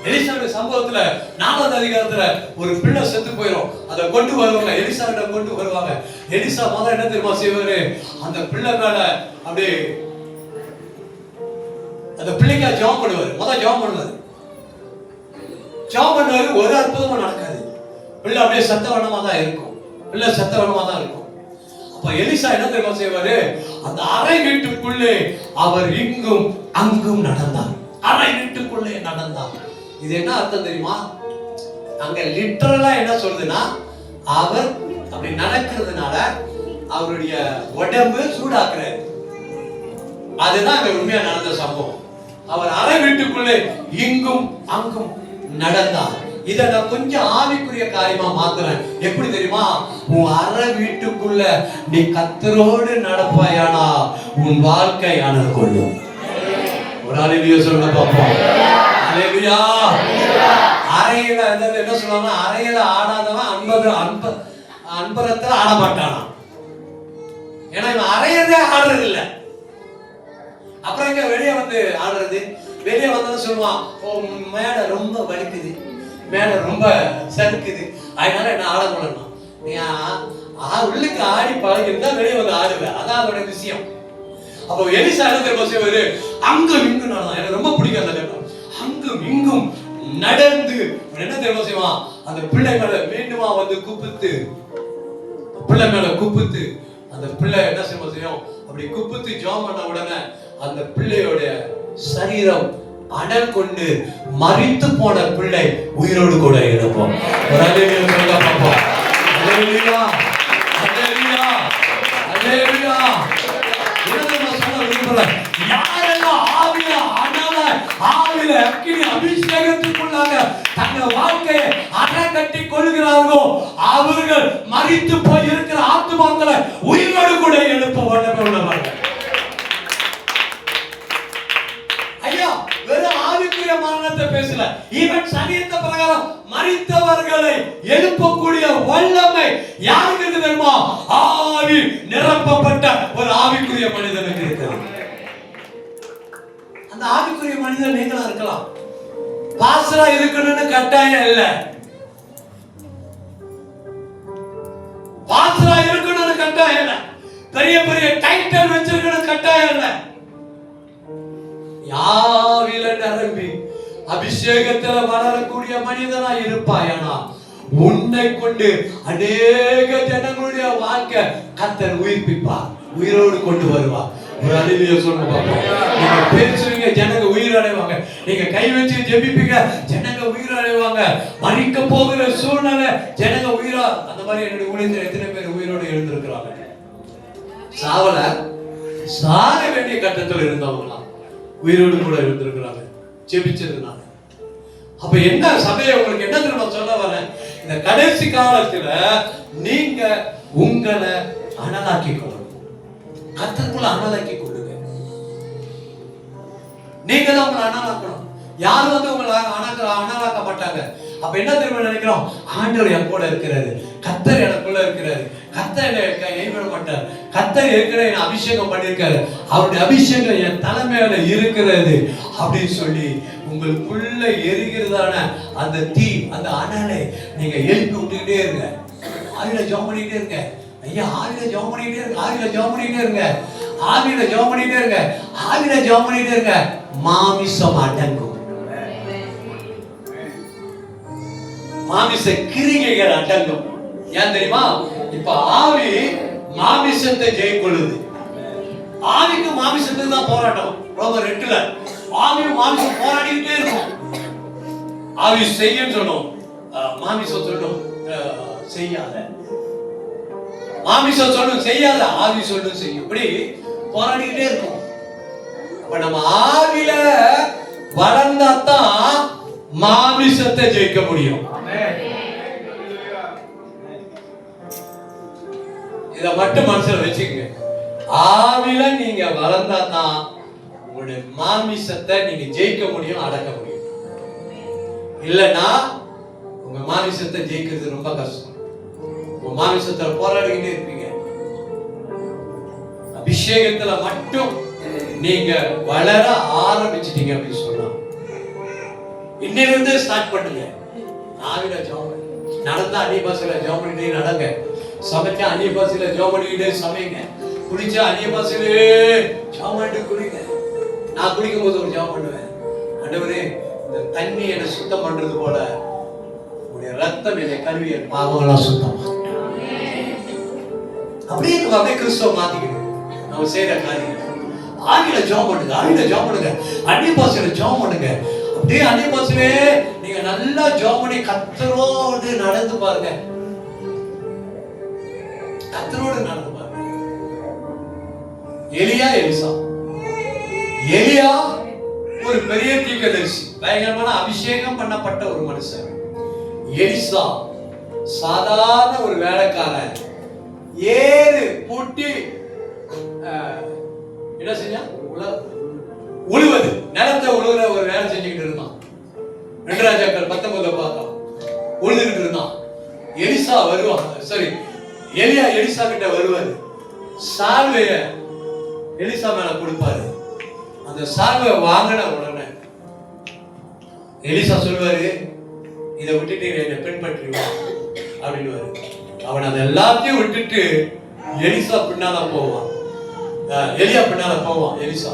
எலிசாவுடைய சம்பவத்துல 4வது அதிகாரத்துல ஒரு பிள்ளை செத்து போயிடும். அதை கொண்டு வருவாங்க, எலிசாவிட கொண்டு வருவாங்க. எலிசா முதல்ல என்ன தெரியுமா செய்வாரு? அந்த பிள்ளை மேல அப்படியே அந்த பிள்ளைக்கு ஜெபம் பண்ணுவாரு. முதல்ல ஜெபம் பண்ணுவாரு. ஒரு அற்புதமும் நடக்காது. பிள்ளை அப்படியே சத்தவனமா தான் இருக்கும். அப்ப எலிசா என்ன தெரியுமா செய்வாரு? அந்த அறை வீட்டுக்குள்ளே அவர் இங்கும் அங்கும் நடந்தார். அறை வீட்டுக்குள்ளே நடந்தார். இது என்ன அர்த்தம் தெரியுமா? அங்க லிட்டரலா என்ன சொல்றதுன்னா, அவர் அப்படி நடக்கிறதுனால அவருடைய உடம்பு சூடாக்குறாரு. அதுதான் அங்க உண்மையா நடந்த சம்பவம். அவர் அறை வீட்டுக்குள்ளே இங்கும் அங்கும் நடந்தார். இதை நான் கொஞ்சம் ஆவிக்குரிய காரியமா மாத்துறேன். எப்படி தெரியுமா? உன் அறை வீட்டுக்குள்ள நீ கர்த்தரோடு நடப்பாயானா உன் வாழ்க்கை அனல் கொள்ளும். ஒரு அல்லேலூயா சொல்லுங்க பாப்போம். அல்லேலூயா. அறையில என்ன சொல்லுவாங்க? அறையில ஆடாதவன் அன்பரத்துல ஆட மாட்டானா. ஏன்னா இவன் அறையதே ஆடுறது இல்ல. அப்புறம் இங்க வெளியே வந்து ஆடுறது. வெளியே வந்தாலும் சொல்லுவான், ஓ மேடை ரொம்ப வலிக்குது, மேல ரொம்ப சறுக்குது, அதனால என்ன ஆட முடியணும். நீ உள்ளுக்கு ஆடி பழகிருந்தா வெளியே வந்து ஆடுவேன். அதான் அதோட விஷயம். அப்போ எலிசா என்ன தெரியுமா செய்வாரு? அங்கும் இங்கும் நடந்தான். எனக்கு ரொம்ப பிடிக்கும் அந்த கட்டம். அங்கும் இங்கும் நடந்து என்ன தெரியுமா செய்வான்? அந்த பிள்ளை மேல மீண்டுமா வந்து குப்புத்து, பிள்ளை மேல குப்புத்து, அந்த பிள்ளை என்ன செய்யும்? அப்படி குப்புத்து ஜெபம் பண்ண உடனே அந்த பிள்ளையோட சரீரம் அனல் கொண்டு மரித்து போன பிள்ளை உயிரோடு கூட எழுப்போம். ஒரு அல்லேலூயா சொல்லுங்க பாப்போம். அல்லேலூயா, அல்லேலூயா, அல்லேலூயா. என்ன சொல்ல விரும்புறேன்? யாரெல்லாம் ஆவில அனல, ஆவில அக்கினி அபிஷேகத்துக்குள்ளாக தங்கள் வாழ்க்கையை அறை கட்டி கொள்கிறார்களோ அவர்கள் மரித்து போய் இருக்கிற ஆத்துமாக்களை உயிரோடு கூட எழுப்ப வல்லமை உள்ளவர்கள். வெறும் ஆவிக்குரிய மரணத்தை பேசல, ஈவன் சரீரத்த பிரகாரம் மரித்தவர்களை எழுப்பக்கூடிய வல்லமை யாருக்கு இருக்கு தெரியுமா? ஆவி நிரப்பப்பட்ட ஒரு ஆவிக்குரிய மனிதனுக்கு இருக்கிறது. அந்த ஆவிக்குரிய மனிதன் நீங்களா இருக்கலாம். பாஸ்டரா இருக்கணும்னு கட்டாயம் இல்ல. பாஸ்டரா இருக்கணும்னு கட்டாயம் இல்ல. பெரிய பெரிய டைட்டில் வச்சிருக்கணும் கட்டாயம் இல்ல. யாவில நிரம்பி அபிஷேகத்துல வளரக்கூடிய மனிதனா இருப்பாயனா உன்னை கொண்டு அநேக ஜனங்களுடைய வாழ்க்கை கர்த்தர் உயிர்ப்பிப்பார், உயிரோடு கொண்டு வருவார். ஒரு அல்லேலூயா சொல்லுங்க பாப்போம். நீங்க பேசுவீங்க, ஜனங்க உயிரடைவாங்க. நீங்க கை வச்சு ஜெபிப்பீங்க, ஜனங்க உயிரடைவாங்க. மரிக்க போகிற சூழ்நிலை ஜனங்க உயிரா. அந்த மாதிரி என்னுடைய ஊழியத்தில் எத்தனை பேர் உயிரோடு எழுந்திருக்கிறாங்க? சாவல, சாக வேண்டிய கட்டத்தில் இருந்தவங்களாம் உயிரோடு கூட இருந்திருக்கிறாங்க ஜெபிச்சதுனால. அப்ப என்ன சபையை உங்களுக்கு என்ன தெரியுமா சொல்ல வரேன்? இந்த கடைசி காலத்துல நீங்க உங்களை அனலாக்கி கொள்ளணும். கர்த்தருக்குள்ள அனலாக்கி கொள்ளுங்க. நீங்க தான் உங்களை அனலாக்கணும். யாரும் வந்து உங்களை அனலாக்க மாட்டாங்க. அப்ப என்ன தெரியுமா நினைக்கிறோம்? ஆண்டவர் என் கூட இருக்கிறாரு, கர்த்தர் எனக்குள்ள இருக்கிறாரு, கர்த்தர் என்னை கைவிட மாட்டார், கர்த்தர் ஏற்கனவே என்னை அபிஷேகம் பண்ணியிருக்காரு, அவருடைய அபிஷேகம் என் தலைமையில இருக்கிறது அப்படின்னு சொல்லி உங்களுக்குள்ள எரிகிறதான அந்த தீ, அந்த அனலை நீங்க எழுப்பி விட்டுக்கிட்டே இருங்க. ஆவியில ஜெபம் பண்ணிக்கிட்டே இருங்க. ஐயா ஆவியில ஜெபம் பண்ணிக்கிட்டே இருங்க, ஆவியில ஜெபம் பண்ணிக்கிட்டே இருங்க, ஆவியில ஜெபம் பண்ணிக்கிட்டே இருங்க, ஆவியில ஜெபம் பண்ணிக்கிட்டே இருங்க. மாமிசம் அடங்கும், மாமிச கிரிகைகள் அடங்கும். ஏன் தெரியுமா? இப்ப ஆவி மாமிசத்தை ஜெயிக்கொள்ளுது. ஆவிக்கு மாமிசத்துக்கு தான் போராட்டம். ரோமர் 8ல ஆவியும் மாமிசம் போராடிக்கிட்டே இருக்கும். ஆவி செய்யன்னு சொல்லும், மாமிசம் சொல்லும் செய்யாத. மாமிசம் சொல்லும் செய்யாத, ஆவி சொல்லும் செய்யும். இப்படி போராடிக்கிட்டே இருக்கும். அப்ப நம்ம ஆவில வளர்ந்தாதான் மாமிசத்தை ஜெயிக்க முடியும். இத மட்டும் மனசுல வச்சுக்கங்க. ஆவில நீங்க வளர்ந்தாதான் உங்களுடைய மாமிசத்தை நீங்க ஜெயிக்க முடியும், அடக்க முடியும். இல்லன்னா உங்க மாமிசத்தை ஜெயிக்கிறது ரொம்ப கஷ்டம். உங்க மாமிசத்தை போராடிக்கிட்டே இருப்பீங்க. அபிஷேகத்துல மட்டும் நீங்க வளர ஆரம்பிச்சிட்டீங்க அப்படின்னு சொன்னா இன்னிலிருந்து ஸ்டார்ட் பண்ணுங்க. ஆவில ஜெபம் நடந்தா அந்நிய பாஷையில ஜெபம் பண்ணிட்டே நடங்க. சமைச்சா அந்நிய பாஷையில ஜெபம் பண்ணிக்கிட்டே சமைங்க. குடிச்சா அந்நிய பாஷையிலே ஜெபம் பண்ணிட்டு குடிங்க. நான் குடிக்கும் போது ஒரு ஜெபம் பண்ணுவேன். ஆண்டவரே, இந்த தண்ணி என்னை சுத்தம் பண்றது போல உடைய ரத்தம் என்னை கழுவி என் பாவங்களாம் சுத்தம். அப்படியே கிறிஸ்துவ மாத்திக்கணும். நம்ம செய்யற காரியம் ஆவியில ஜெபம் பண்ணுங்க, ஆவியில ஜெபம் பண்ணுங்க, அந்நிய பாஷையில ஜெபம் பண்ணுங்க. அப்படியே அந்நிய பாஷையிலே நீங்க நல்லா ஜெபம் பண்ணி கர்த்தரோடு நடந்து பாருங்க. கர்த்தரோடு நடந்து பாருங்க. எலியா, எலிசா. எலியா ஒரு பெரிய தீர்க்கதரிசி, பயங்கரமான அபிஷேகம் பண்ணப்பட்ட ஒரு மனுஷன். எலிசா சாதாரண ஒரு வேலைக்காரன். ஏறு பூட்டி என்ன செஞ்சா, உழுவது, நிலத்தை உழுவுற ஒரு வேலை செஞ்சுக்கிட்டு இருந்தான். 2 ராஜாக்கள் 19 பார்த்தோம். உழுதுகிட்டு இருந்தான். எலிசா வருவான், சரி எலியா எலிசா கிட்ட வருவாரு. சால்வைய எலிசா மேல கொடுப்பாரு. அந்த சால்வை வாங்கின உடனே எலிசா சொல்வாரு, இதை விட்டுட்டு என்னை பின்பற்றுவான் அப்படின்னு. அவன் அதை எல்லாத்தையும் விட்டுட்டு எலிசா பின்னால போவான். எலியா பின்னால போவான் எலிசா.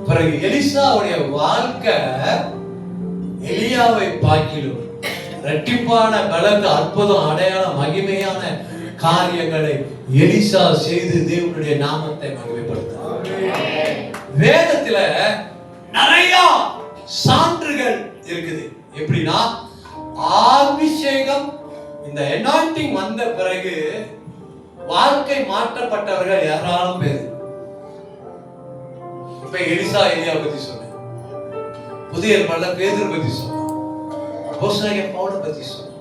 பிறகு எலிசாவுடைய வாழ்க்கை எலியாவை பார்க்கிலும் இரட்டிப்பான பலத்த அற்புதம், அடையாளம், மகிமையான காரியங்களை எலிசா செய்து தேவனுடைய நாமத்தை மகிமைப்படுத்தார். வேதத்துல நிறைய சான்றுகள் இருக்குது. எப்படின்னா, அபிஷேகம், இந்த அனாயிண்டிங் வந்த பிறகு வாழ்க்கை மாற்றப்பட்டவர்கள் யாராலும் பேரு. இப்ப எலிசா எலியா பத்தி சொன்னேன், புதிய ஏற்பாடுல பேதுரு பத்தி சொன்னோம், அப்போஸ்தலனாகிய பவுலை பத்தி சொன்னோம்.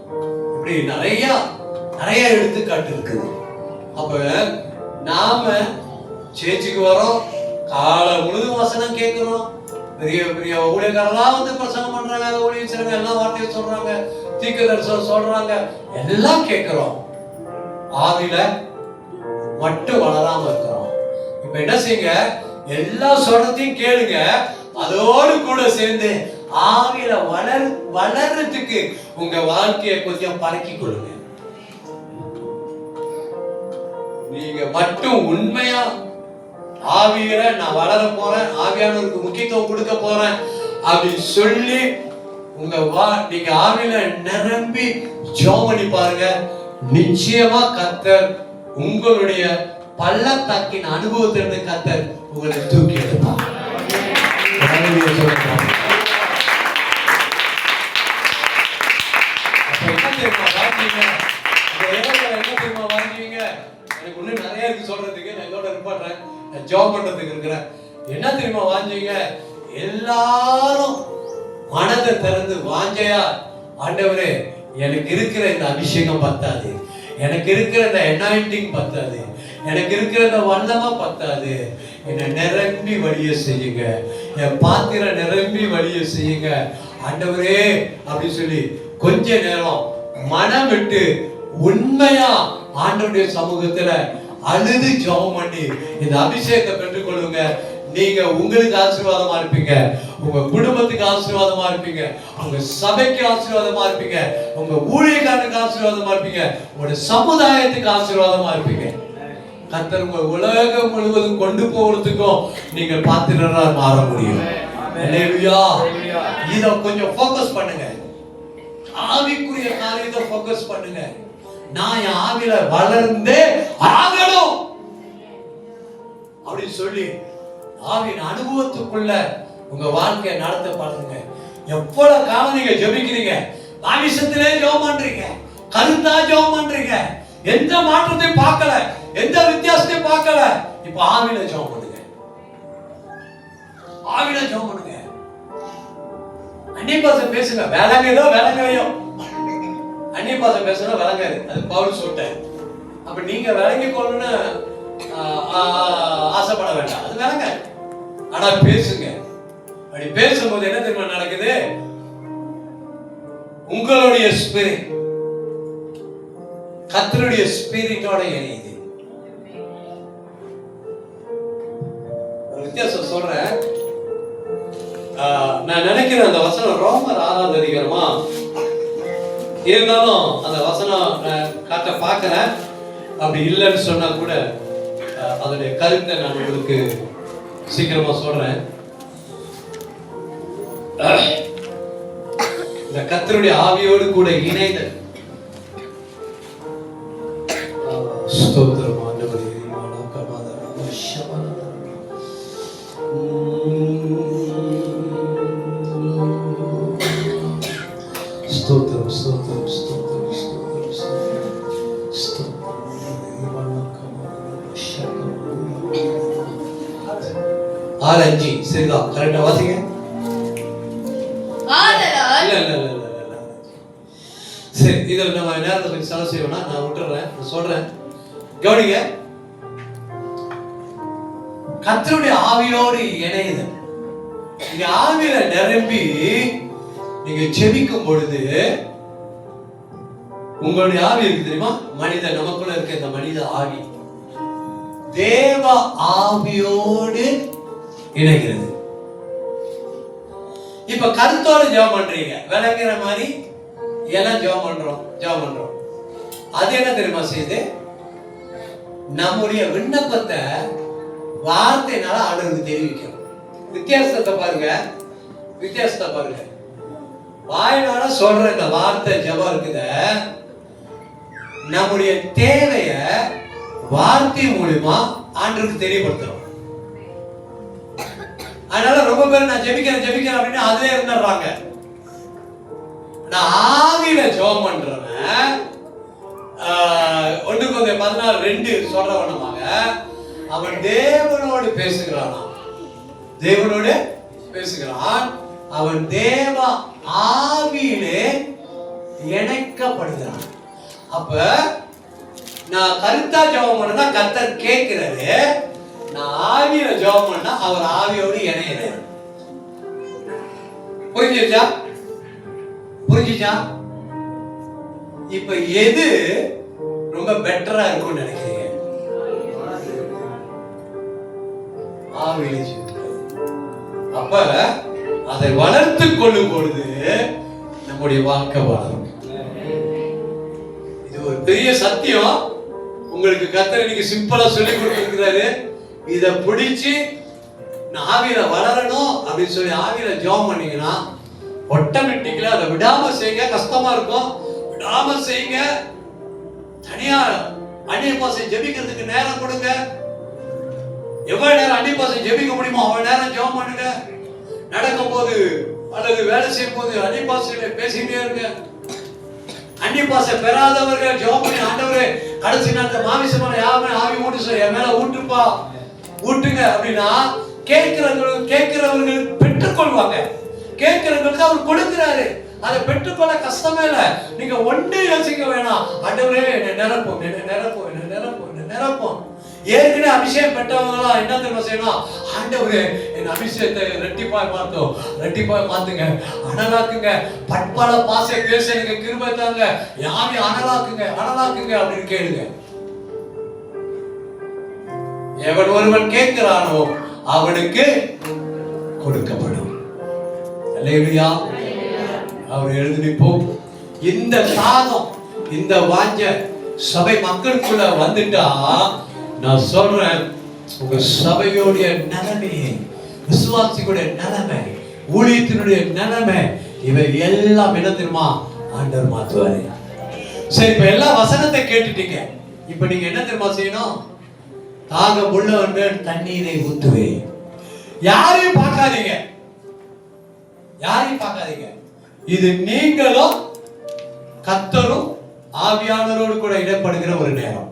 இப்படி நிறைய எடுத்துக்காட்டு இருக்குது. அப்ப நாம சேர்ச்சுக்கு வரோம், காலை முழுதும் வசனம் கேட்கிறோம், பெரிய பெரிய ஊழியக்காரலாம் வந்து பிரசங்கம் பண்றாங்க, ஊழியர் எல்லாம் வார்த்தையை சொல்றாங்க, தீர்க்கதரிசனம் சொல்றாங்க, எல்லாம் கேட்கிறோம். ஆவில மட்டும் வளராம இருக்கிறோம். இப்ப என்ன செய்யுங்க, எல்லா சொல்றதையும் கேளுங்க, அதோடு கூட சேர்ந்து ஆவில வளர்றதுக்கு உங்க வாழ்க்கையை கொஞ்சம் பழக்கி கொள்ளுங்க. நீங்க மட்டும் உண்மையா ஆவியில நான் வளர போறேன், ஆவியானவருக்கு முக்கியத்துவம் கொடுக்க போறேன் அப்படின்னு சொல்லி நீங்க ஆவியில நிரம்பி ஜெபம் பண்ணி பாருங்க. நிச்சயமா கர்த்தர் உங்களுடைய பள்ளத்தாக்கின் அனுபவத்திலிருந்து கர்த்தர் உங்களை தூக்கி எடுப்பார். எனக்கு இன்னும் நிறைய இருக்கு சொல்றதுக்கு, நான் இதோட நிப்பாட்டுறேன். ஜாப் பண்றதுக்கு இருக்கிறேன். என்ன தெரியுமா வாஞ்சீங்க, எல்லாரும் மனதை திறந்து வாஞ்சையா, ஆண்டவரே எனக்கு இருக்கிற இந்த அபிஷேகம் பத்தாது, எனக்கு இருக்கிற இந்த அனாயிண்டிங் பத்தாது, எனக்கு இருக்கிற இந்த வல்லமா பத்தாது, என்னை நிரம்பி வழிய செய்யுங்க, என் பாத்திரம் நிரம்பி வழிய செய்யுங்க ஆண்டவரே அப்படி சொல்லி கொஞ்ச நேரம் மனம் விட்டு உண்மையா ஆண்டவருடைய சமூகத்துல அழுது ஜெபம் பண்ணி இந்த அபிஷேகத்தை பெற்றுக்கொள்ளுங்க. நீங்க உங்களுக்கு ஆசீர்வாதமா இருப்பீங்க, உங்க குடும்பத்துக்கு ஆசீர்வாதமா இருப்பீங்க, உங்க சபைக்கு ஆசீர்வாதமா இருப்பீங்க, உங்க ஊழியக்காரனுக்கு ஆசீர்வாதமா இருப்பீங்க, உங்க சமுதாயத்துக்கு ஆசீர்வாதமா இருப்பீங்க. கர்த்தர் உங்க உலகம் முழுவதும் கொண்டு போறதுக்கும் நீங்க பாத்திரரா மாற முடியும். அல்லேலூயா. இத கொஞ்சம் ஃபோக்கஸ் பண்ணுங்க, ஆவிக்குரிய காரியத்தை ஃபோக்கஸ் பண்ணுங்க. நான் என் ஆவில வளர்ந்தே ஆகணும் அப்படி சொல்லி ஆவின் அனுபவத்துக்குள்ள உங்க வாழ்க்கையை நடத்த பாருங்க. எவ்வளவு காலம் நீங்க ஜெபிக்கிறீங்க, ஆவிசத்திலே ஜெபம் பண்றீங்க, கருத்தா ஜெபம் பண்றீங்க, எந்த மாற்றத்தையும் பார்க்கல, எந்த வித்தியாசத்தையும் பார்க்கல. இப்ப ஆவில ஜெபம் பண்ணுங்க, ஆவில ஜெபம் பண்ணுங்க. அந்நிய பாஷை பேசுங்க, விளங்கலையோ அந்நிய பாஷை பேசுனா விளங்காது, அது பவுல் சொல்லிட்டாரு. அப்ப நீங்க விளங்கி கொள்ளணும்னு ஆசைப்பட வேண்டாம், அது விளங்காது. ஆனா பேசுங்க. அப்படி பேசும்போது என்ன தெரியுமா நடக்குது, உங்களுடைய ஸ்பிரிட் கர்த்தருடைய ஸ்பிரிட்டோட இணையுது. ஒரு வித்தியாசம் சொல்றேன். நான் நினைக்கிறேன் அந்த வசனம் ரோமர் 6ஆம் அதிகாரமா இருந்தாலும் அந்த வசனம் காட்ட பார்க்கிறேன். அப்படி இல்லைன்னு சொன்னா கூட அதனுடைய கருத்தை நான் உங்களுக்கு சீக்கிரமா சொல்றேன். இந்த கர்த்தருடைய ஆவியோடு கூட இணைந்த ஸ்தோத்திரம் ஆண்டவரே. 6:5 சரிதான், கரெக்டா வாசிங்க. ஆதலால் இல்ல இல்ல இல்ல இல்ல இல்ல. சரி, இதுல நம்ம நேரத்துக்கு செலவு செய்வோம்னா நான் விட்டுறேன், நான் சொல்றேன், கவனிங்க. கர்த்தருடைய ஆவியோடு இணையுதல். நீங்க ஆவியில நிரம்பி நீங்க செபிக்கும் பொழுது உங்களுடைய ஆவி இருக்கு தெரியுமா, மனித நமக்குள்ள இருக்க இந்த மனித ஆவி தேவ ஆவியோடு இணைகிறது. இப்ப கருத்தோட ஜெபம் பண்றீங்க, விளங்குற மாதிரி எல்லாம் ஜெபம் பண்றோம். அது என்ன தெரியுமா செய்யுது, நம்முடைய விண்ணப்பத்தை வார்த்தையினால ஆண்டவருக்கு தெரிவிக்கும். வித்தியாசத்தை பாருங்க. வாயினால சொல்ற இந்த வார்த்தை ஜெபம் இருக்குத, நம்முடைய தேவைய வார்த்தை மூலமா ஆண்டவருக்கு தெரியப்படுத்துறோம். அதனால ரொம்ப பேர் நான் ஜெபிக்கிறேன் அப்படின்னு அதுல இருந்துடுறாங்க. நான் ஆவியில ஜெபம் பண்றவன் 1 Corinthians 14:2 சொல்றவனமாக அவன் தேவனோடு பேசுகிறான். அவன் தேவ ஆவியிலே இணைக்கப்படுகிறான். அப்ப நான் கருத்தா ஜெபம் பண்ணா கர்த்தர் கேட்கிறாரு, நான் ஆவியில ஜெபம் பண்ணா அவர் ஆவியோடு இணைகிறார். புரிஞ்சுச்சா? இப்ப எது ரொம்ப பெட்டரா இருக்கும்னு நினைக்கிறீங்க? ஆவியில ஜெபிக்கிறது. அப்ப அதை வளர்த்து கொள்ளும் பொழுது நம்முடைய வாழ்க்கை வளரும். இது ஒரு பெரிய சத்தியம். உங்களுக்கு கர்த்தர் இன்னைக்கு சிம்பிளா சொல்லி கொடுத்திருக்கிறாரு. இத பிடிச்சு ஆவியில வளரணும் அப்படின்னு சொல்லி ஆவியில ஜெபம் பண்ணீங்கன்னா ஆட்டோமேட்டிக்கலா அதை விடாம செய்யுங்க. கஷ்டமா இருக்கும், விடாம செய்யுங்க. தனியா அந்நியபாசை ஜெபிக்கிறதுக்கு நேரம் கொடுங்க. எவ்வளவு நேரம் அந்நியபாசை ஜெபிக்க முடியுமோ அவ்வளவு நேரம் ஜெபம் பண்ணுங்க. நடக்கும் போது அல்லது வேலை செய்யும் போது அந்நியபாசையில பேசிட்டே இருங்க. அந்நியபாசை பெறாதவர்கள் ஜெபம் பண்ணி, ஆண்டவரே கடைசி நேரத்துல மாமிசமான யாருமே ஆவி ஊட்டு என் மேல ஊட்டுங்க அப்படின்னா கேட்கிறவர்கள் பெற்றுக்கொள்வாங்க. கேட்கிறவங்களுக்கு அவர் கொடுக்கிறாரு. அதை பெற்றுக்கொள்ள கஷ்டமே இல்ல. நீங்க ஒன்றே யோசிக்க வேணாம், ஆண்டவரே என்னை நிரப்பும். ஏற்கனவே அபிஷேகம் பெற்றவங்களா என்ன தெரியுமா செய்யணும், ஆண்டவரே என் அபிஷேகத்தை ரெட்டிப்பாய் மாத்துங்க, அனலாக்குங்க, பட்பால பாச பேச எனக்கு கிருபை தாங்க, யாரையும் அனலாக்குங்க அப்படின்னு கேளுங்க. எவன் ஒருவன் கேட்கிறானோ அவனுக்கு கொடுக்கப்படும். அல்லேலூயா. அவர் எழுதிப்போம். இந்த தாகம், இந்த வாஞ்ச சபை மக்களுக்குள்ள வந்துட்டா, நான் சொல்றேன், உங்க சபையோடைய நிலைமை, விசுவாசிகளுடைய நிலைமை, ஊழியத்தினுடைய நிலைமை, இவை எல்லாம் என்ன தெரியுமா ஆண்டவர் மாத்துவாரு. சரி, இப்ப எல்லா வசனத்தை கேட்டுட்டீங்க. இப்ப நீங்க என்ன தெரியுமா செய்யணும், தாகம் உள்ளவன் மேல் தண்ணீரை ஊத்துவே. யாரையும் பார்க்காதீங்க. இது நீங்களும் கர்த்தரும் ஆவியானவரோடு கூட இடப்படுகிற ஒரு நேரம்.